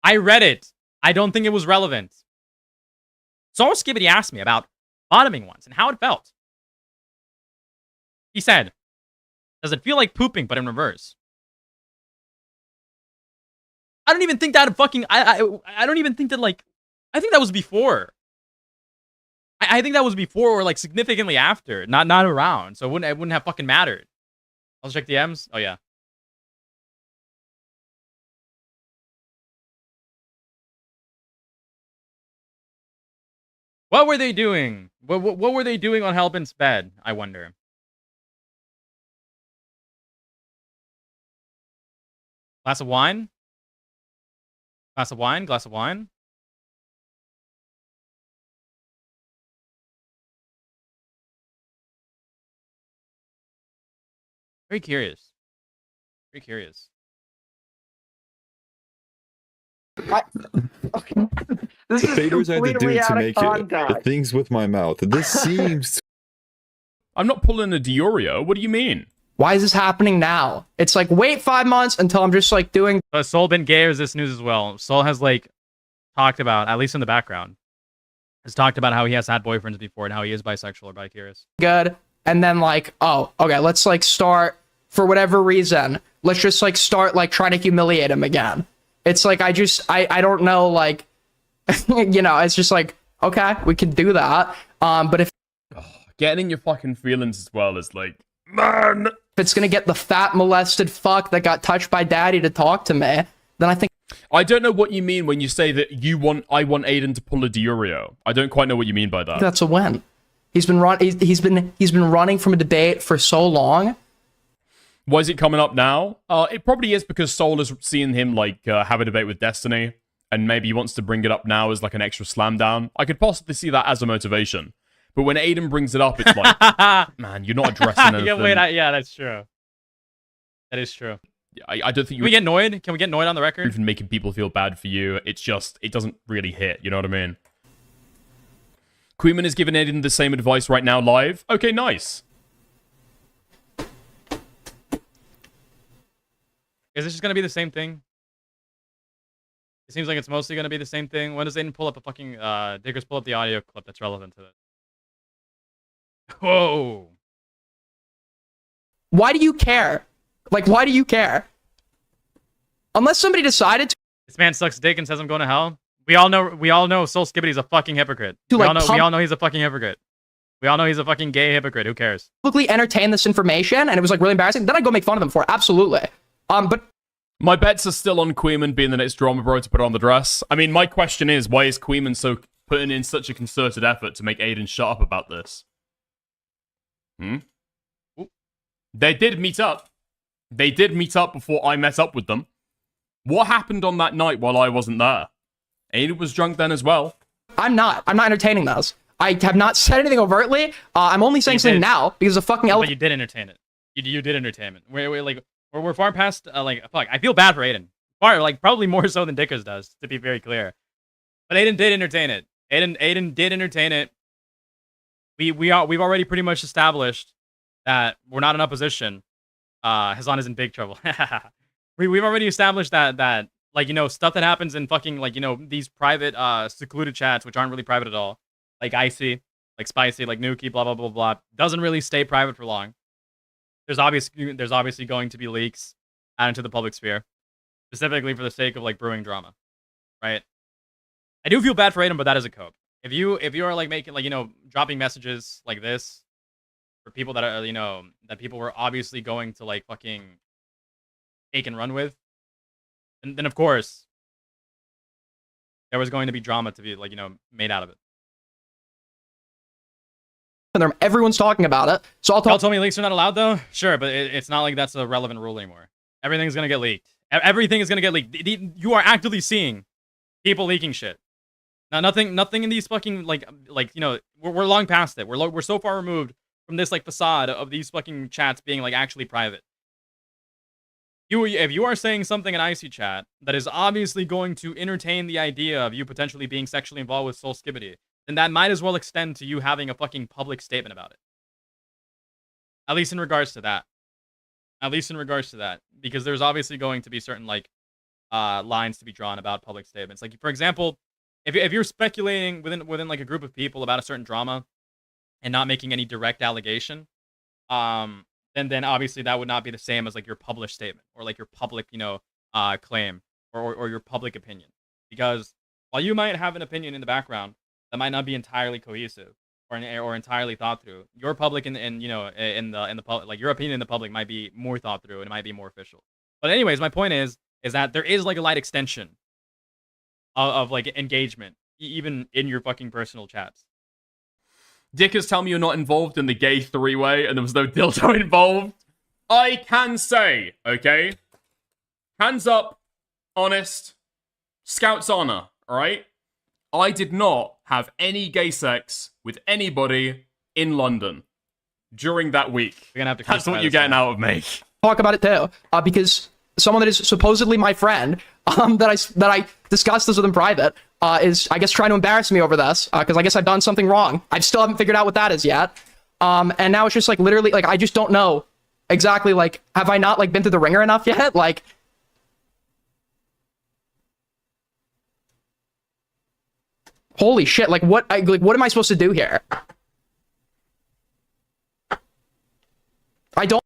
I read it. I don't think it was relevant. Soul Skibbity asked me about bottoming once and how it felt. He said, does it feel like pooping but in reverse? I don't even think that fucking... I don't even think that, like... I think that was before. I think that was before or, like, significantly after. Not around. So it wouldn't have fucking mattered. I'll check the M's. Oh, yeah. What were they doing? What were they doing on Hellbent's bed, I wonder? Glass of wine? Glass of wine? Glass of wine? Very curious. Very curious. The faders I had to do to make it. The things with my mouth. This seems... I'm not pulling a Diorio. What do you mean? Why is this happening now? It's like, wait 5 months until I'm just like doing... Has Soul been gay or is this news as well? Soul has like talked about, at least in the background, has talked about how he has had boyfriends before and how he is bisexual or bi-curious. Good. And then like, oh, okay, let's like start, for whatever reason, let's just like start like trying to humiliate him again. It's like, I don't know, like, you know, it's just like, okay, we can do that. But if... Getting in your fucking feelings as well is like, man! If it's gonna get the fat molested fuck that got touched by daddy to talk to me, then I think... I don't know what you mean when you say that I want Aiden to pull a Diorio. I don't quite know what you mean by that. That's a win. He's been running from a debate for so long. Why is it coming up now? It probably is because Soul is seeing him like have a debate with Destiny, and maybe he wants to bring it up now as like an extra slam down. I could possibly see that as a motivation. But when Aiden brings it up, it's like, man, you're not addressing anything. Yeah, that's true. That is true. I don't think you... Can we get Noid? Can we get Noid on the record? Even making people feel bad for you. It's just, it doesn't really hit. You know what I mean? Queeman is giving Aiden the same advice right now live. Okay, nice. Is this just going to be the same thing? It seems like it's mostly going to be the same thing. When does Aiden pull up a fucking... Diggers pull up the audio clip that's relevant to this? Whoa. Why do you care? Like, why do you care? Unless somebody decided to... This man sucks dick and says I'm going to hell. We all know Soul Skibbity's a fucking hypocrite. We all know he's a fucking hypocrite. We all know he's a fucking gay hypocrite. Who cares? Publicly entertain this information, and it was like really embarrassing. Then I go make fun of them for it. Absolutely. But my bets are still on Queeman being the next drama bro to put on the dress. I mean, my question is, why is Queeman so putting in such a concerted effort to make Aiden shut up about this? They did meet up. They did meet up before I met up with them. What happened on that night while I wasn't there? Aiden was drunk then as well. I'm not entertaining those. I have not said anything overtly. I'm only saying something now because the fucking But you did entertain it. You did entertain it. We're far past fuck. I feel bad for Aiden. Probably more so than Dickers does, to be very clear. But Aiden did entertain it. Aiden did entertain it. We've already pretty much established that we're not in opposition. Hasan is in big trouble. We've already established that like, you know, stuff that happens in fucking, like, you know, these private secluded chats, which aren't really private at all, like Icy, like Spicy, like Nuki, blah blah blah blah, doesn't really stay private for long. There's obviously going to be leaks out into the public sphere, specifically for the sake of like brewing drama, right? I do feel bad for Aiden, but that is a cope. If you are like making, like, you know, dropping messages like this for people that are, you know, that people were obviously going to like fucking take and run with, and then of course there was going to be drama to be, like, you know, made out of it. Everyone's talking about it, so I'll talk. Y'all told me leaks are not allowed though. Sure, but it's not like that's a relevant rule anymore. Everything's gonna get leaked. Everything is gonna get leaked. You are actively seeing people leaking shit. Now, nothing in these fucking like you know, we're long past it. We're so far removed from this like facade of these fucking chats being like actually private. If you are saying something in IC chat that is obviously going to entertain the idea of you potentially being sexually involved with Soul Skibbity, then that might as well extend to you having a fucking public statement about it. At least in regards to that. Because there's obviously going to be certain like lines to be drawn about public statements. Like, for example, if you're speculating within like a group of people about a certain drama and not making any direct allegation, then obviously that would not be the same as like your published statement or like your public, claim or your public opinion. Because while you might have an opinion in the background that might not be entirely cohesive or entirely thought through, your public in the public, like your opinion in the public might be more thought through and it might be more official. But anyways, my point is that there is like a light extension of like engagement even in your fucking personal chats. Dickers, tell me you're not involved in the gay three-way and there was no dildo involved. I can say, okay? Hands up, honest, Scout's honor, alright? I did not have any gay sex with anybody in London during that week. We're gonna have to That's what you're getting out of me. Talk about it too, because someone that is supposedly my friend, that I discussed this with in private, is, I guess, trying to embarrass me over this, because I guess I've done something wrong. I still haven't figured out what that is yet. And now it's just like literally, like, I just don't know exactly, like, have I not like been through the ringer enough yet? Like, holy shit! Like, what am I supposed to do here? I don't.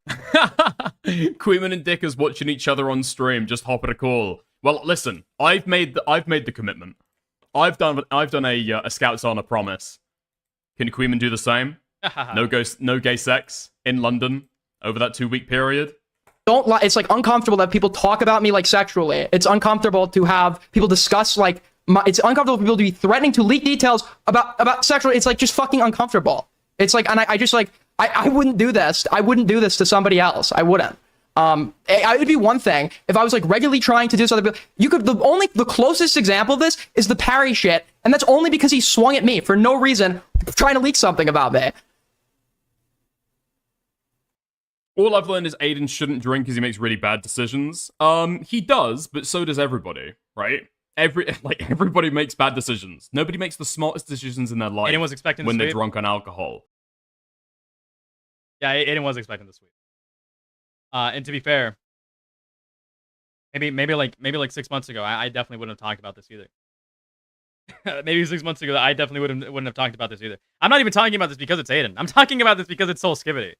Queeman and Dickers watching each other on stream, just hop at a call. Well, listen, I've made the commitment. I've done a Scout's honor promise. Can Queeman do the same? No gay sex in London over that 2-week period. Don't lie. It's like uncomfortable that people talk about me like sexually. It's uncomfortable to have people discuss like. It's uncomfortable for people to be threatening to leak details about sexual. It's like just fucking uncomfortable. It's like, and I just like, I wouldn't do this. I wouldn't do this to somebody else. I wouldn't. It would be one thing if I was like regularly trying to do this to other people. You could, the closest example of this is the Parry shit. And that's only because he swung at me for no reason, trying to leak something about me. All I've learned is Aiden shouldn't drink because he makes really bad decisions. He does, but so does everybody, right? Everybody makes bad decisions. Nobody makes the smartest decisions in their life. Aiden was expecting when the they're sweep. drunk on alcohol. Yeah, Aiden was expecting the sweep. And to be fair, maybe like 6 months ago, I definitely wouldn't have talked about this either. Maybe 6 months ago, I definitely wouldn't have talked about this either. I'm not even talking about this because it's Aiden. I'm talking about this because it's Soul Skibbity.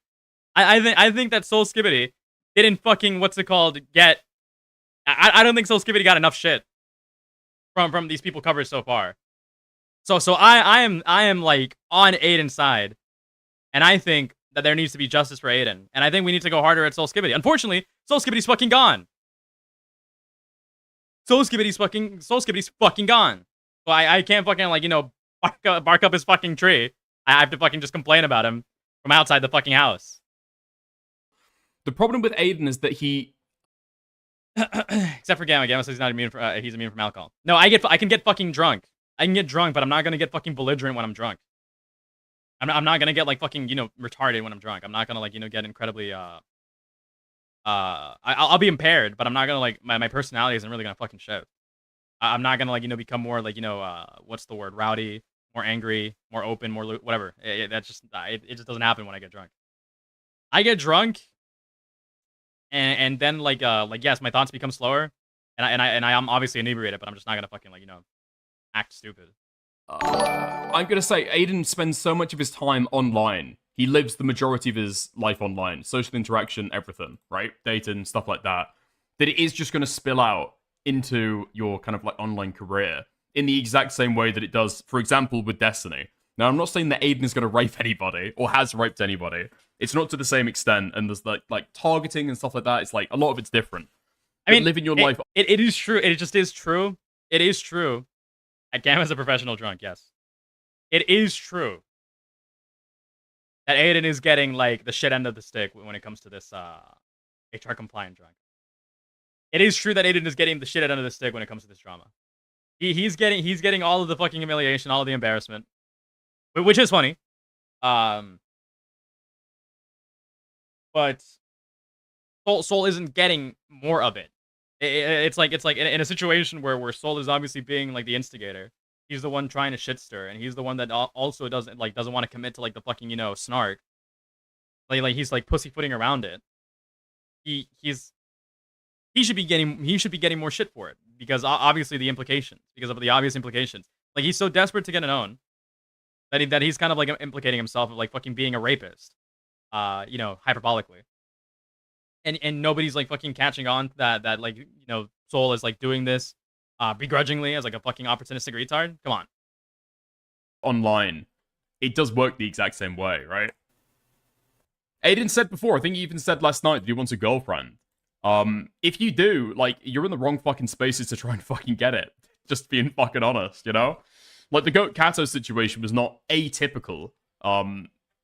I think that Soul Skibbity didn't fucking get. I don't think Soul Skibbity got enough shit from these people covered so far. So I am like on Aiden's side, and I think that there needs to be justice for Aiden, and I think we need to go harder at Soul Skibbity. Unfortunately, Soul Skibbity's fucking gone. Soul Skibbity's fucking gone. So I can't fucking bark up his fucking tree. I have to fucking just complain about him from outside the fucking house. The problem with Aiden is that he, except for Gamma. Gamma says he's not immune he's immune from alcohol. No, I can get fucking drunk. I can get drunk, but I'm not gonna get fucking belligerent when I'm drunk. I'm not gonna get like fucking retarded when I'm drunk. I'm not gonna get incredibly I'll be impaired, but I'm not gonna my personality isn't really gonna fucking show. I'm not gonna become more what's the word, rowdy, more angry, more open, more whatever. It just doesn't happen when I get drunk. I get drunk, and then yes, my thoughts become slower, and I am obviously inebriated, but I'm just not gonna fucking act stupid. I'm gonna say Aiden spends so much of his time online. He lives the majority of his life online, social interaction, everything, right? Dating, stuff like that. That it is just gonna spill out into your kind of online career in the exact same way that it does, for example, with Destiny. Now, I'm not saying that Aiden is gonna rape anybody or has raped anybody. It's not to the same extent, and there's like targeting and stuff like that. It's like a lot of it's different. I mean, living your life. It is true. It just is true. It is true. Gamma is a professional drunk. Yes, it is true that Aiden is getting the shit end of the stick when it comes to this HR compliant drunk. It is true that Aiden is getting the shit end of the stick when it comes to this drama. He's getting all of the fucking humiliation, all of the embarrassment, which is funny. But Soul isn't getting more of it. It's like in a situation where Soul is obviously being the instigator. He's the one trying to shit stir, and he's the one that also doesn't want to commit to the fucking snark. He's pussyfooting around it. He's he should be getting more shit for it because obviously because of the obvious implications. Like he's so desperate to get an own that he's kind of like implicating himself of like fucking being a rapist, you know, hyperbolically. And nobody's like fucking catching on that like, you know, Soul is like doing this begrudgingly as like a fucking opportunistic retard. Come on. Online, it does work the exact same way, right? Aiden said before, I think he even said last night that he wants a girlfriend. If you do, like, you're in the wrong fucking spaces to try and fucking get it. Just being fucking honest, you know? Like, the Goat Kato situation was not atypical.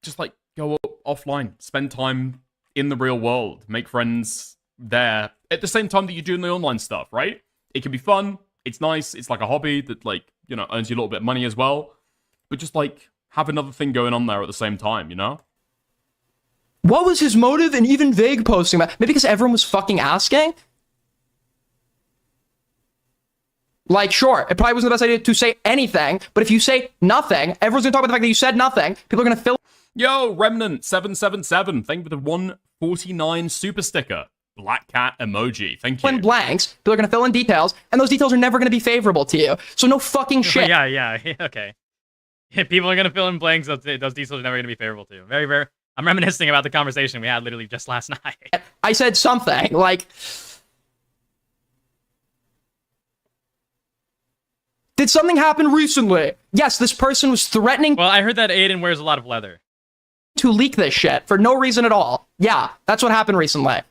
Just, like, go offline. Spend time in the real world. Make friends there. At the same time that you're doing the online stuff, right? It can be fun. It's nice. It's like a hobby that, like, you know, earns you a little bit of money as well. But just, like, have another thing going on there at the same time, you know? What was his motive in even vague posting that? Maybe because everyone was fucking asking? Like, sure, it probably wasn't the best idea to say anything, but if you say nothing, everyone's gonna talk about the fact that you said nothing. People are gonna fill. Yo, Remnant777, thank you for the 149 super sticker. Black cat emoji, thank you. In blanks, people are gonna fill in details, and those details are never gonna be favorable to you. So no fucking shit. Yeah, okay. Yeah, people are gonna fill in blanks. Those details are never gonna be favorable to you. Very, very. I'm reminiscing about the conversation we had literally just last night. I said something like, did something happen recently? Yes, this person was threatening. Well, I heard that Aiden wears a lot of leather. To leak this shit for no reason at all. Yeah, that's what happened recently.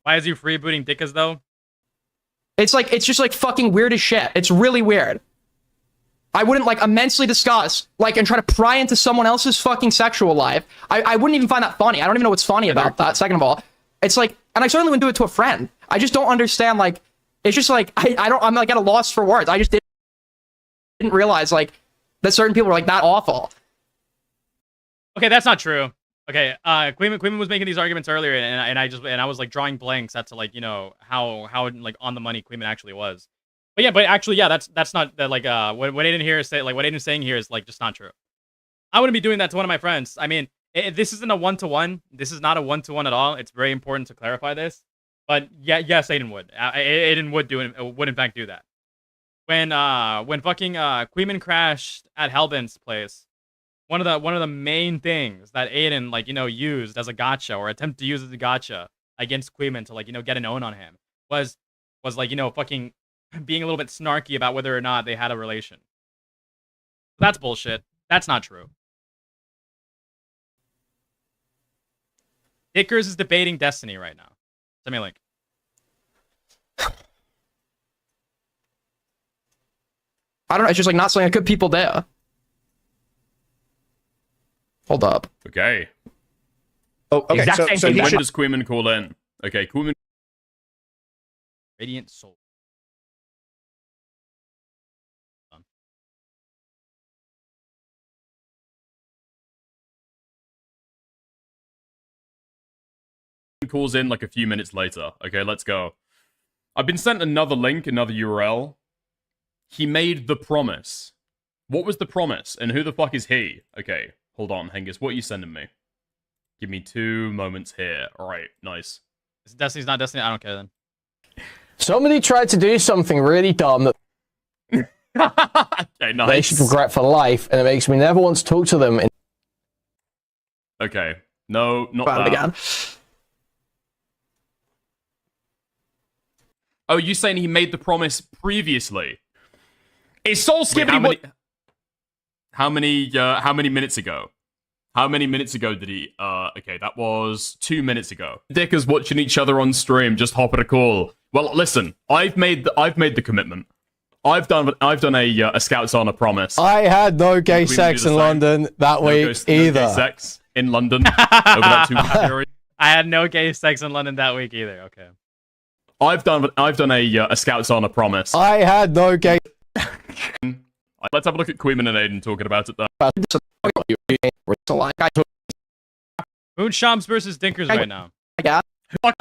Why is he freebooting dickas though? It's just like fucking weird as shit. It's really weird. I wouldn't like immensely discuss like and try to pry into someone else's fucking sexual life. I wouldn't even find that funny. I don't even know what's funny about that. Second of all, it's like, and I certainly wouldn't do it to a friend. I just don't understand. Like, it's just like I'm like at a loss for words. I just didn't realize like that certain people were like that awful. Okay, that's not true. Okay, Queeman was making these arguments earlier, and I was like drawing blanks as to like, you know, how like on the money Queeman actually was. But actually, that's not that like what Aiden here is saying, like what Aiden's saying here is like just not true. I wouldn't be doing that to one of my friends. I mean, this isn't a one-to-one. This is not a one-to-one at all. It's very important to clarify this. But yeah, yes, Aiden would. Aiden would in fact do that. When fucking Queeman crashed at Hellbent's place, one of the main things that Aiden like, you know, used as a gotcha or attempt to use as a gotcha against Queeman to like, you know, get an own on him was like, you know, fucking being a little bit snarky about whether or not they had a relation. That's bullshit. That's not true. Dickers is debating Destiny right now. Send me a link. I don't know. It's just like not something good people do. Hold up. Okay. Oh, okay. So when does Queeman call in? Okay, Queeman. Radiant Soul. Calls in like a few minutes later. Okay, let's go. I've been sent another link, another URL. He made the promise. What was the promise? And who the fuck is he? Okay, hold on, Hengus. What are you sending me? Give me 2 moments here. Alright, nice. Destiny's not Destiny? I don't care then. Somebody tried to do something really dumb that okay, nice. they should regret for life, and it makes me never want to talk to them. Okay, no, not that. Again. Oh, you saying he made the promise previously? Is Soul skipping? How many minutes ago? How many minutes ago did he? Okay, that was 2 minutes ago. Dickers watching each other on stream. Just hop at a call. Well, listen, I've made the commitment. I've done a Scouts Honor promise. I had no gay sex in London that week either. No gay sex in London over that 2 week period. I had no gay sex in London that week either. Okay. I've done a Scouts Honor promise. I had no gay. Let's have a look at Queeman and Aiden talking about it though. Moonshoms versus Dinkers right now. At what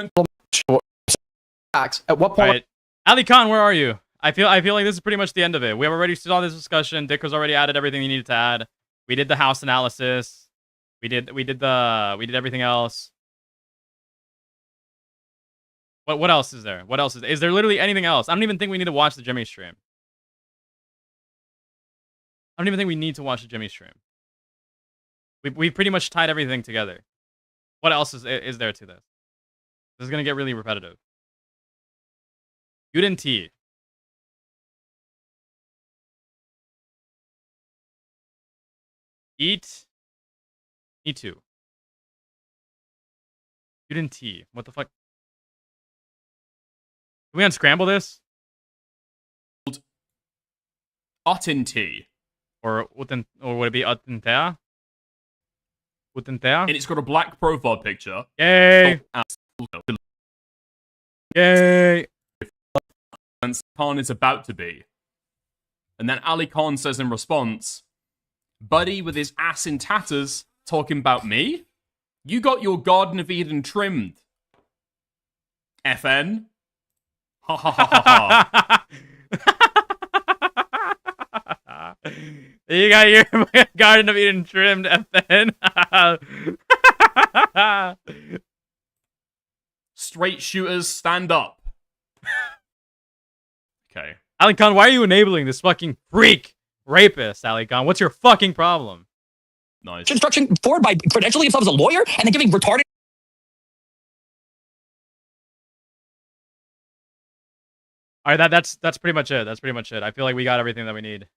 point? Right. Ali Khan, where are you? I feel like this is pretty much the end of it. We have already saw this discussion. Dickers already added everything he needed to add. We did the house analysis. We did everything else. What else is there? What else is there literally anything else? I don't even think we need to watch the Jimmy stream. I don't even think we need to watch the Jimmy stream. We pretty much tied everything together. What else is there to this? This is gonna get really repetitive. Yuden T. Eat. Me too. Yuden T. What the fuck? Can we unscramble this? Otten T. Or would it be Utentea? Utentea? And it's got a black profile picture. Yay! Yay! And Khan is about to be. And then Ali Khan says in response, Buddy with his ass in tatters talking about me? You got your Garden of Eden trimmed. FN? Ha ha ha ha ha. You got your Garden of Eden trimmed, FN. Straight shooters, stand up. Okay. Ali Khan, why are you enabling this fucking freak rapist, Ali Khan? What's your fucking problem? Nice. Instruction forward by credentialing himself as a lawyer and then giving retarded. All right, that's pretty much it. That's pretty much it. I feel like we got everything that we need.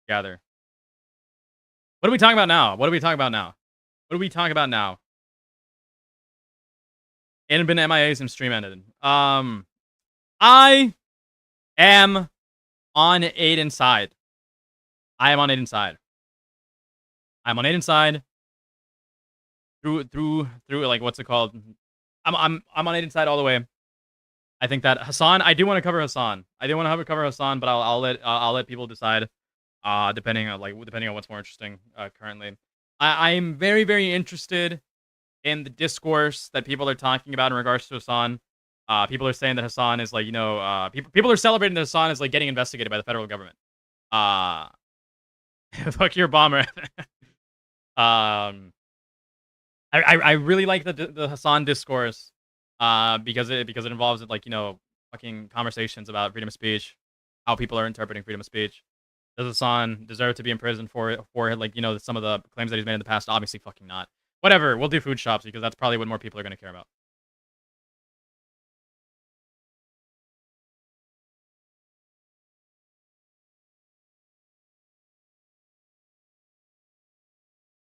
Gather. What are we talking about now? What are we talking about now? What are we talking about now? Aiden been MIA since stream ended. I am on Aiden's side. I am on Aiden's side. I'm on Aiden's side. Through like what's it called? I'm on Aiden's side all the way. I think that Hasan. I do want to cover Hasan. I do want to cover Hasan, but I'll let people decide. Depending on what's more interesting currently. I'm very, very interested in the discourse that people are talking about in regards to Hasan. People are saying that Hasan is like, people are celebrating that Hasan is like getting investigated by the federal government. Fuck your bomber. I really like the Hasan discourse because it involves like fucking conversations about freedom of speech, how people are interpreting freedom of speech. Does Hasan deserve to be in prison for like some of the claims that he's made in the past? Obviously, fucking not. Whatever. We'll do food shops because that's probably what more people are going to care about.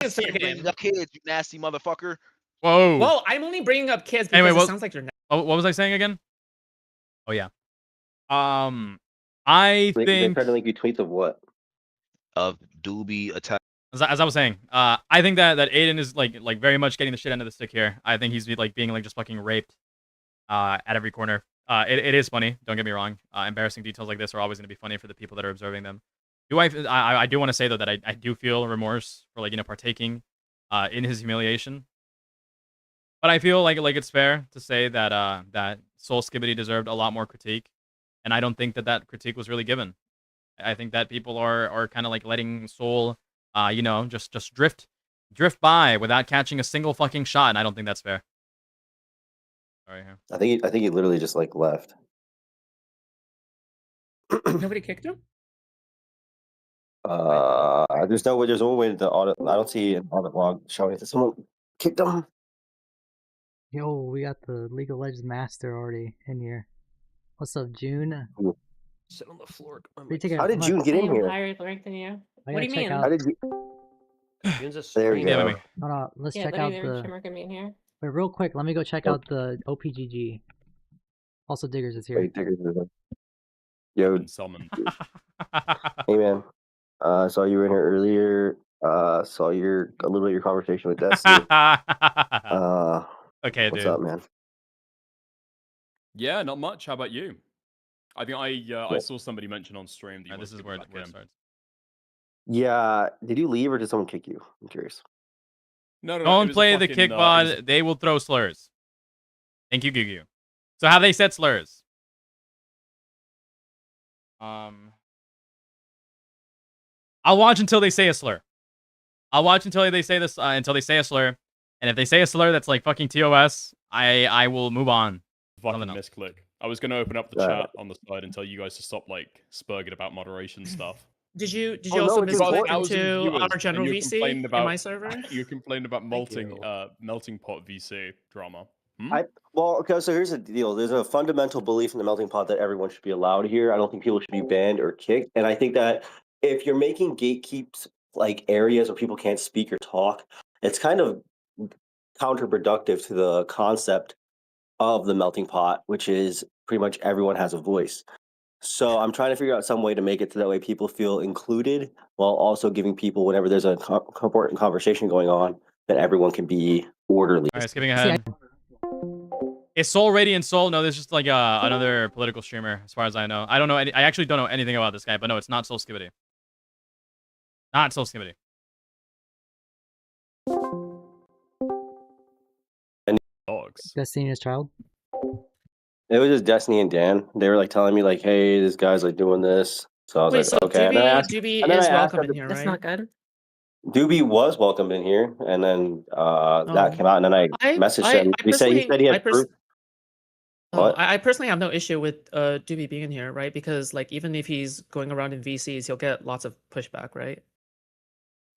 Bringing up kids, you nasty motherfucker. Whoa. Well, I'm only bringing up kids because Anyway, it sounds like you're. What was I saying again? Oh yeah. I think They tried to link you tweets of what? Of Doobie attack. As I was saying, I think that Aiden is like very much getting the shit end of the stick here. I think he's like being like just fucking raped at every corner. It is funny. Don't get me wrong. Embarrassing details like this are always going to be funny for the people that are observing them. I do want to say though that I do feel remorse for like partaking in his humiliation. But I feel like it's fair to say that that Soul Skibbity deserved a lot more critique, and I don't think that critique was really given. I think that people are kind of like letting Soul, just drift by without catching a single fucking shot, and I don't think that's fair. Sorry. I think he literally just like left. Nobody kicked him. There's no way to audit. I don't see an audit log showing that someone kicked him. Yo, we got the League of Legends master already in here. What's up, June? Sit on the floor. How did June get in here? Higher rank than you. I What do gotta you check mean? out- How did you? There we go. Hold on, let's Yeah, check let out me maybe the. Shimmer can be in here. Wait, real quick, let me go check out the OPGG. Also, Diggers is here. Wait, Diggers is in. Yo, Summon. hey man, saw you were in here earlier. Saw a little bit of your conversation with Destiny. Okay, what's dude. up, man? Yeah, not much. How about you? I think I saw somebody mention on stream that This is where it starts. Yeah, did you leave or did someone kick you? I'm curious. No, it Don't was a play the fucking, kick it bod. was- They will throw slurs. Thank you, Gugu. So how they said slurs? I'll watch until they say a slur. I'll watch until they say this until they say a slur. And if they say a slur that's like fucking TOS, I will move on. Fucking misclick. I was going to open up the chat on the side and tell you guys to stop like spurging about moderation stuff. Did you also misclick into our general VC in my server? You're complaining about melting pot VC drama. Okay, so here's the deal. There's a fundamental belief in the melting pot that everyone should be allowed here. I don't think people should be banned or kicked. And I think that if you're making gatekeeps like areas where people can't speak or talk, it's kind of counterproductive to the concept of the melting pot, which is pretty much everyone has a voice. So I'm trying to figure out some way to make it so that way people feel included while also giving people, whenever there's an important conversation going on, that everyone can be orderly. All right, skipping ahead. Is Soul Radiant Soul? No, this is just like another political streamer, as far as I know. I don't know. I actually don't know anything about this guy, but no, it's not Soul Skibbity. Not Soul Skibbity. Dogs. Destiny Child. It was just Destiny and Dan. They were like telling me like, "Hey, this guy's like doing this." So I was Wait, like, so "Okay." And then I asked, Doobie and then is I asked welcome them in here, to- right? That's not good. Doobie was welcomed in here, and then that came out, and then I messaged him. He said he had proof. What? I personally have no issue with Doobie being in here, right? Because like even if he's going around in VCs, he'll get lots of pushback, right?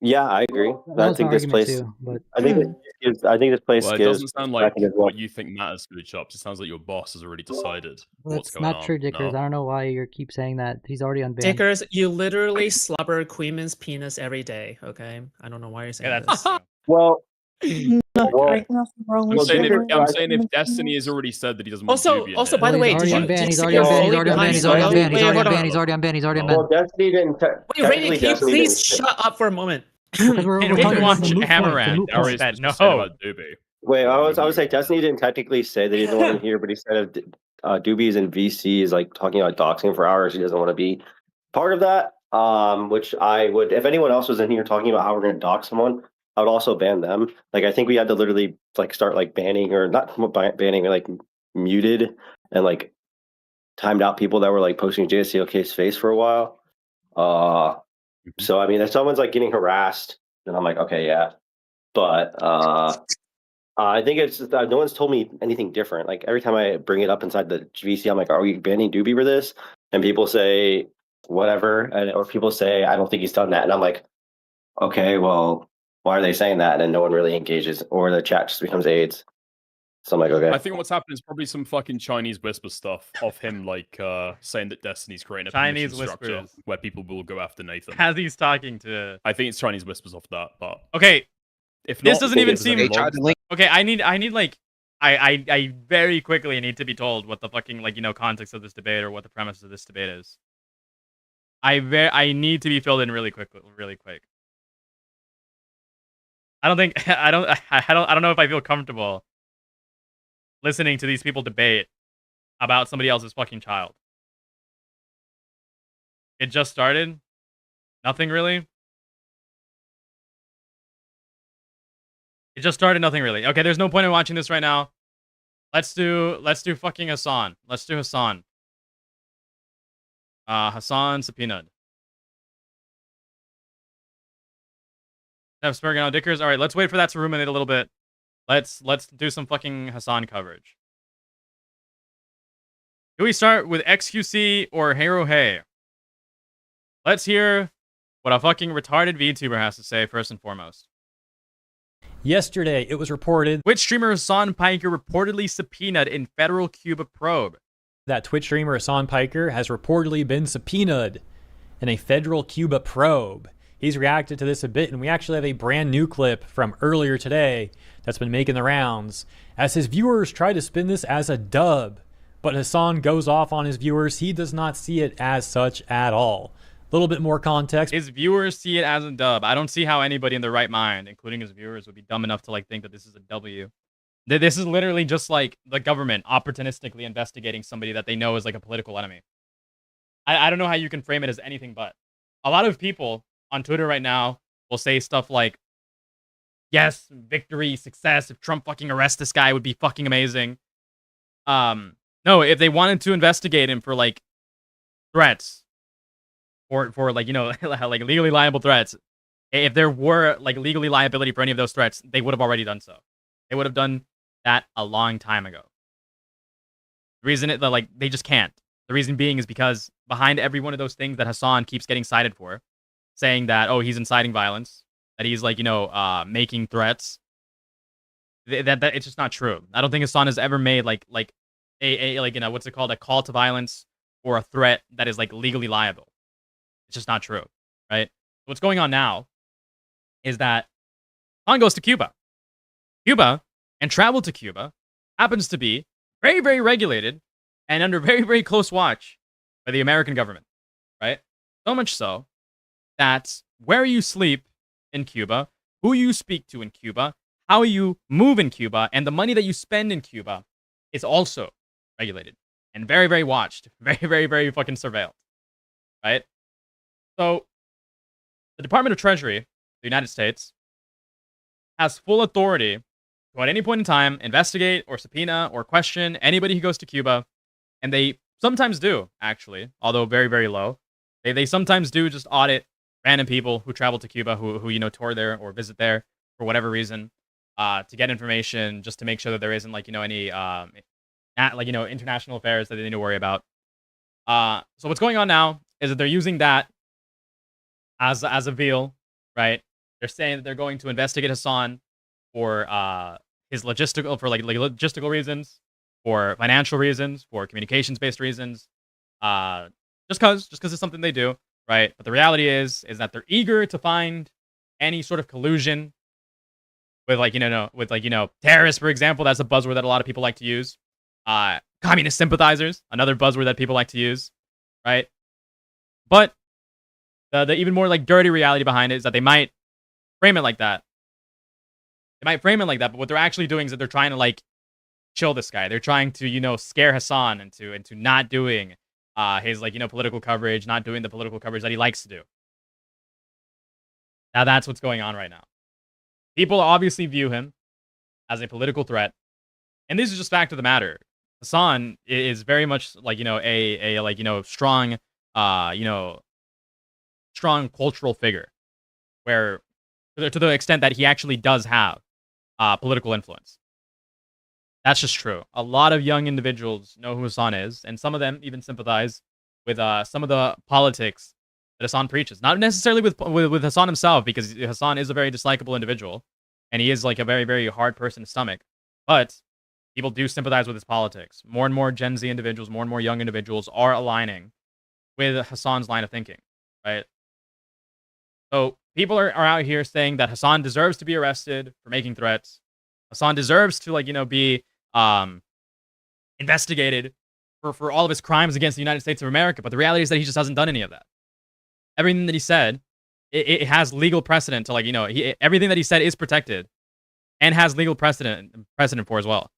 Yeah, I agree. I think this place. I think this place Well, it gives. doesn't sound like what you think matters, Food Shops. It sounds like your boss has already decided what's That's going not on. true, Dickers. No? I don't know why you keep saying that. He's already unbanned. Dickers, you literally slobber Queenman's penis every day, okay? I don't know why you're saying this. Well, I'm saying if Destiny has already said that he doesn't want Doobie in Also, here. by the way, did you He's already unbanned. He's already unbanned. He's already unbanned. He's already unbanned. He's already unbanned. Well, Destiny didn't. Wait, Raiden, can you please shut up for a moment? Because we're talking about the moot point, the moot point. No. Wait, I was like, Destiny didn't technically say that he didn't want him here, but he said if Doobie's in VC is like talking about doxing for hours, he doesn't want to be part of that. Which I would, if anyone else was in here talking about how we're going to dox someone, I would also ban them. Like, I think we had to literally like start like banning or not banning, like muted and like timed out people that were like posting JSCLK's face for a while. So I mean, if someone's like getting harassed, then I'm like, okay, yeah. But I think it's no one's told me anything different. Like every time I bring it up inside the VC, I'm like, are we banning Doobie for this? And people say whatever, or people say I don't think he's done that, and I'm like, okay, well, why are they saying that? And then no one really engages, or the chat just becomes AIDS. So I'm like, okay. I think what's happened is probably some fucking Chinese whisper stuff of him, like saying that Destiny's creating a Chinese permission structure whispers. where people will go after Nathan. As he's talking to. I think it's Chinese whispers off that, but Okay. if This not, doesn't even there's seem. any logs. Okay, I need like. I very quickly need to be told what the fucking context of this debate or what the premise of this debate is. I need to be filled in really quick. I don't think I don't know if I feel comfortable listening to these people debate about somebody else's fucking child. It just started. Nothing really. It just started. Nothing really. Okay, there's no point in watching this right now. Let's do fucking Hasan. Let's do Hasan. Hasan subpoenaed. Have Spurgeon on Dickers. All right, let's wait for that to ruminate a little bit. Let's do some fucking Hasan coverage. Do we start with XQC or Hero Hey? Let's hear what a fucking retarded VTuber has to say first and foremost. Yesterday, it was reported Twitch streamer Hasan Piker reportedly subpoenaed in federal Cuba probe. That Twitch streamer Hasan Piker has reportedly been subpoenaed in a federal Cuba probe. He's reacted to this a bit, and we actually have a brand new clip from earlier today that's been making the rounds as his viewers try to spin this as a dub. But Hasan goes off on his viewers. He does not see it as such at all. A little bit more context. His viewers see it as a dub. I don't see how anybody in their right mind, including his viewers, would be dumb enough to think that this is a W. This is literally just like the government opportunistically investigating somebody that they know is like a political enemy. I don't know how you can frame it as anything but. A lot of people on Twitter right now will say stuff like, yes, victory, success, if Trump fucking arrests this guy, it would be fucking amazing. No, if they wanted to investigate him for threats or for legally liable threats, if there were legally liability for any of those threats, they would have already done so. They would have done that a long time ago. The reason like they just can't. The reason being is because behind every one of those things that Hasan keeps getting cited for, saying that, oh, he's inciting violence, that he's like, making threats, that it's just not true. I don't think Hasan has ever made like a what's it called, a call to violence or a threat that is like legally liable. It's just not true, right? What's going on now is that Hasan goes to Cuba. Cuba, and travel to Cuba, happens to be very, very regulated and under very, very close watch by the American government, right? So much so that where you sleep in Cuba, who you speak to in Cuba, how you move in Cuba, and the money that you spend in Cuba is also regulated and very, very watched, very, very, very fucking surveilled, right? So the Department of Treasury, the United States, has full authority to, at any point in time, investigate or subpoena or question anybody who goes to Cuba. And they sometimes do, actually, although very, very low. They sometimes do just audit random people who travel to Cuba, who tour there or visit there for whatever reason, to get information, just to make sure that there isn't any international affairs that they need to worry about. So what's going on now is that they're using that as a veil, right? They're saying that they're going to investigate Hasan for his logistical reasons, for financial reasons, for communications-based reasons, just because it's something they do, right? But the reality is that they're eager to find any sort of collusion with terrorists, for example. That's a buzzword that a lot of people like to use. Communist sympathizers, another buzzword that people like to use, right? But the even more dirty reality behind it is that they might frame it like that. But what they're actually doing is that they're trying to chill this guy. They're trying to scare Hasan into not doing his political coverage, not doing the political coverage that he likes to do. Now that's what's going on right now. People obviously view him as a political threat, and this is just fact of the matter. Hasan is very much strong strong cultural figure, where to the extent that he actually does have political influence. That's just true. A lot of young individuals know who Hasan is, and some of them even sympathize with some of the politics that Hasan preaches. Not necessarily with Hasan himself, because Hasan is a very dislikable individual, and he is a very, very hard person to stomach. But people do sympathize with his politics. More and more Gen Z individuals, more and more young individuals are aligning with Hasan's line of thinking, right? So people are out here saying that Hasan deserves to be arrested for making threats. Hasan deserves to be investigated for all of his crimes against the United States of America. But the reality is that he just hasn't done any of that. Everything that he said, it has legal precedent to everything that he said is protected and has legal precedent for as well.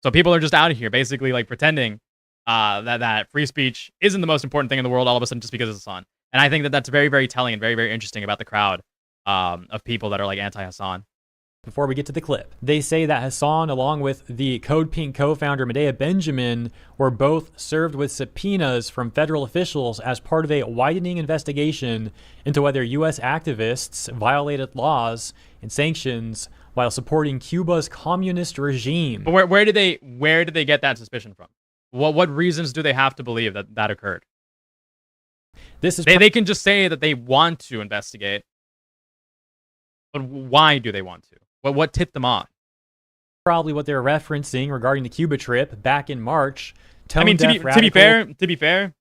So people are just out here basically pretending that free speech isn't the most important thing in the world all of a sudden just because it's Hasan. And I think that that's very, very telling and very, very interesting about the crowd of people that are anti-Hasan. Before we get to the clip, they say that Hasan, along with the Code Pink co-founder Medea Benjamin, were both served with subpoenas from federal officials as part of a widening investigation into whether U.S. activists violated laws and sanctions while supporting Cuba's communist regime. But where did they get that suspicion from? What reasons do they have to believe that occurred? They can just say that they want to investigate, but why do they want to? What tipped them off? Probably what they're referencing regarding the Cuba trip back in March. To be fair,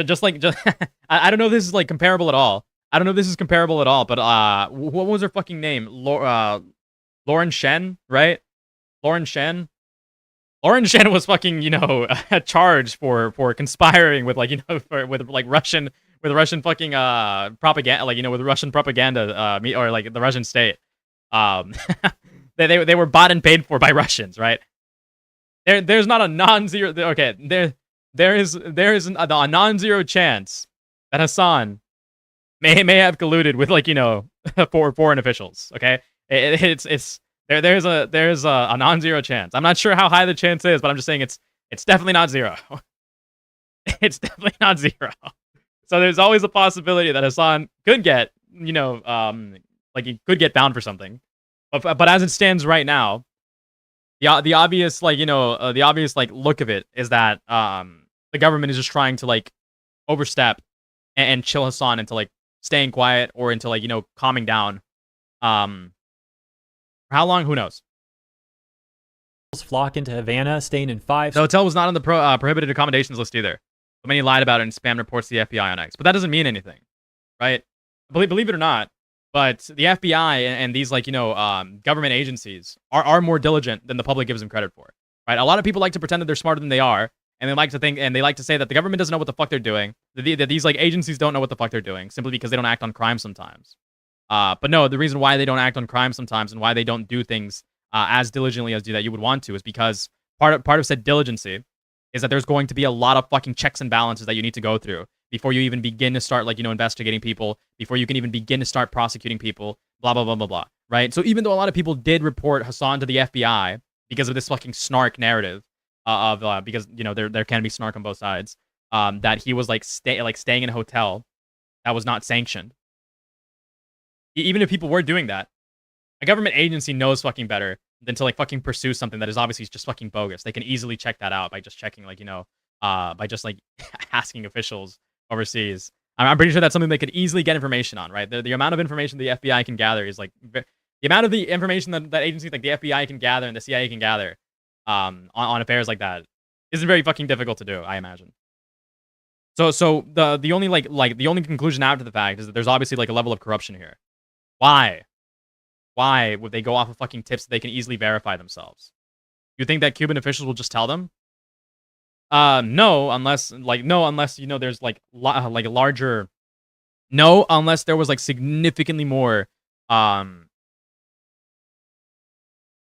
just I don't know if this is comparable at all. But what was her fucking name? Lauren Shen, right? Lauren Shen was fucking charged for conspiring with with Russian fucking propaganda, with Russian propaganda or the Russian state. They were bought and paid for by Russians, right? There's not a non-zero. Okay, there is a non-zero chance that Hasan may have colluded with foreign officials. Okay, there's a non-zero chance. I'm not sure how high the chance is, but I'm just saying it's definitely not zero. It's definitely not zero. So there's always a possibility that Hasan could get he could get bound for something. But as it stands right now, the obvious like the obvious like look of it is that the government is just trying to like overstep and chill Hasan into like staying quiet or into like calming down. For how long? Who knows? Flock into Havana, staying in 5. The hotel was not on the prohibited accommodations list either. But many lied about it and spammed reports to the FBI on X. But that doesn't mean anything, right? Believe it or not, but the FBI and these like government agencies are more diligent than the public gives them credit for, right? A lot of people like to pretend that they're smarter than they are, and they like to think and they like to say that the government doesn't know what the fuck they're doing. That these like agencies don't know what the fuck they're doing simply because they don't act on crime sometimes. But no, the reason why they don't act on crime sometimes and why they don't do things as diligently as that you would want to is because part of said diligency is that there's going to be a lot of fucking checks and balances that you need to go through before you even begin to start like investigating people, before you can even begin to start prosecuting people, blah blah blah blah blah, right? So even though a lot of people did report Hasan to the FBI because of this fucking snark narrative because there can be snark on both sides, that he was like staying in a hotel that was not sanctioned. Even if people were doing that, a government agency knows fucking better than to like fucking pursue something that is obviously just fucking bogus. They can easily check that out by just checking like by just like asking officials overseas. I'm pretty sure that's something they could easily get information on, right? The amount of information the FBI can gather is like the amount of the information that agencies like the FBI can gather and the CIA can gather on affairs like that isn't very fucking difficult to do, I imagine. So the only the only conclusion after the fact is that there's obviously like a level of corruption here. Why would they go off of fucking tips that they can easily verify themselves? You think that Cuban officials will just tell them? No, unless there's like a larger. No, unless there was like significantly more. No,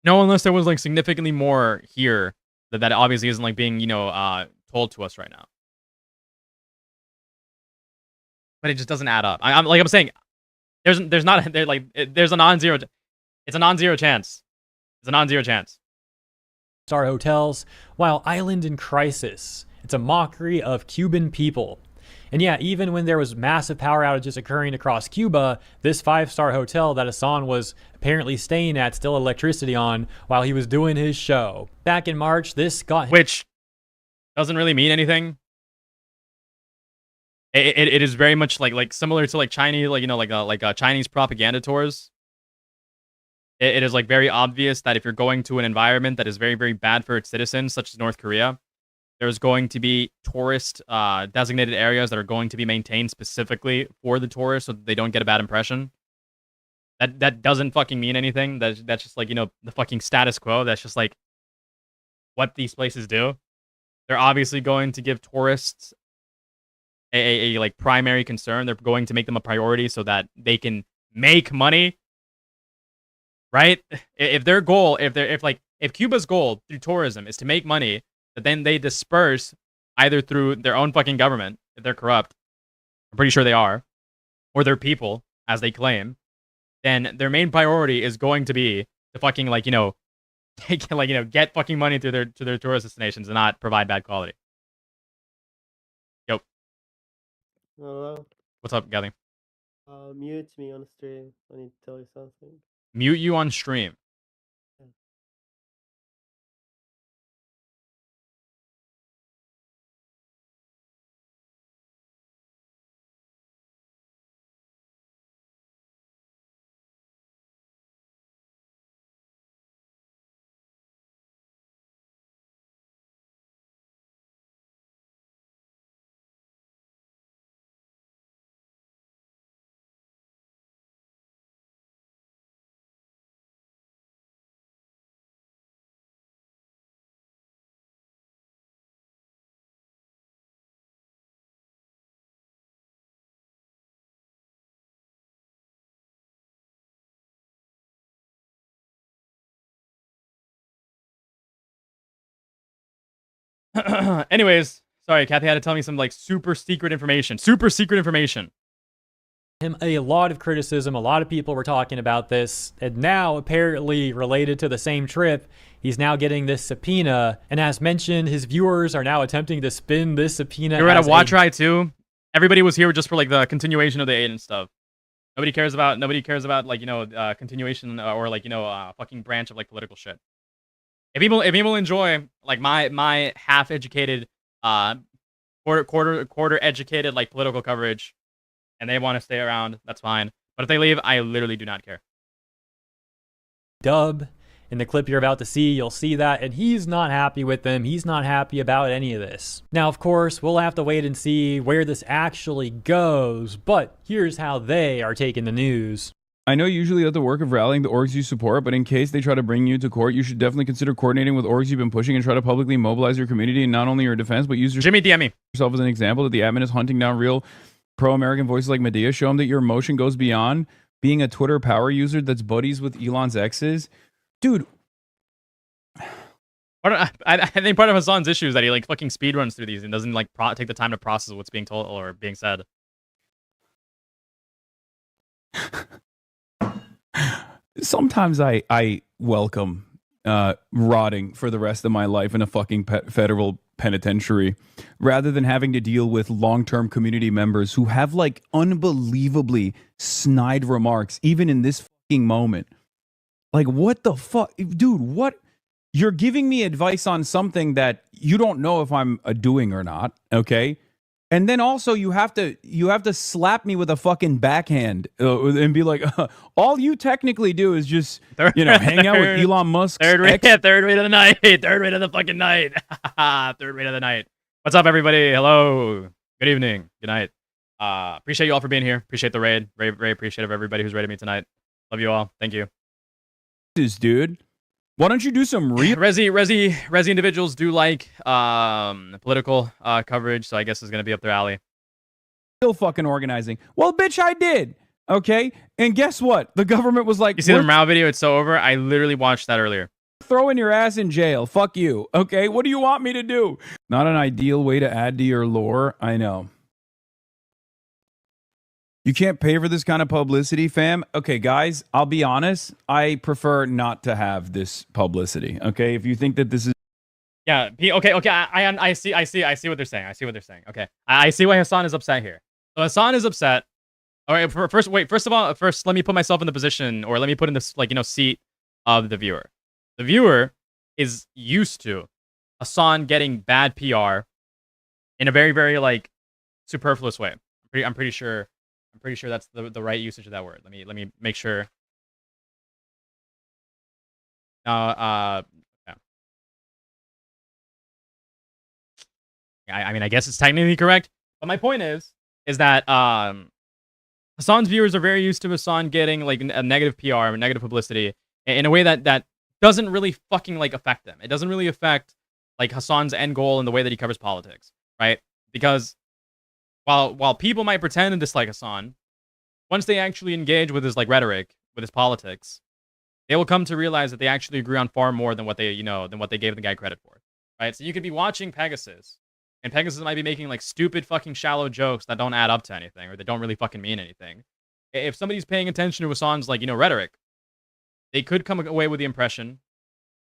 unless there was like significantly more here that obviously isn't like being told to us right now. But it just doesn't add up. I'm saying. There's a non-zero. It's a non-zero chance. It's a non-zero chance. Star hotels, while island in crisis. It's a mockery of Cuban people. And yeah, even when there was massive power outages occurring across Cuba, this 5-star hotel that Hasan was apparently staying at still had electricity on while he was doing his show. Back in March, this got... Which doesn't really mean anything. It is very much like similar to like Chinese Chinese propaganda tours. It is like very obvious that if you're going to an environment that is very very bad for its citizens, such as North Korea, there's going to be tourist designated areas that are going to be maintained specifically for the tourists so that they don't get a bad impression. That doesn't fucking mean anything. That's just like the fucking status quo. That's just like what these places do. They're obviously going to give tourists a like primary concern. They're going to make them a priority so that they can make money, right? If their goal, if Cuba's goal through tourism is to make money, but then they disperse either through their own fucking government, if they're corrupt, I'm pretty sure they are, or their people, as they claim, then their main priority is going to be to fucking get fucking money through their tourist destinations and not provide bad quality. Hello. What's up, Gally? Mute me on stream. I need to tell you something. Mute you on stream. Anyways, sorry, Kathy had to tell me some like super secret information. Super secret information. Him a lot of criticism. A lot of people were talking about this, and now apparently related to the same trip, he's now getting this subpoena. And as mentioned, his viewers are now attempting to spin this subpoena. We were at a watch ride too. Everybody was here just for like the continuation of the Aiden stuff. Nobody cares about like continuation or like fucking branch of like political shit. If people enjoy like my half educated quarter educated like political coverage, and they want to stay around, that's fine. But if they leave, I literally do not care. Dub. In the clip you're about to see, you'll see that, and he's not happy with them. He's not happy about any of this. Now, of course, we'll have to wait and see where this actually goes, but here's how they are taking the news. I know usually you have the work of rallying the orgs you support, but in case they try to bring you to court, you should definitely consider coordinating with orgs you've been pushing and try to publicly mobilize your community and not only your defense, but use Jimmy DM me. yourself as an example that the admin is hunting down real pro-American voices like Medea. Show them that your emotion goes beyond being a Twitter power user that's buddies with Elon's exes. Dude. I think part of Hasan's issue is that he like fucking speedruns through these and doesn't like take the time to process what's being told or being said. Sometimes I welcome rotting for the rest of my life in a fucking federal penitentiary rather than having to deal with long-term community members who have like unbelievably snide remarks even in this fucking moment. Like, what the fuck? Dude, what? You're giving me advice on something that you don't know if I'm doing or not, okay? And then also you have to slap me with a fucking backhand and be like, all you technically do is just, hang out with Elon Musk. Third rate of the night. Third rate of the fucking night. Third rate of the night. What's up, everybody? Hello. Good evening. Good night. Appreciate you all for being here. Appreciate the raid. Very, very appreciative of everybody who's raided me tonight. Love you all. Thank you. Dude, why don't you do some real Resi individuals do like political coverage, so I guess it's gonna be up their alley. Still fucking organizing. Well, bitch, I did. Okay, and guess what? The government was like, you see the Mao video? It's so over. I literally watched that earlier. Throwing your ass in jail. Fuck you. Okay, what do you want me to do? Not an ideal way to add to your lore. I know. You can't pay for this kind of publicity, fam. Okay, guys, I'll be honest. I prefer not to have this publicity. Okay, if you think that this is, yeah, okay. I see what they're saying. I see what they're saying. Okay, I see why Hasan is upset here. So Hasan is upset. All right, first of all, let me put myself in the position, or let me put in this seat of the viewer. The viewer is used to Hasan getting bad PR in a very, very like superfluous way. I'm pretty sure that's the right usage of that word. Let me make sure. Yeah. I mean, I guess it's technically correct, but my point is that Hasan's viewers are very used to Hasan getting like a negative PR, negative publicity, in a way that doesn't really fucking like affect them. It doesn't really affect like Hasan's end goal in the way that he covers politics, right? Because while people might pretend to dislike Hasan, once they actually engage with his like rhetoric, with his politics, they will come to realize that they actually agree on far more than what they gave the guy credit for, right? So you could be watching Pegasus, and Pegasus might be making like stupid fucking shallow jokes that don't add up to anything, or that don't really fucking mean anything. If somebody's paying attention to Hasan's like rhetoric, they could come away with the impression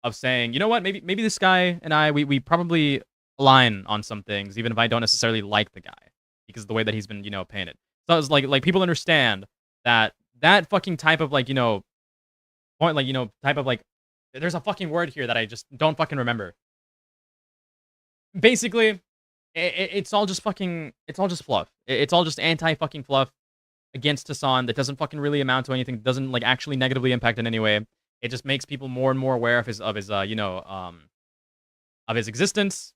of saying, you know what, maybe this guy and I we probably align on some things, even if I don't necessarily like the guy, because of the way that he's been painted. So it's like people understand that fucking type of like point, like type of like, there's a fucking word here that I just don't fucking remember. Basically, it's all just fluff. It's all just anti-fucking fluff against Hasan that doesn't fucking really amount to anything. Doesn't like actually negatively impact in any way. It just makes people more and more aware of his existence,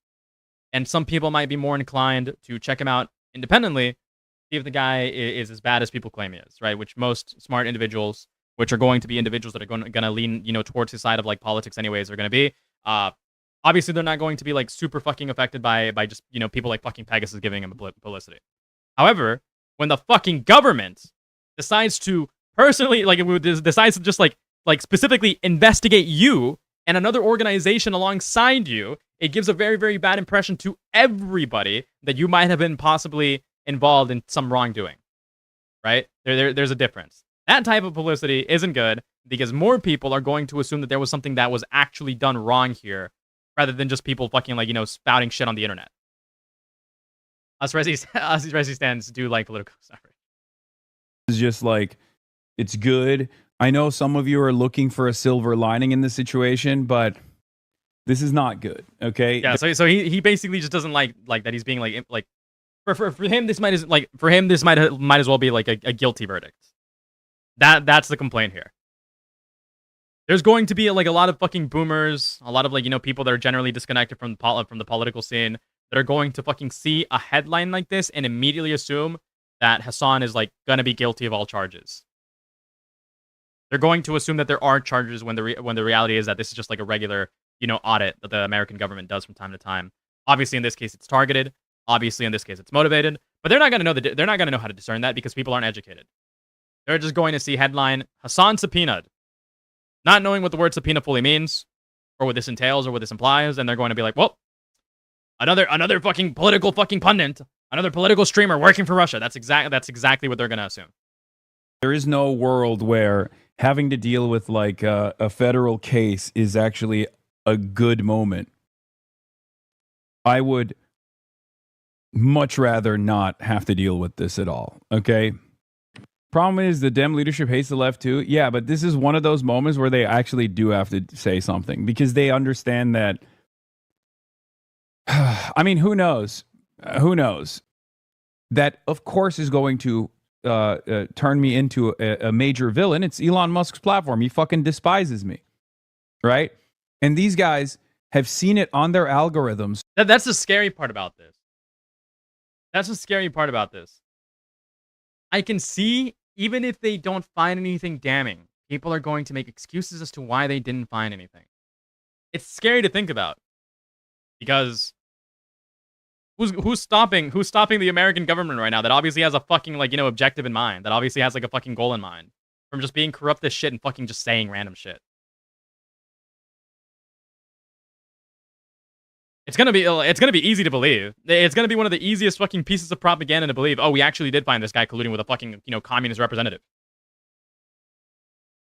and some people might be more inclined to check him out independently, see if the guy is as bad as people claim he is, right? Which most smart individuals, which are going to be individuals that are going to lean towards his side of like politics anyways, are going to be. Obviously, they're not going to be like super fucking affected by just people like fucking Pegasus giving him publicity. However, when the fucking government decides to personally decides to just like specifically investigate you and another organization alongside you, it gives a very, very bad impression to everybody that you might have been possibly involved in some wrongdoing, right? There's a difference. That type of publicity isn't good because more people are going to assume that there was something that was actually done wrong here, rather than just people fucking spouting shit on the internet. Us Resi stands do like political stuff. It's just like, it's good. I know some of you are looking for a silver lining in this situation, but This is not good. Okay. Yeah. So he basically just doesn't like that he's being like for him this might as well be like a guilty verdict. That's the complaint here. There's going to be like a lot of fucking boomers, a lot of like, you know, people that are generally disconnected from the political scene that are going to fucking see a headline like this and immediately assume that Hasan is like gonna be guilty of all charges. They're going to assume that there are charges when the reality is that this is just like a regular, you know, audit that the American government does from time to time. Obviously, in this case, it's targeted. Obviously, in this case, it's motivated. But they're not gonna know they're not gonna know how to discern that because people aren't educated. They're just going to see headline Hasan subpoenaed, not knowing what the word subpoena fully means, or what this entails, or what this implies, and they're going to be like, well, another fucking political fucking pundit, another political streamer working for Russia. That's exactly what they're gonna assume. There is no world where having to deal with like a federal case is actually a good moment. I would much rather not have to deal with this at all. Okay. Problem is the Dem leadership hates the left too. Yeah, but this is one of those moments where they actually do have to say something because they understand that. I mean, who knows? Who knows? That, of course, is going to turn me into a major villain. It's Elon Musk's platform. He fucking despises me. Right? And these guys have seen it on their algorithms. That's the scary part about this. That's the scary part about this. I can see, even if they don't find anything damning, people are going to make excuses as to why they didn't find anything. It's scary to think about. Because who's stopping the American government right now that obviously has a fucking, like, you know, objective in mind, that obviously has like a fucking goal in mind, from just being corrupt as shit and fucking just saying random shit. It's gonna be easy to believe. It's gonna be one of the easiest fucking pieces of propaganda to believe. Oh, we actually did find this guy colluding with a fucking, you know, communist representative.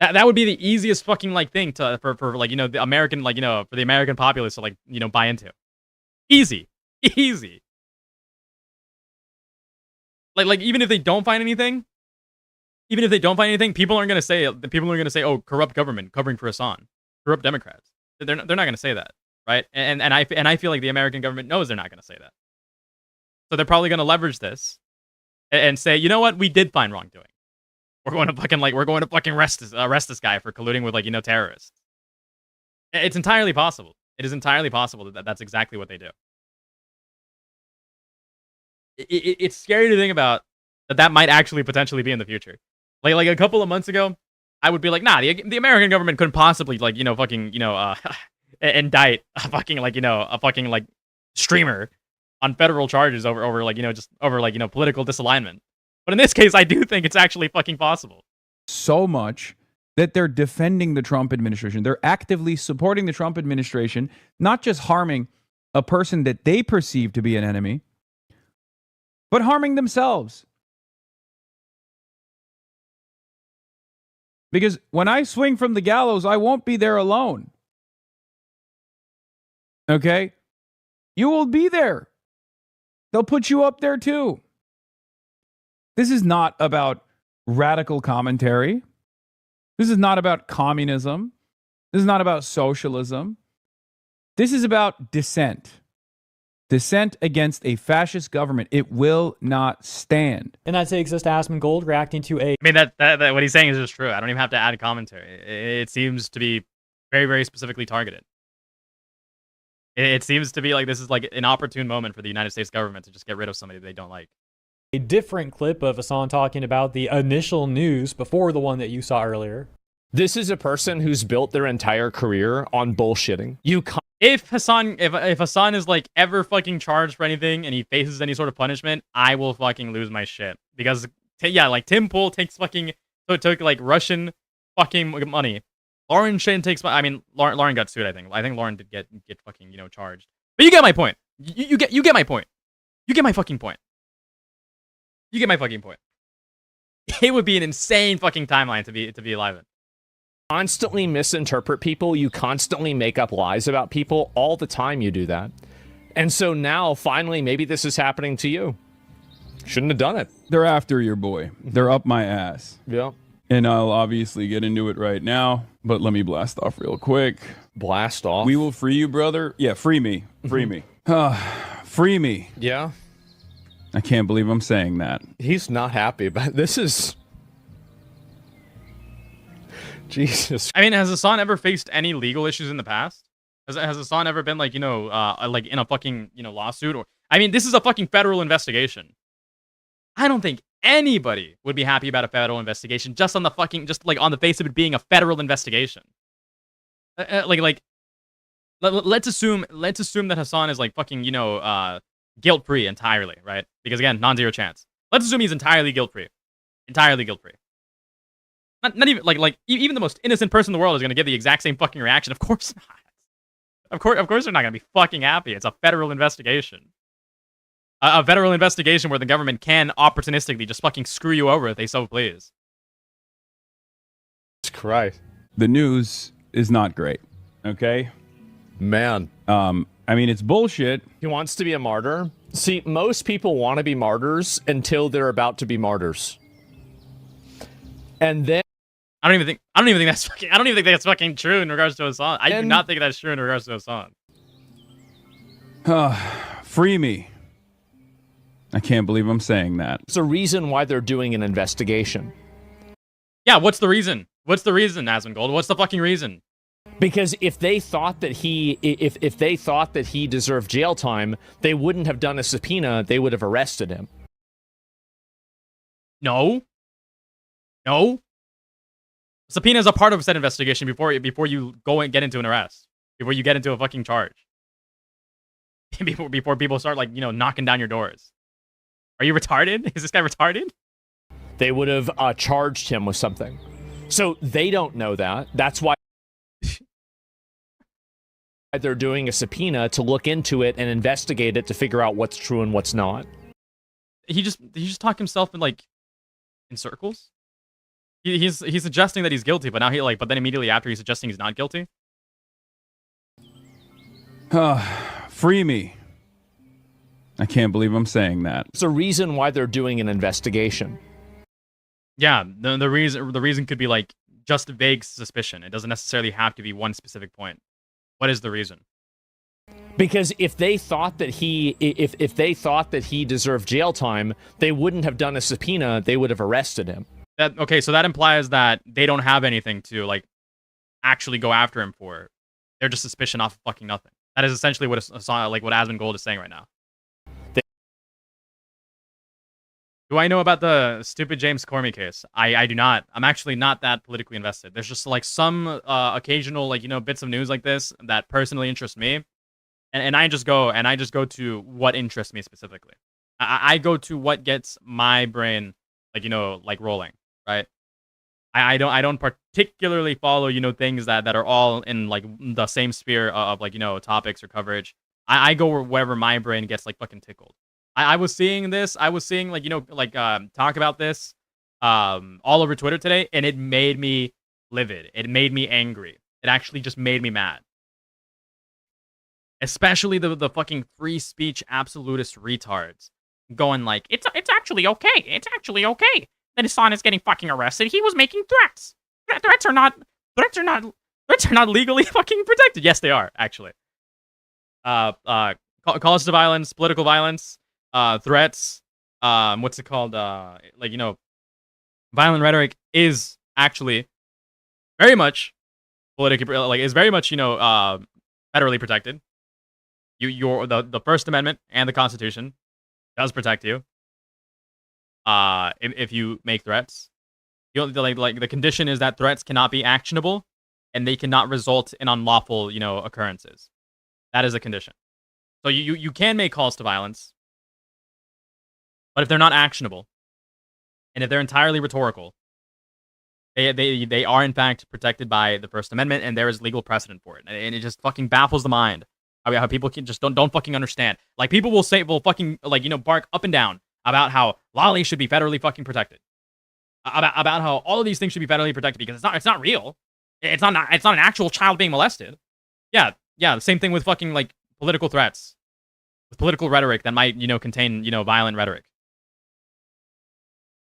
That would be the easiest fucking like thing to for like, you know, the American, like, you know, for the American populace to, like, you know, buy into. Easy. Like even if they don't find anything, people aren't gonna say, oh, corrupt government covering for Hasan, corrupt Democrats. They're not gonna say that. Right, and I feel like the American government knows they're not going to say that, so they're probably going to leverage this and say, you know what, we did find wrongdoing. We're going to fucking arrest this guy for colluding with, like, you know, terrorists. It's entirely possible. It is entirely possible that that's exactly what they do. It's scary to think about that might actually potentially be in the future. Like a couple of months ago, I would be like, nah, the American government couldn't possibly, like, you know, fucking, you know, indict a fucking, like, you know, a fucking, like, streamer on federal charges over like, you know, just over, like, you know, political disalignment. But in this case, I do think it's actually fucking possible. So much that they're defending the Trump administration. They're actively supporting the Trump administration, not just harming a person that they perceive to be an enemy, but harming themselves. Because when I swing from the gallows, I won't be there alone. Okay? You will be there. They'll put you up there too. This is not about radical commentary. This is not about communism. This is not about socialism. This is about dissent. Dissent against a fascist government. It will not stand. And that takes us to Aspen Gold reacting to a... I mean, that what he's saying is just true. I don't even have to add commentary. It seems to be very, very specifically targeted. It seems to be like this is like an opportune moment for the United States government to just get rid of somebody they don't like. A different clip of Hasan talking about the initial news before the one that you saw earlier. This is a person who's built their entire career on bullshitting. If Hasan is like ever fucking charged for anything and he faces any sort of punishment, I will fucking lose my shit. Because yeah, like Tim Pool took like Russian fucking money. Lauren shouldn't take. I mean, Lauren got sued. I think Lauren did get fucking, you know, charged. But you get my point. You get my point. You get my fucking point. You get my fucking point. It would be an insane fucking timeline to be alive in. Constantly misinterpret people. You constantly make up lies about people all the time. You do that, and so now finally, maybe this is happening to you. Shouldn't have done it. They're after your boy. They're up my ass. Yeah. And I'll obviously get into it right now, but let me blast off real quick. Blast off? We will free you, brother. Yeah, free me. Free me. Free me. Yeah. I can't believe I'm saying that. He's not happy, but this is... Jesus. I mean, has Hasan ever faced any legal issues in the past? Has Hasan ever been like, like in a fucking, lawsuit? Or I mean, this is a fucking federal investigation. I don't think anybody would be happy about a federal investigation just on the face of it being a federal investigation. Let's assume that Hasan is like fucking, guilt-free entirely, right? Because again, non-zero chance. Let's assume he's entirely guilt-free. Entirely guilt-free. Not even even the most innocent person in the world is going to give the exact same fucking reaction. Of course not. Of course they're not going to be fucking happy. It's a federal investigation. A federal investigation where the government can opportunistically just fucking screw you over if they so please. Christ. The news is not great. Okay? Man. I mean, it's bullshit. He wants to be a martyr. See, most people want to be martyrs until they're about to be martyrs. And then I don't even think that's fucking true in regards to Hasan. I do not think that's true in regards to Hasan. Free me. I can't believe I'm saying that. There's a reason why they're doing an investigation. Yeah, what's the reason? What's the reason, Asmongold? What's the fucking reason? Because if they thought that if they thought that he deserved jail time, they wouldn't have done a subpoena. They would have arrested him. No. Subpoena is a part of said investigation before you go and get into an arrest. Before you get into a fucking charge. Before people start knocking down your doors. Are you retarded? Is this guy retarded? They would have charged him with something. So they don't know that. That's why they're doing a subpoena to look into it and investigate it to figure out what's true and what's not. He just talked himself in circles. He's suggesting that he's guilty, but now but then immediately after he's suggesting he's not guilty. Free me. I can't believe I'm saying that. There's a reason why they're doing an investigation. Yeah, the reason could be just vague suspicion. It doesn't necessarily have to be one specific point. What is the reason? Because if they thought that if they thought that he deserved jail time, they wouldn't have done a subpoena. They would have arrested him. Okay, so that implies that they don't have anything to actually go after him for. They're just suspicion off of fucking nothing. That is essentially what what Asmongold is saying right now. Do I know about the stupid James Comey case? I do not. I'm actually not that politically invested. There's just some occasional bits of news like this that personally interest me, and I just go to what interests me specifically. I go to what gets my brain rolling, right? I don't particularly follow things that are all in the same sphere of topics or coverage. I go wherever my brain gets fucking tickled. I was seeing this. I was seeing talk about this all over Twitter today, and it made me livid. It made me angry. It actually just made me mad. Especially the fucking free speech absolutist retards going it's actually okay. It's actually okay that Hasan is getting fucking arrested. He was making threats. Threats are not legally fucking protected. Yes, they are actually. Calls to violence, political violence. Threats, what's it called? Violent rhetoric is actually very much politically, is very much, federally protected. The First Amendment and the Constitution does protect you. If you make threats, the condition is that threats cannot be actionable, and they cannot result in unlawful, occurrences. That is a condition. So you can make calls to violence. But if they're not actionable, and if they're entirely rhetorical, they are in fact protected by the First Amendment, and there is legal precedent for it. And it just fucking baffles the mind how people can just don't fucking understand. People will fucking bark up and down about how lolly should be federally fucking protected, about how all of these things should be federally protected because it's not real. It's not an actual child being molested. Yeah. The same thing with fucking political threats, with political rhetoric that might contain violent rhetoric.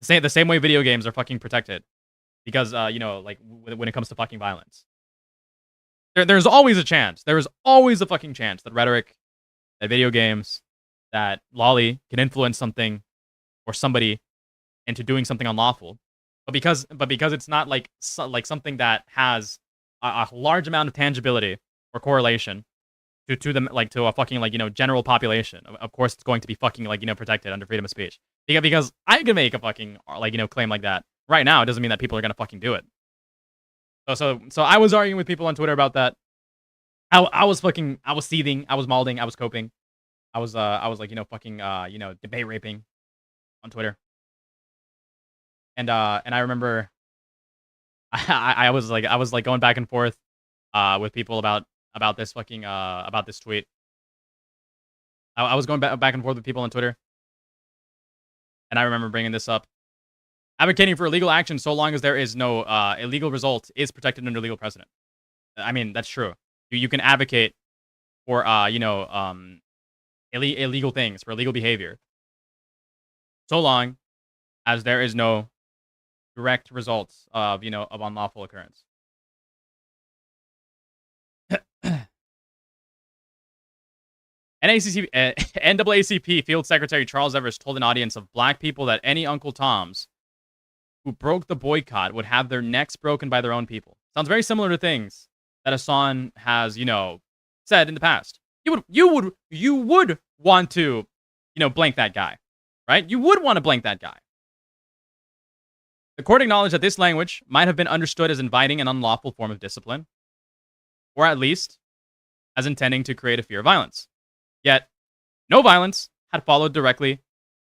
The same way video games are fucking protected. because you know, like when it comes to fucking violence. There's always a chance. There is always a fucking chance that rhetoric, that video games, that lolly can influence something or somebody into doing something unlawful. But because it's not like something that has a large amount of tangibility or correlation to them, like to a fucking like, you know, general population. Of course, it's going to be fucking like, you know, protected under freedom of speech. Because I can make a fucking like, you know, claim like that right now. It doesn't mean that people are gonna fucking do it. So I was arguing with people on Twitter about that. I was seething, I was malding, I was coping. I was like, you know, fucking you know, debate raping on Twitter. And I remember I was like going back and forth with people about this fucking about this tweet. I was going back and forth with people on Twitter. And I remember bringing this up. Advocating for illegal action so long as there is no illegal result is protected under legal precedent. I mean, that's true. You can advocate for, you know, illegal things, for illegal behavior, so long as there is no direct results of, you know, of unlawful occurrence. NAACP Field Secretary Charles Evers told an audience of black people that any Uncle Toms who broke the boycott would have their necks broken by their own people. Sounds very similar to things that Hasan has, you know, said in the past. You would want to, you know, blank that guy, right? You would want to blank that guy. The court acknowledged that this language might have been understood as inviting an unlawful form of discipline, or at least as intending to create a fear of violence. Yet, no violence had followed directly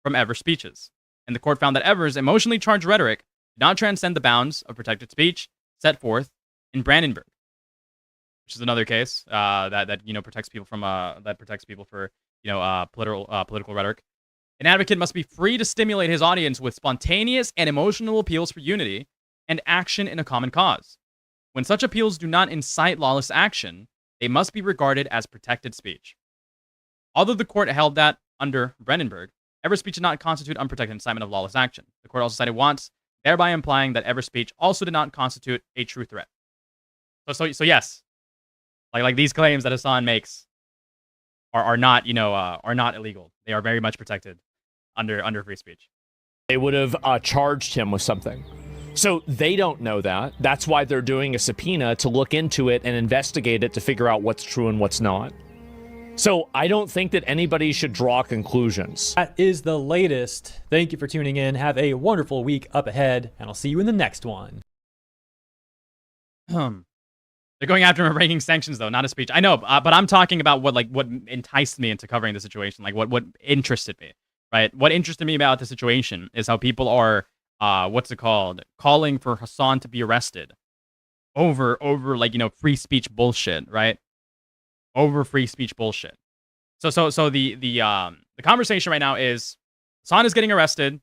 from Evers' speeches, and the court found that Evers' emotionally charged rhetoric did not transcend the bounds of protected speech set forth in Brandenburg, which is another case that you know protects people from for you know political rhetoric. An advocate must be free to stimulate his audience with spontaneous and emotional appeals for unity and action in a common cause. When such appeals do not incite lawless action, they must be regarded as protected speech. Although the court held that, under Brandenburg, Evers' speech did not constitute unprotected incitement of lawless action. The court also cited Wants, thereby implying that Evers' speech also did not constitute a true threat. So yes, like these claims that Hasan makes are not, you know, are not illegal. They are very much protected under free speech. They would have charged him with something. So they don't know that. That's why they're doing a subpoena to look into it and investigate it to figure out what's true and what's not. So I don't think that anybody should draw conclusions. That is the latest. Thank you for tuning in. Have a wonderful week up ahead, and I'll see you in the next one. They're going after him for breaking sanctions, though, not a speech. I know, but I'm talking about what enticed me into covering the situation, like what interested me, right? What interested me about the situation is how people are, calling for Hasan to be arrested over like, you know, free speech bullshit, right? Over free speech bullshit. So the conversation right now is Hasan is getting arrested,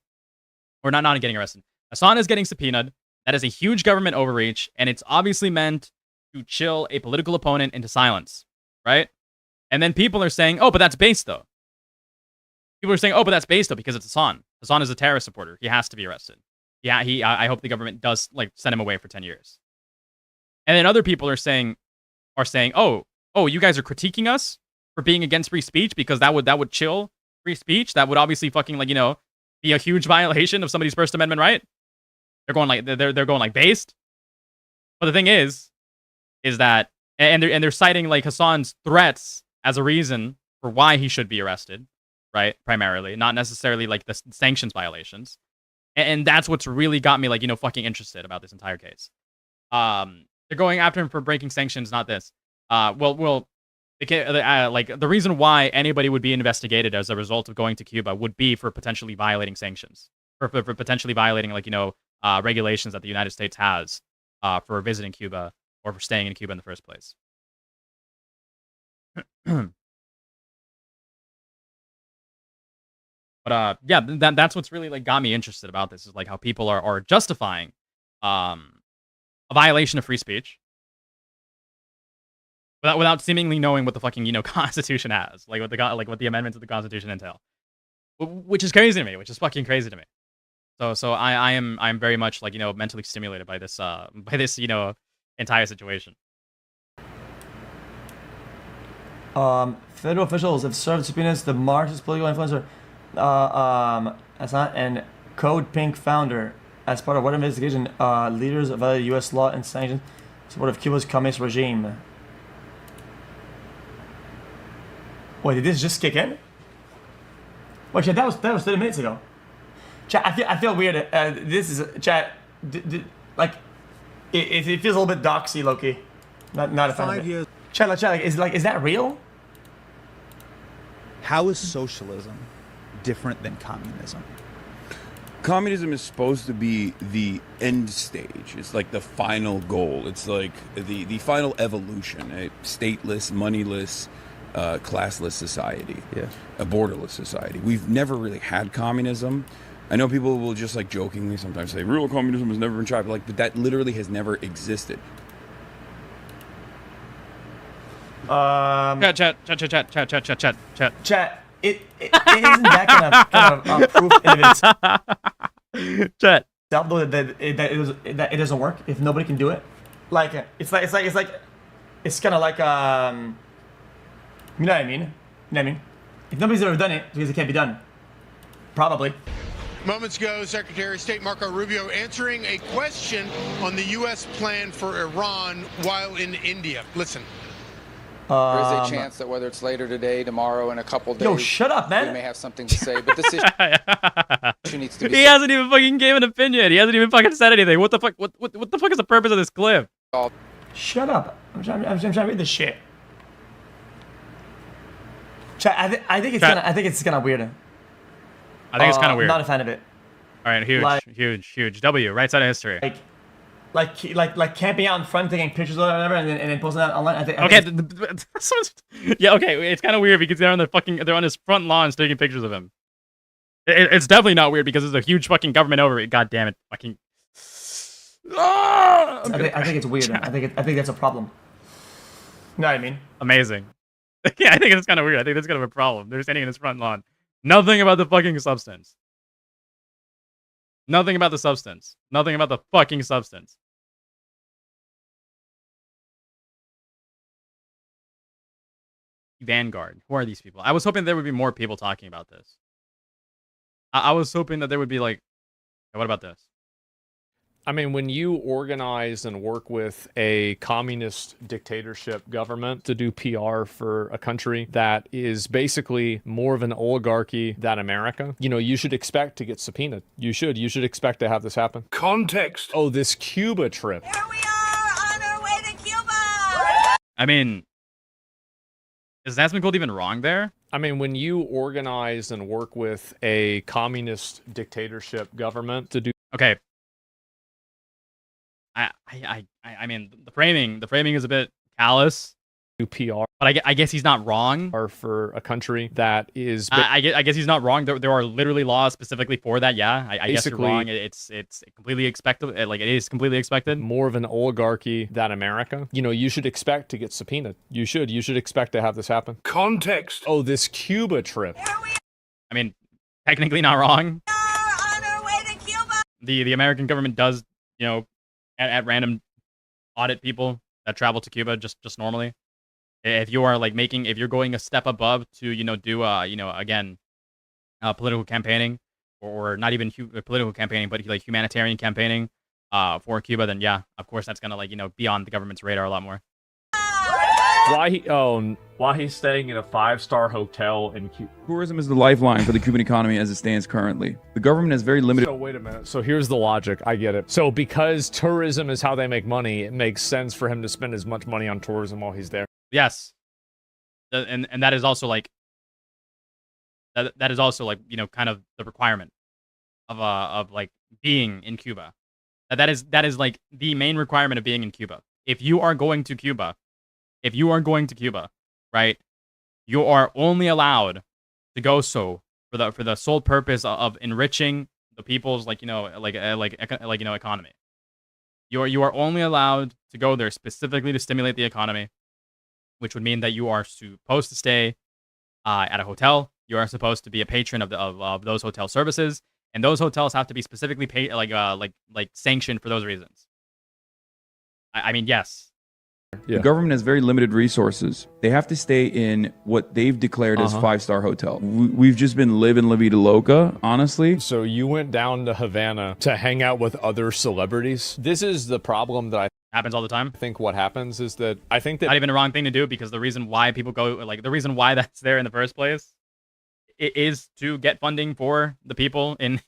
or not getting arrested. Hasan is getting subpoenaed. That is a huge government overreach, and it's obviously meant to chill a political opponent into silence, right? And then people are saying, oh, but that's based though. People are saying, oh, but that's based though because it's Hasan. Hasan is a terrorist supporter. He has to be arrested. Yeah, I hope the government does like send him away for 10 years. And then other people are saying, oh, you guys are critiquing us for being against free speech because that would chill free speech. That would obviously fucking, like, you know, be a huge violation of somebody's First Amendment right. They're going like they're going like based. But the thing is that and they're citing like Hasan's threats as a reason for why he should be arrested, right? Primarily, not necessarily like the sanctions violations. And that's what's really got me, like, you know, fucking interested about this entire case. They're going after him for breaking sanctions, not this. Like the reason why anybody would be investigated as a result of going to Cuba would be for potentially violating sanctions, for potentially violating, like, you know, regulations that the United States has for visiting Cuba or for staying in Cuba in the first place. But yeah, that's what's really like got me interested about this is like how people are justifying a violation of free speech without seemingly knowing what the fucking, you know, Constitution has, like what the amendments of the Constitution entail, which is crazy to me, which is fucking crazy to me. So I'm very much like mentally stimulated by this entire situation. Federal officials have served subpoenas to Marxist political influencer Hasan and Code Pink founder as part of what investigation leaders of other U.S. law and sanctions in support of Cuba's communist regime. Wait, did this just kick in? Wait, chat, that was 30 minutes ago. Chat, I feel weird. This is chat. Like, it feels a little bit doxy, Loki. Not a fan of it. Chat, is that real? How is socialism different than communism? Communism is supposed to be the end stage. It's like the final goal. It's like the final evolution. A stateless, moneyless, classless society. Yeah. A borderless society. We've never really had communism. I know people will just like jokingly sometimes say real communism has never been tried, but that literally has never existed. Chat. It isn't that kind of proof in its chat. that it doesn't work if nobody can do it. Like it's kind of like you know what I mean? If nobody's ever done it, because it can't be done. Probably. Moments ago, Secretary of State Marco Rubio answering a question on the U.S. plan for Iran while in India. Listen. There is a chance that whether it's later today, tomorrow, in a couple days, yo, shut up, man. We may have something to say, but this issue needs to be. He hasn't even fucking gave an opinion. He hasn't even fucking said anything. What the fuck? What the fuck is the purpose of this clip? Shut up. I'm trying to read this shit. Chat, I think it's kind of weird. I think it's kind of weird. Not a fan of it. All right, huge W. Right side of history. Like camping out in front, taking pictures or whatever, and then posting that online. Yeah, okay. It's kind of weird because they're on his front lawns taking pictures of him. It's definitely not weird because there's a huge fucking government over it. God damn it, fucking. I think it's weird. I think that's a problem. You know what I mean? Amazing. Yeah, I think it's kind of weird. I think that's kind of a problem. They're standing in his front lawn. Nothing about the fucking substance. Nothing about the substance. Nothing about the fucking substance. Vanguard. Who are these people? I was hoping there would be more people talking about this. I was hoping that there would be like, hey, what about this? I mean, when you organize and work with a communist dictatorship government to do PR for a country that is basically more of an oligarchy than America, you should expect to get subpoenaed. You should expect to have this happen. Context. Oh, this Cuba trip. Here we are on our way to Cuba. I mean, is Nasmin Gold even wrong there? I mean, when you organize and work with a communist dictatorship government to do... Okay. I mean, the framing is a bit callous. PR, but I guess he's not wrong. Or for a country that is, I guess he's not wrong. There are literally laws specifically for that. Yeah, I guess you're wrong. It's completely expected. Like it is completely expected. More of an oligarchy than America. You should expect to get subpoenaed. You should expect to have this happen. Context. Oh, this Cuba trip. I mean, technically not wrong. On our way to Cuba. The American government does, at random audit people that travel to Cuba just normally. If you are if you're going a step above to do again political campaigning or not even political campaigning but like humanitarian campaigning for Cuba, then yeah, of course that's gonna be on the government's radar a lot more. Why he's staying in a 5-star hotel in Cuba. Tourism is the lifeline for the Cuban economy as it stands currently. The government has very limited... So wait a minute. So here's the logic. I get it. So because tourism is how they make money, it makes sense for him to spend as much money on tourism while he's there. Yes. And that is also that is also kind of the requirement of being in Cuba. That is like the main requirement of being in Cuba. If you are going to Cuba, right, you are only allowed to go so for the sole purpose of enriching the people's economy. You are only allowed to go there specifically to stimulate the economy, which would mean that you are supposed to stay at a hotel. You are supposed to be a patron of those hotel services, and those hotels have to be specifically paid, like sanctioned for those reasons. I mean, yes. The government has very limited resources. They have to stay in what they've declared as 5-star hotel. We've just been living La Vida Loca, honestly. So you went down to Havana to hang out with other celebrities. This is the problem that I happens all the time. I think what happens is that I think that not even a wrong thing to do, because the reason why people go, like the reason why that's there in the first place, it is to get funding for the people in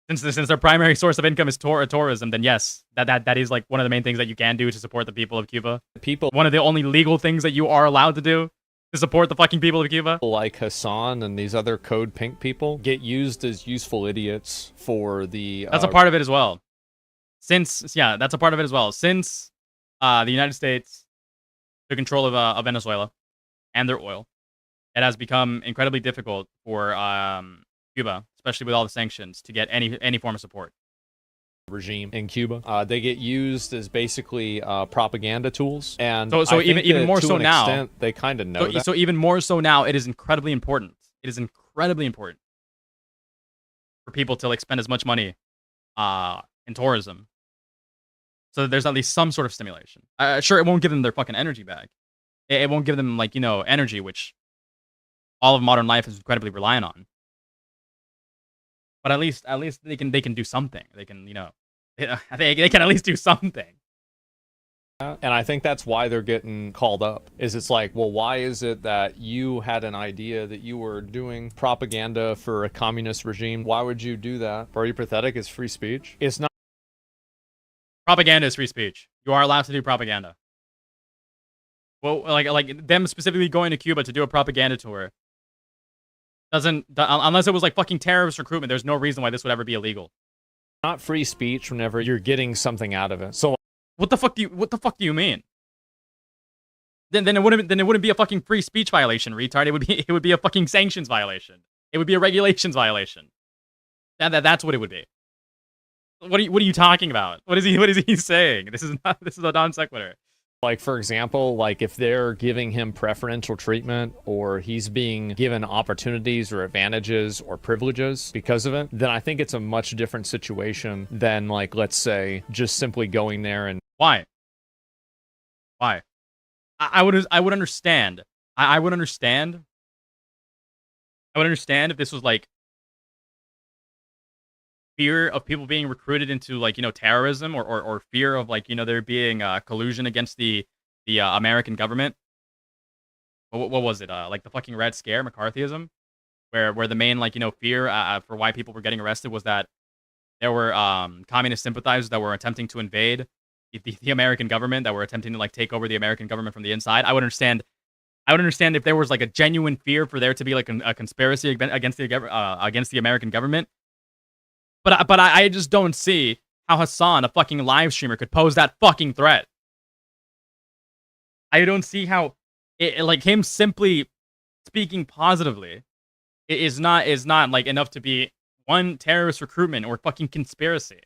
since their primary source of income is tourism, then yes, that is like one of the main things that you can do to support the people of Cuba. One of the only legal things that you are allowed to do to support the fucking people of Cuba. Like Hasan and these other Code Pink people get used as useful idiots for the... That's a part of it as well. That's a part of it as well. Since the United States took control of Venezuela and their oil, it has become incredibly difficult for Cuba, especially with all the sanctions, to get any form of support. Regime in Cuba, they get used as basically propaganda tools, and so even more so now, extent, they kind of know that. So even more so now, it is incredibly important. It is incredibly important for people to like spend as much money in tourism, so that there's at least some sort of stimulation. Sure, it won't give them their fucking energy back. It won't give them, like, energy, which all of modern life is incredibly reliant on. But at least they can do something. They can, I think they can at least do something. And I think that's why they're getting called up. It's like, well, why is it that you had an idea that you were doing propaganda for a communist regime? Why would you do that? Are you pathetic? It's free speech. It's not. Propaganda is free speech. You are allowed to do propaganda. Well, like them specifically going to Cuba to do a propaganda tour doesn't, unless it was like fucking terrorist recruitment, there's no reason why this would ever be illegal. Not free speech whenever you're getting something out of it. So what the fuck do you mean? Then it wouldn't be a fucking free speech violation, retard. It would be a fucking sanctions violation. It would be a regulations violation. That's what it would be. What are you talking about? What is he saying? This is a non sequitur. Like, for example, like if they're giving him preferential treatment, or he's being given opportunities or advantages or privileges because of it, then I think it's a much different situation than, like, let's say, just simply going there and... Why? I would understand. I would understand if this was like fear of people being recruited into, like, terrorism, or fear of, like, there being collusion against the American government. What was it? Like the fucking Red Scare, McCarthyism, where the main, like, fear for why people were getting arrested was that there were communist sympathizers that were attempting to invade the American government, that were attempting to, like, take over the American government from the inside. I would understand if there was, like, a genuine fear for there to be, like, a conspiracy against the American government. But I just don't see how Hasan, a fucking live streamer, could pose that fucking threat. I don't see how like him simply speaking positively is not like enough to be one terrorist recruitment or fucking conspiracy.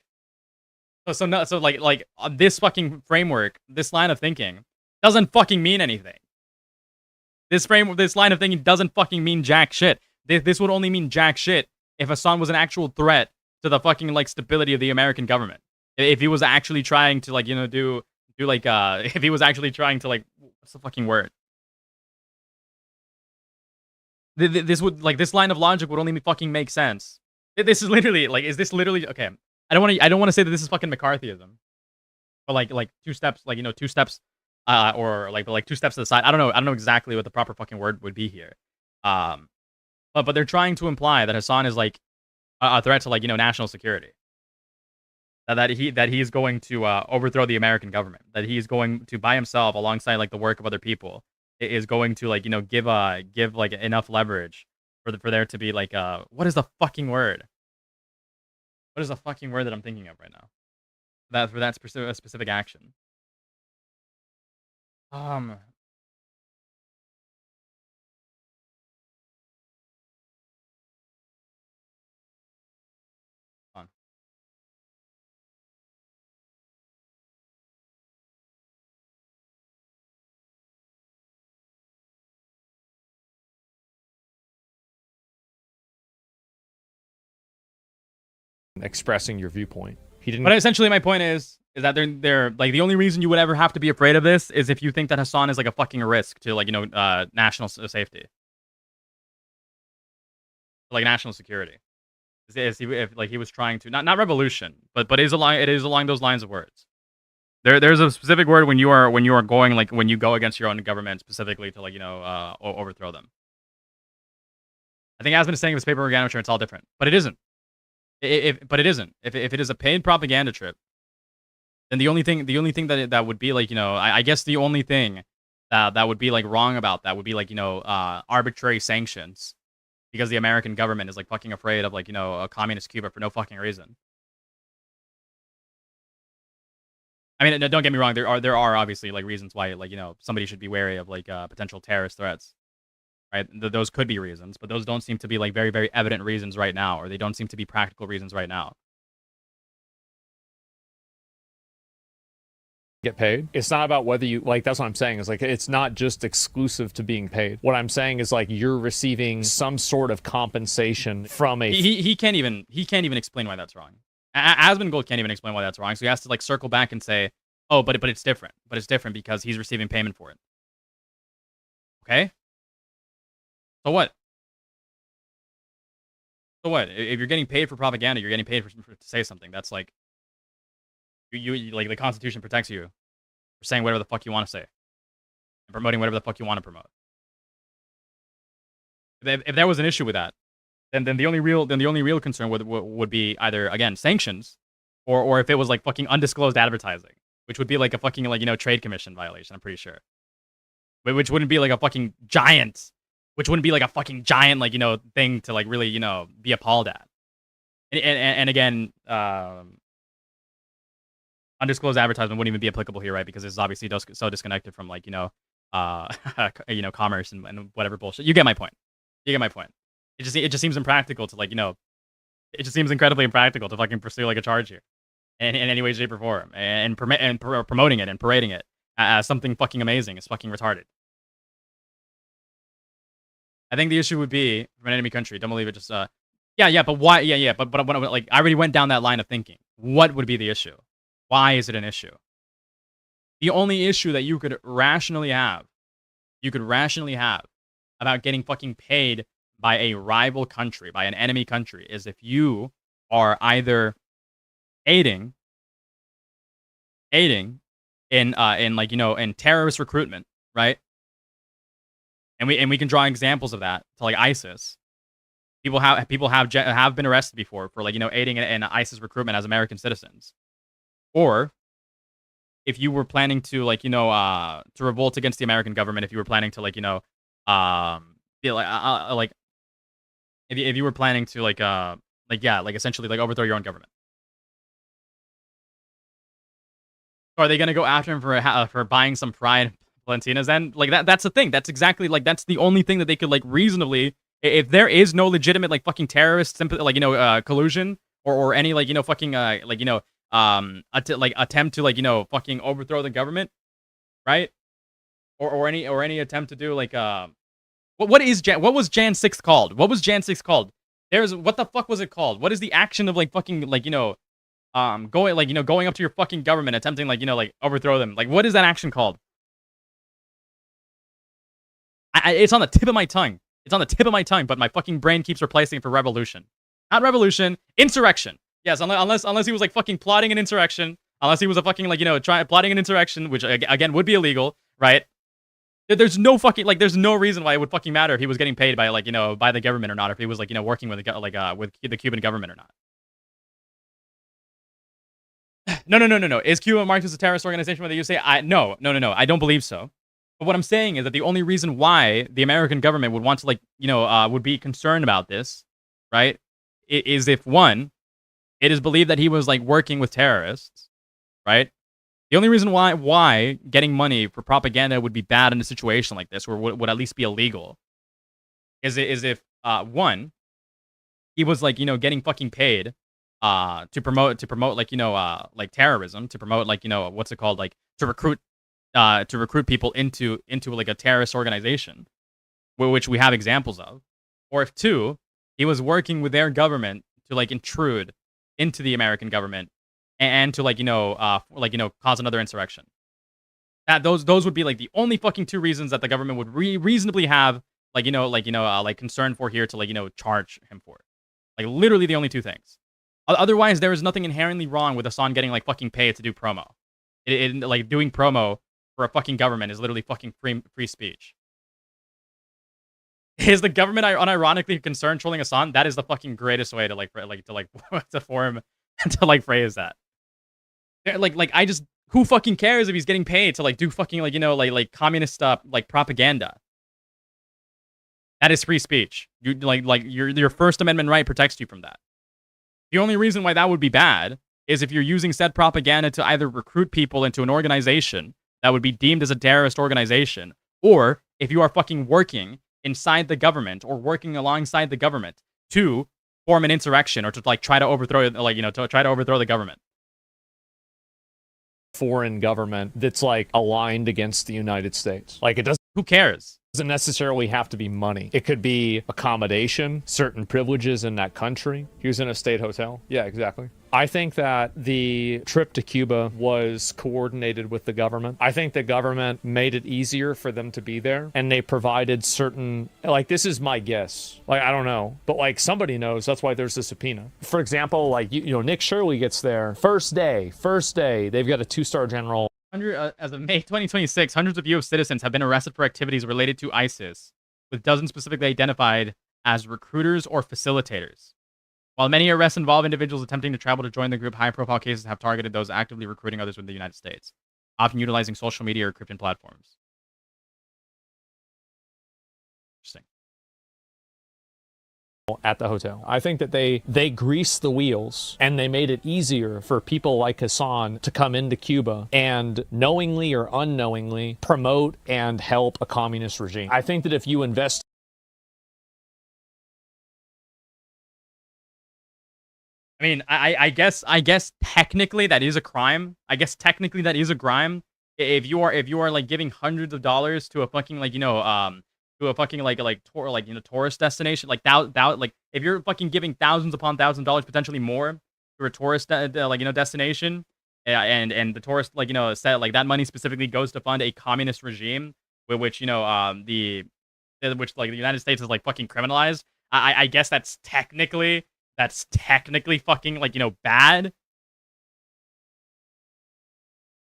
So like this fucking framework, this line of thinking doesn't fucking mean anything. This line of thinking doesn't fucking mean jack shit. This would only mean jack shit if Hasan was an actual threat to the fucking, like, stability of the American government. If he was actually trying to, like, do like if he was actually trying to, like, what's the fucking word? This would, like, this line of logic would only fucking make sense. This is literally, like, is this literally, okay, I don't want to say that this is fucking McCarthyism. But like 2 steps, like, 2 steps or like 2 steps to the side. I don't know exactly what the proper fucking word would be here. But they're trying to imply that Hasan is, like, a threat to, like, national security. That he's going to overthrow the American government. That he's going to, by himself, alongside, like, the work of other people, is going to, like, give like enough leverage for there to be, like, what is the fucking word? What is the fucking word that I'm thinking of right now? For that specific action. expressing your viewpoint. He didn't. But essentially, my point is that they're like the only reason you would ever have to be afraid of this is if you think that Hasan is like a fucking risk to like national safety, like national security. If like he was trying to not revolution, but it is along those lines of words. There's a specific word when you are going like when you go against your own government specifically to like overthrow them. I think Asman is saying this paper organometer it's all different, but it isn't. But it isn't. If it is a paid propaganda trip, then the only thing that would be like I guess the only thing that would be like wrong about that would be like arbitrary sanctions. Because the American government is like fucking afraid of like a communist Cuba for no fucking reason. I mean, don't get me wrong. There are obviously like reasons why like somebody should be wary of like potential terrorist threats, right? Those could be reasons, but those don't seem to be like very very evident reasons right now, or they don't seem to be practical reasons right now. Get paid. It's not about whether you like. That's what I'm saying. Is like it's not just exclusive to being paid. What I'm saying is like you're receiving some sort of compensation from a. He can't even explain why that's wrong. Asmongold can't even explain why that's wrong. So he has to like circle back and say, oh, but it's different. But it's different because he's receiving payment for it. Okay. So what? So what? If you're getting paid for propaganda, you're getting paid for to say something. That's like. You like the Constitution protects you for saying whatever the fuck you want to say and promoting whatever the fuck you want to promote. If there was an issue with that, then the only real concern would be either again sanctions, or if it was like fucking undisclosed advertising, which would be like a fucking like trade commission violation. I'm pretty sure, which wouldn't be like a fucking giant, like thing to like really be appalled at. And again. Undisclosed advertisement wouldn't even be applicable here, right? Because it's obviously so disconnected from like commerce and whatever bullshit. You get my point. It just seems impractical to like it just seems incredibly impractical to fucking pursue like a charge here, in any way, shape, or form, and promoting it and parading it as something fucking amazing. It's fucking retarded. I think the issue would be from an enemy country. Don't believe it. Just but why? But like I already went down that line of thinking. What would be the issue? Why is it an issue? The only issue that you could rationally have about getting fucking paid by a rival country, by an enemy country, is if you are either aiding in like in terrorist recruitment, right? And we can draw examples of that to like ISIS. People have been arrested before for like aiding in ISIS recruitment as American citizens. Or if you were planning to like to revolt against the American government, if you were planning to like if you were planning to like essentially like overthrow your own government, are they gonna go after him for buying some Pride Valentinas? Then like that's the thing. That's exactly like that's the only thing that they could like reasonably, if there is no legitimate like fucking terrorist collusion or any like fucking attempt to like fucking overthrow the government, right? Or any attempt to do like what was Jan 6th called? What was Jan 6th called? What the fuck was it called? What is the action of like fucking like going up to your fucking government attempting like overthrow them? Like what is that action called? It's on the tip of my tongue. But my fucking brain keeps replacing it for revolution. Not revolution, insurrection. Yes, unless he was like fucking plotting an insurrection, unless he was a fucking like plotting an insurrection, which again would be illegal, right? There's no fucking there's no reason why it would fucking matter if he was getting paid by like by the government or not, or if he was like working with with the Cuban government or not. No. Is Cuba marked as a terrorist organization? Whether you say no, I don't believe so. But what I'm saying is that the only reason why the American government would want to would be concerned about this, right, is if one, it is believed that he was like working with terrorists, right? The only reason why getting money for propaganda would be bad in a situation like this, or would at least be illegal, is if one, he was like getting fucking paid to promote like terrorism, to promote like what's it called, like to recruit people into like a terrorist organization, which we have examples of, or if two, he was working with their government to like intrude into the American government and to cause another insurrection. That those would be like the only fucking two reasons that the government would reasonably have concern for here to charge him for. Like literally the only two things. Otherwise, there is nothing inherently wrong with Hasan getting like fucking paid to do promo. Like doing promo for a fucking government is literally fucking free speech. Is the government unironically concerned trolling Hasan? That is the fucking greatest way to to phrase that. I just, who fucking cares if he's getting paid to like do fucking communist propaganda? That is free speech. You your First Amendment right protects you from that. The only reason why that would be bad is if you're using said propaganda to either recruit people into an organization that would be deemed as a terrorist organization, or if you are fucking working inside the government or working alongside the government to form an insurrection or to try to overthrow the government. Foreign government that's like aligned against the United States. Like it doesn't. Who cares? Doesn't necessarily have to be money. It could be accommodation, certain privileges in that country. He was in a state hotel. Yeah, exactly. I think that the trip to Cuba was coordinated with the government. I think the government made it easier for them to be there, and they provided certain, like, this is my guess. Like, I don't know, but like somebody knows. That's why there's a subpoena. For example, like, Nick Shirley gets there. First day, they've got a 2-star general. As of May 2026, hundreds of U.S. citizens have been arrested for activities related to ISIS, with dozens specifically identified as recruiters or facilitators. While many arrests involve individuals attempting to travel to join the group, high-profile cases have targeted those actively recruiting others within the United States, often utilizing social media or encryption platforms. Interesting. At the hotel. I think that they greased the wheels and they made it easier for people like Hasan to come into Cuba and knowingly or unknowingly promote and help a communist regime. I think that if you invest I mean, I guess technically that is a crime. If you are like giving hundreds of dollars to a fucking to a fucking tourist destination, like that if you're fucking giving thousands upon thousands of dollars, potentially more, to a tourist destination, and the tourist said like that money specifically goes to fund a communist regime, which the United States is like fucking criminalized. I guess that's technically fucking bad.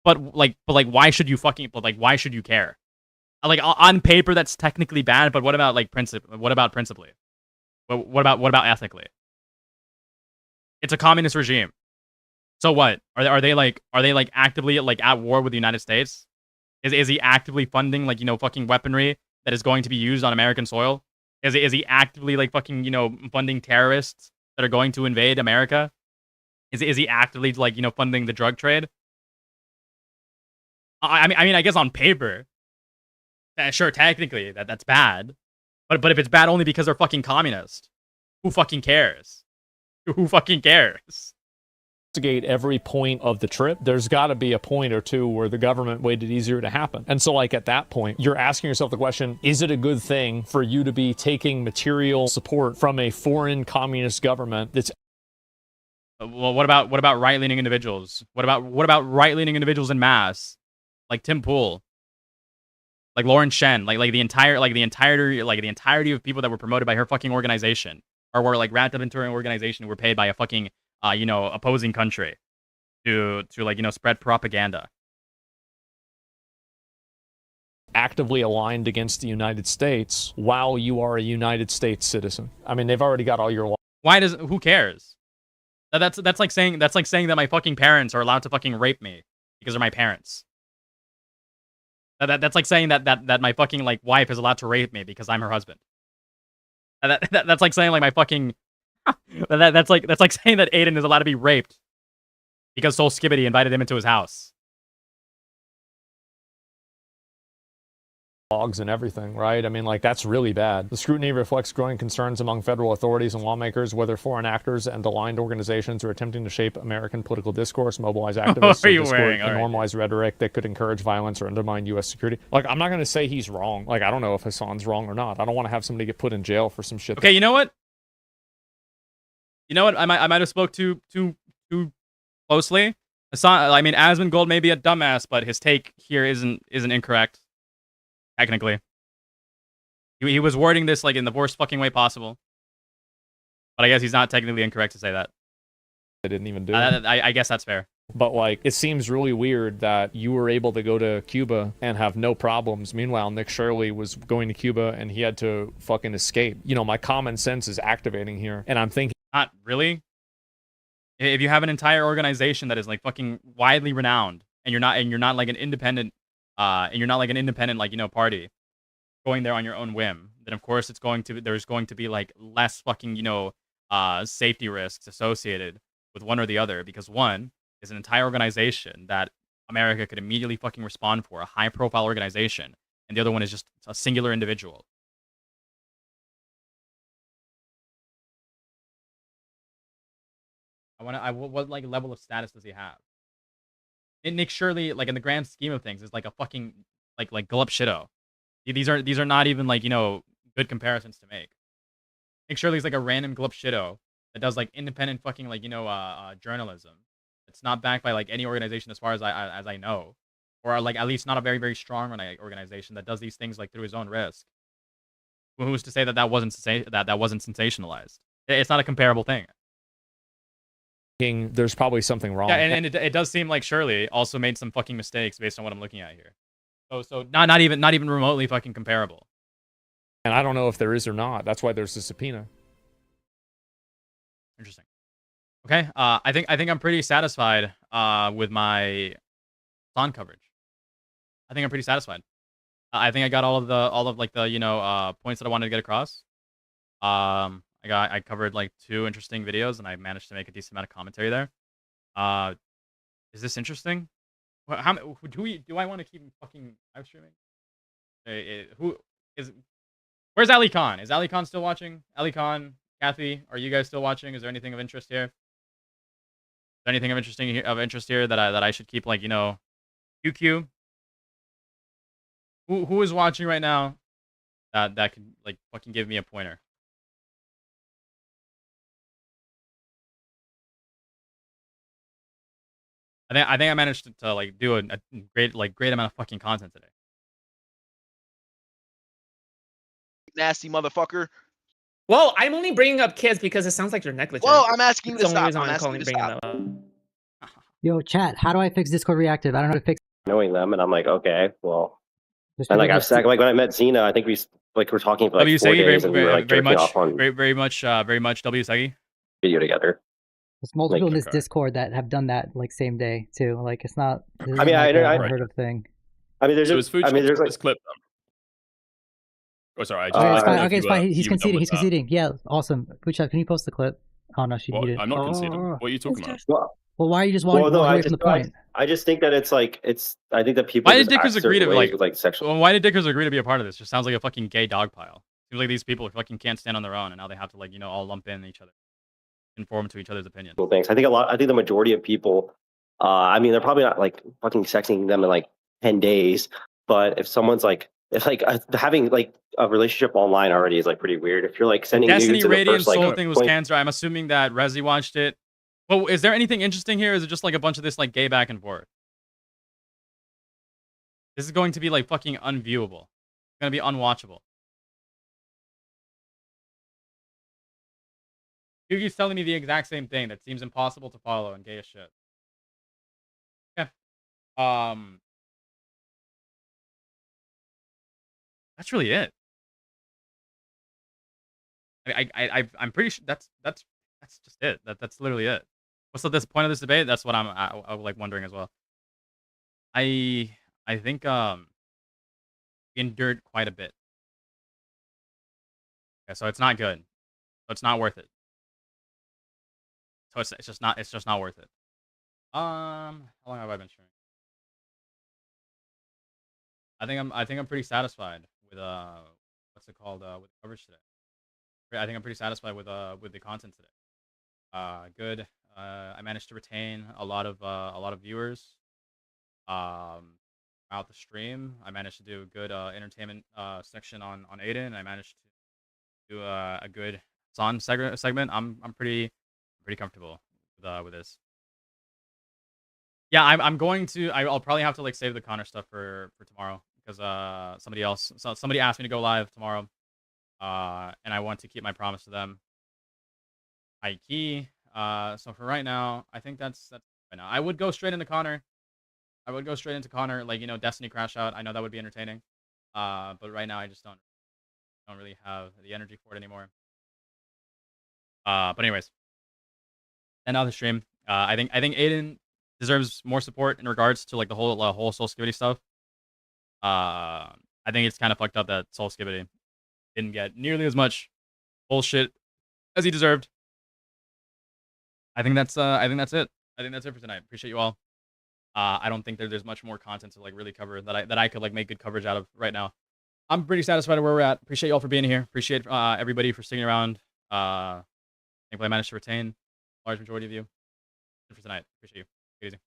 But why should you why should you care? Like on paper, that's technically bad, but what about principally? What about ethically? It's a communist regime. So what? Are they actively at war with the United States? Is he actively funding fucking weaponry that is going to be used on American soil? Is he actively fucking funding terrorists that are going to invade America? Is he actively funding the drug trade? I mean, I guess on paper. Sure, technically, that's bad. But if it's bad only because they're fucking communist, who fucking cares? Who fucking cares? Investigate every point of the trip. There's got to be a point or two where the government made it easier to happen. And so, like, at that point, you're asking yourself the question, is it a good thing for you to be taking material support from a foreign communist government that's... Well, what about right-leaning individuals? What about right-leaning individuals in mass? Like Tim Pool. Like Lauren Shen, like the entirety of people that were promoted by her fucking organization, or were wrapped up into her organization, who were paid by a fucking opposing country to spread propaganda. Actively aligned against the United States while you are a United States citizen. I mean, they've already got all your laws. Who cares? That's like saying that my fucking parents are allowed to fucking rape me because they're my parents. That's like saying that my fucking wife is allowed to rape me because I'm her husband. That's like saying my fucking that's like saying that Aiden is allowed to be raped because Soul Skibbity invited him into his house. Logs and everything, right? I mean, that's really bad. The scrutiny reflects growing concerns among federal authorities and lawmakers whether foreign actors and aligned organizations are attempting to shape American political discourse, mobilize activists, and normalize rhetoric that could encourage violence or undermine U.S. security. I'm not going to say he's wrong. I don't know if Hasan's wrong or not. I don't want to have somebody get put in jail for some shit. Okay, you know what? You know what? I might have spoke too closely. Hasan, I mean, Asmongold may be a dumbass, but his take here isn't incorrect. Technically, he was wording this like in the worst fucking way possible. But I guess he's not technically incorrect to say that. They didn't even do it. I guess that's fair. But like, it seems really weird that you were able to go to Cuba and have no problems. Meanwhile, Nick Shirley was going to Cuba and he had to fucking escape. You know, my common sense is activating here, and I'm thinking, not really. If you have an entire organization that is like fucking widely renowned, and you're not like an independent, like, you know, party going there on your own whim, then of course there's going to be like less fucking, you know, safety risks associated with one or the other, because one is an entire organization that America could immediately fucking respond for, a high profile organization, and the other one is just a singular individual. What like level of status does he have? And Nick Shirley, like in the grand scheme of things, is like a fucking like glup shitto. These are not even like, you know, good comparisons to make. Nick Shirley's like a random glup shitto that does like independent fucking like, you know, journalism. It's not backed by like any organization as far as I know, or like at least not a very very strong organization that does these things like through his own risk. Who's to say that wasn't sensationalized? It's not a comparable thing. there's probably something wrong. Yeah, and it does seem like Shirley also made some fucking mistakes based on what I'm looking at here. So not even remotely fucking comparable. And I don't know if there is or not. That's why there's a subpoena. Interesting. Okay, I think I'm pretty satisfied with my Hasan coverage. I think I'm pretty satisfied. I think I got all of like the, you know, points that I wanted to get across. I covered like 2 interesting videos, and I managed to make a decent amount of commentary there. Is this interesting? How do I want to keep fucking live streaming? Where's Ali Khan? Is Ali Khan still watching? Ali Khan, Kathy, are you guys still watching? Is there anything of interest here? Is there anything of interest here that I should keep, like, you know, QQ? Who is watching right now that could like fucking give me a pointer? I think I managed to like do a great amount of fucking content today. Nasty motherfucker. Well, I'm only bringing up kids because it sounds like you're negligent. Well, I'm asking you That's to the only stop. reason I'm why asking you to bringing stop. them up. Yo, chat, how do I fix Discord reactive? I don't know how to fix Knowing them, and I'm like, okay, well. Just And like because I've like when I met Xena, I think we were talking for like W 4 Segi, days, and we were like very jerking much, off on very much W Segi video together. There's multiple in this Okay. Discord that have done that like same day too. Like it's not. This I mean, isn't like I an unheard of thing. I mean, there's So just, is food I mean, there's like this clip then? Oh, sorry. I just Okay, it's I don't fine. know if Okay, it's you were- fine. He's you were done conceding. with He's that. conceding. Yeah, awesome. Pucha, can you post the clip? Oh no, she What? muted. I'm not conceding. What are you talking about? Well, why are you just well, walking no, away from the point? I just think that it's like I think that people. Why did just act Dickers agree certain to ways like? with, like sexual? Well, why did Dickers agree to be a part of this? Just sounds like a fucking gay dog pile. Seems like these people fucking can't stand on their own, and now they have to, like, you know, all lump in each other, conform to each other's opinions. Things. I think the majority of people. I mean, they're probably not like fucking sexing them in like 10 days, but if someone's like, having like a relationship online already is like pretty weird. If you're like sending Destiny nudes in the Radiant first like Soul thing was 20 cancer. I'm assuming that Rezi watched it. Well, is there anything interesting here? Or is it just like a bunch of this like gay back and forth? This is going to be like fucking unviewable. It's gonna be unwatchable. Yugi's telling me the exact same thing. That seems impossible to follow and gay as shit. Yeah. That's really it. I'm pretty sure that's just it. That's literally it. What's the point of this debate? That's what I'm like wondering as well. I think we endured quite a bit. Okay, so it's not good. So it's not worth it. So it's just not worth it. How long have I been streaming? I think I'm pretty satisfied with what's it called, with the coverage today. I think I'm pretty satisfied with the content today. Good. I managed to retain a lot of viewers throughout the stream. I managed to do a good entertainment section on Aiden. I managed to do a good Hasan segment. I'm pretty pretty comfortable with this. Yeah, I'm going to. I'll probably have to like save the Connor stuff for tomorrow because somebody asked me to go live tomorrow, and I want to keep my promise to them. High key. So for right now, I think that's right now. I would go straight into Connor. Like, you know, Destiny crash out. I know that would be entertaining. But right now I just don't really have the energy for it anymore. But anyways, another stream. I think Aiden deserves more support in regards to like the whole Soul Skibidi stuff. I think it's kind of fucked up that Soul Skibidi didn't get nearly as much bullshit as he deserved. I think that's it. I think that's it for tonight. Appreciate you all. I don't think there's much more content to like really cover that I could like make good coverage out of right now. I'm pretty satisfied with where we're at. Appreciate y'all for being here. Appreciate everybody for sticking around. Thankfully I managed to retain a large majority of you. Good for tonight. Appreciate you. Take it easy.